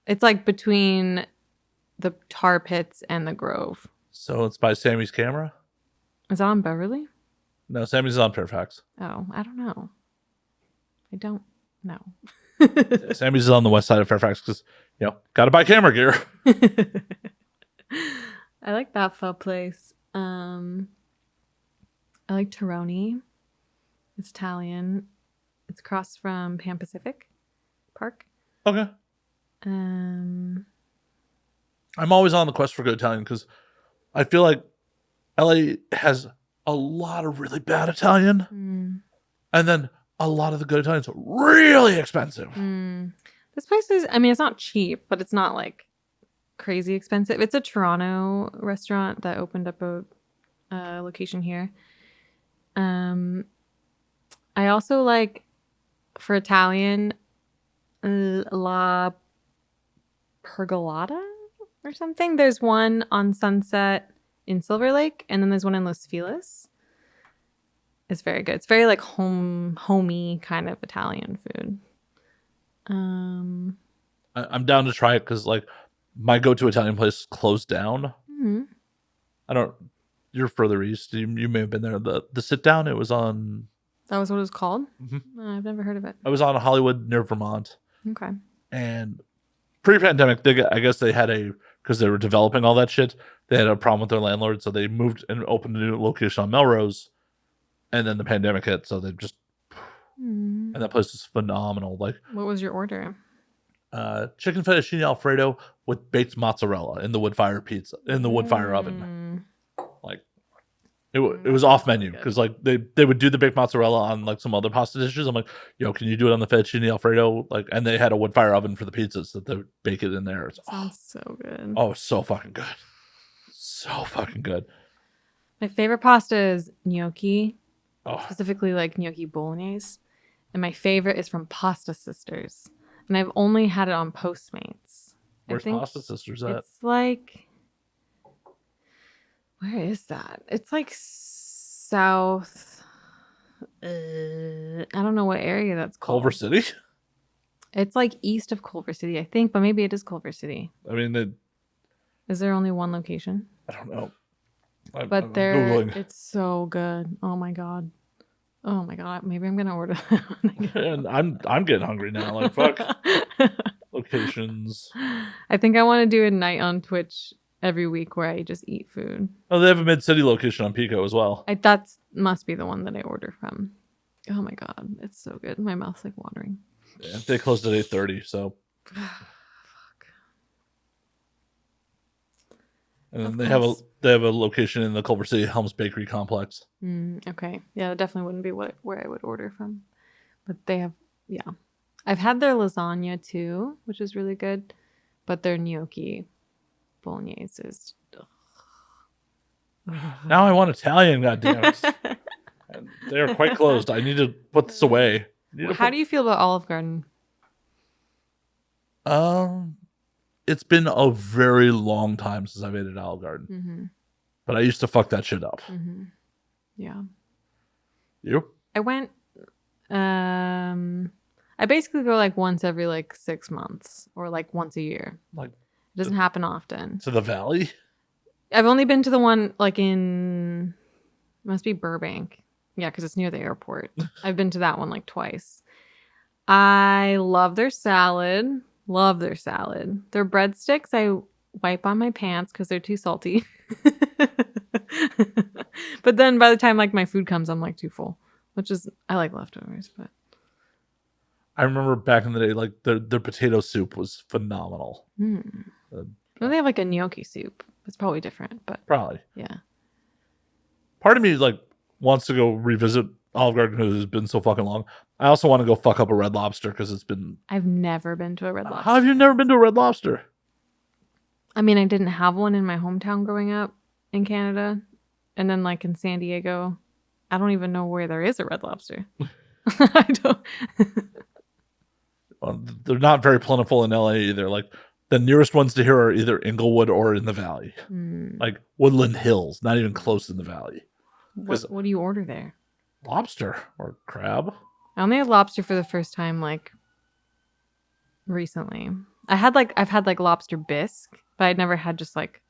it's like between the tar pits and the Grove. So it's by Sammy's Camera? Is that on Beverly? No, Sammy's on Fairfax. Oh, I don't know. I don't know. Sammy's is on the west side of Fairfax because, got to buy camera gear. I like that pho place. I like Toroni. It's Italian. It's across from Pan Pacific Park. Okay. I'm always on the quest for good Italian because I feel like LA has a lot of really bad Italian, and then a lot of the good Italians are really expensive. This place is, I mean, it's not cheap, but it's not like crazy expensive. It's a Toronto restaurant that opened up a location here. I also like, for Italian, La Pergolata or something. There's one on Sunset in Silver Lake, and then there's one in Los Feliz. It's very good. It's very like homey kind of Italian food. I'm down to try it because like my go-to Italian place closed down. You're further east. You may have been there. The sit down. It was on. That was what it was called? Mm-hmm. I've never heard of it. I was on Hollywood near Vermont. Okay. And pre-pandemic, I guess they had because they were developing all that shit, they had a problem with their landlord, so they moved and opened a new location on Melrose. And then the pandemic hit, so they just... And that place is phenomenal. Like, what was your order? Chicken fettuccine Alfredo with baked mozzarella in the wood fire oven. Like, it was off menu because like they would do the baked mozzarella on like some other pasta dishes. I'm like, can you do it on the fettuccine Alfredo? Like, and they had a wood fire oven for the pizzas that they would bake it in there. Sounds so good. Oh, so fucking good. So fucking good. My favorite pasta is gnocchi. Specifically like gnocchi bolognese. And my favorite is from Pasta Sisters. And I've only had it on Postmates. Where's Pasta Sisters at? It's like... Where is that? It's like south... I don't know what area that's called. Culver City? It's like east of Culver City, I think. But maybe it is Culver City. I mean... Is there only one location? I don't know. But it's so good. Oh my god. Maybe I'm gonna order that. And I'm getting hungry now. Like, fuck. Locations. I think I want to do a night on Twitch every week where I just eat food. Oh, they have a mid-city location on Pico as well. That must be the one that I order from. Oh my god, it's so good. My mouth's like watering. Yeah, they closed at 8:30, so. And then they have a location in the Culver City Helms Bakery complex. Okay. Yeah, that definitely wouldn't be where I would order from. But they have, I've had their lasagna too, which is really good. But their gnocchi bolognese is... Now I want Italian, goddammit. And they are quite closed. I need to put this away. How do you feel about Olive Garden? It's been a very long time since I've ate at Olive Garden. But I used to fuck that shit up. Yeah. You? I went... I basically go like once every like 6 months or like once a year. Like, it doesn't happen often. To the Valley? I've only been to the one like in... It must be Burbank. Yeah, because it's near the airport. I've been to that one like twice. I love their salad. Love their salad. Their breadsticks, I wipe on my pants because they're too salty. But then by the time like my food comes, I'm like too full, which is, I like leftovers. But I remember back in the day, like their potato soup was phenomenal. Well, they have like a gnocchi soup. It's probably different, but probably. Yeah. Part of me like wants to go revisit Olive Garden because it's been so fucking long. I also want to go fuck up a Red Lobster because it's been... I've never been to a Red Lobster. How have you never been to a Red Lobster? I mean, I didn't have one in my hometown growing up in Canada. And then like in San Diego, I don't even know where there is a Red Lobster. I don't... Well, they're not very plentiful in LA either. Like the nearest ones to here are either Inglewood or in the Valley. Like Woodland Hills, not even close in the Valley. What do you order there? Lobster or crab. I only had lobster for the first time like recently. I've had like lobster bisque, but I'd never had just like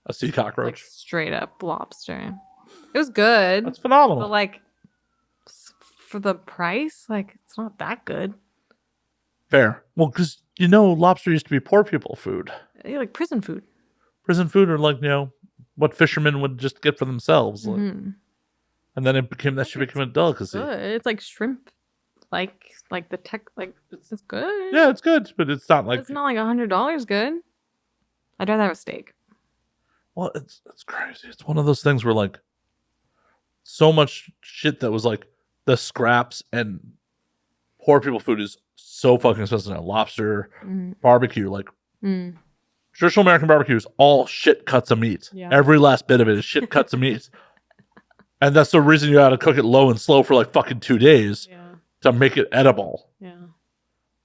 a sea cockroach. Like straight up lobster. It was good. That's phenomenal. But like for the price, like it's not that good. Fair. Well, because lobster used to be poor people food. Like prison food. Prison food, or like what fishermen would just get for themselves, and then it became a delicacy. Good. It's like shrimp, like the it's good. Yeah, it's good, but it's not like $100 good. I'd rather have a steak. Well, it's crazy. It's one of those things where like so much shit that was like the scraps and poor people food is so fucking expensive now. Lobster, barbecue, like traditional American barbecue is all shit cuts of meat. Yeah. Every last bit of it is shit cuts of meat. And that's the reason you got to cook it low and slow for like fucking 2 days to make it edible. Yeah.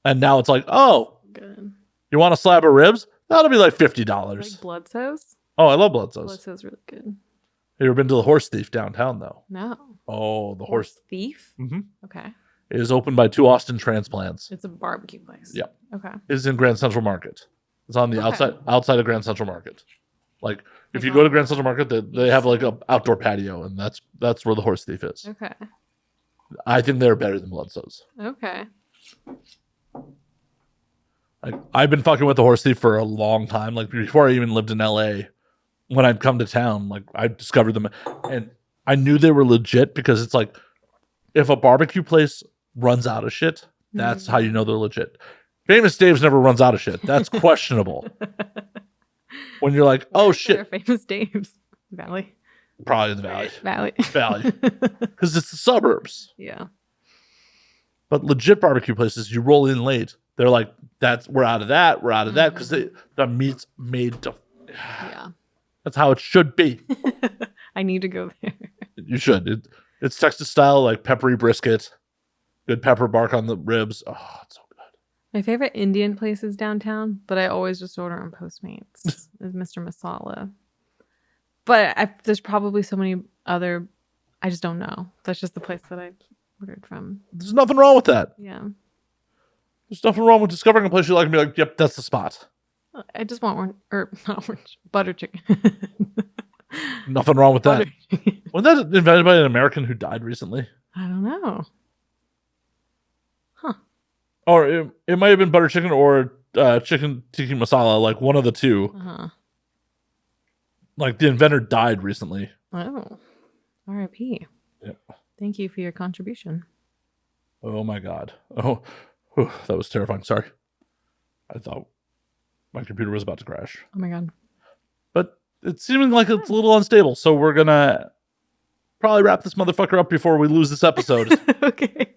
And now it's like, oh, good. You want a slab of ribs? That'll be like $50. Like Bloodsoes? Oh, I love Bloodsoes. Bloodsoes really good. Have you ever been to the Horse Thief downtown though? No. Oh, the Horse Thief? Mm-hmm. Okay. It is opened by 2 Austin transplants. It's a barbecue place. Yeah. Okay. It's in Grand Central Market. It's on the outside of Grand Central Market. Like if you go to Grand Central Market, they have like an outdoor patio, and that's where the Horse Thief is. Okay. I think they're better than Bloodsoes. Okay. Like I've been fucking with the Horse Thief for a long time. Like before I even lived in LA, when I'd come to town, like I discovered them, and I knew they were legit because it's like if a barbecue place runs out of shit, that's how you know they're legit. Famous Dave's never runs out of shit. That's questionable. When you're like, oh shit, Famous Dave's Valley. Probably in the Valley. Valley. Because it's the suburbs. Yeah. But legit barbecue places, you roll in late. They're like, we're out of that, because the meat's made to. Yeah. That's how it should be. I need to go there. You should. It's Texas style, like peppery brisket, good pepper bark on the ribs. Oh, it's so good. My favorite Indian place is downtown, but I always just order on Postmates. Is Mr. Masala. But there's probably so many other. I just don't know. That's just the place that I ordered from. There's nothing wrong with that. Yeah. There's nothing wrong with discovering a place you like and be like, yep, that's the spot. I just want not orange, butter chicken. Nothing wrong with that. Wasn't that invented by an American who died recently? I don't know. Huh. Or it might have been butter chicken or chicken tikka masala, like one of the two. Uh-huh. Like the inventor died recently. Oh. R.I.P. Yep. Thank you for your contribution. Oh my God. Oh, whew, that was terrifying. Sorry. I thought my computer was about to crash. Oh my God. But it's seeming like it's a little unstable, so we're gonna probably wrap this motherfucker up before we lose this episode. Okay.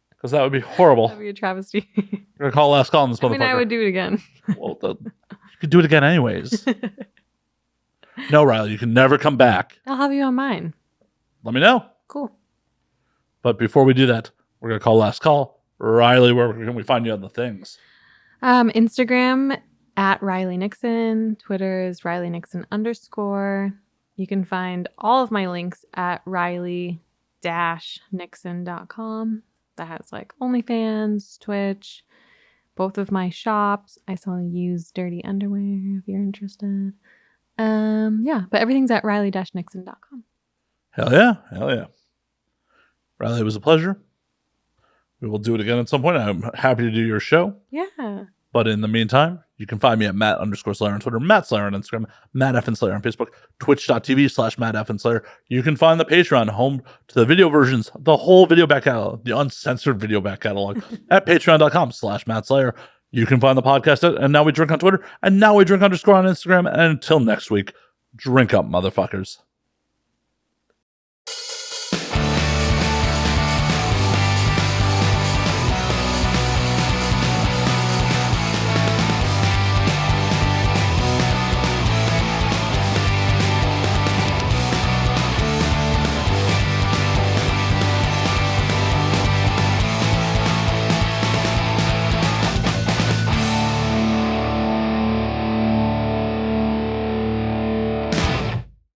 Because that would be horrible. That would be a travesty. We're gonna call last call on this motherfucker. I would do it again. Well, you could do it again anyways. No, Riley, you can never come back. I'll have you on mine. Let me know. Cool. But before we do that, we're gonna call last call. Riley, where can we find you on the things? Instagram at Riley Nixon. Twitter is Riley Nixon _. You can find all of my links at Riley-Nixon.com. That has like OnlyFans, Twitch, both of my shops. I sell used dirty underwear if you're interested. But everything's at Riley-Nixon.com. Hell yeah. Riley, it was a pleasure. We will do it again at some point. I'm happy to do your show. Yeah. But in the meantime, you can find me at Matt_Slayer on Twitter, Matt Slayer on Instagram, Matt F. Slayer on Facebook, twitch.tv/Matt F. Slayer. You can find the Patreon, home to the video versions, the whole video back catalog, the uncensored video back catalog at patreon.com/Matt Slayer. You can find the podcast at And Now We Drink on Twitter, and Now We Drink _ on Instagram. And until next week, drink up, motherfuckers.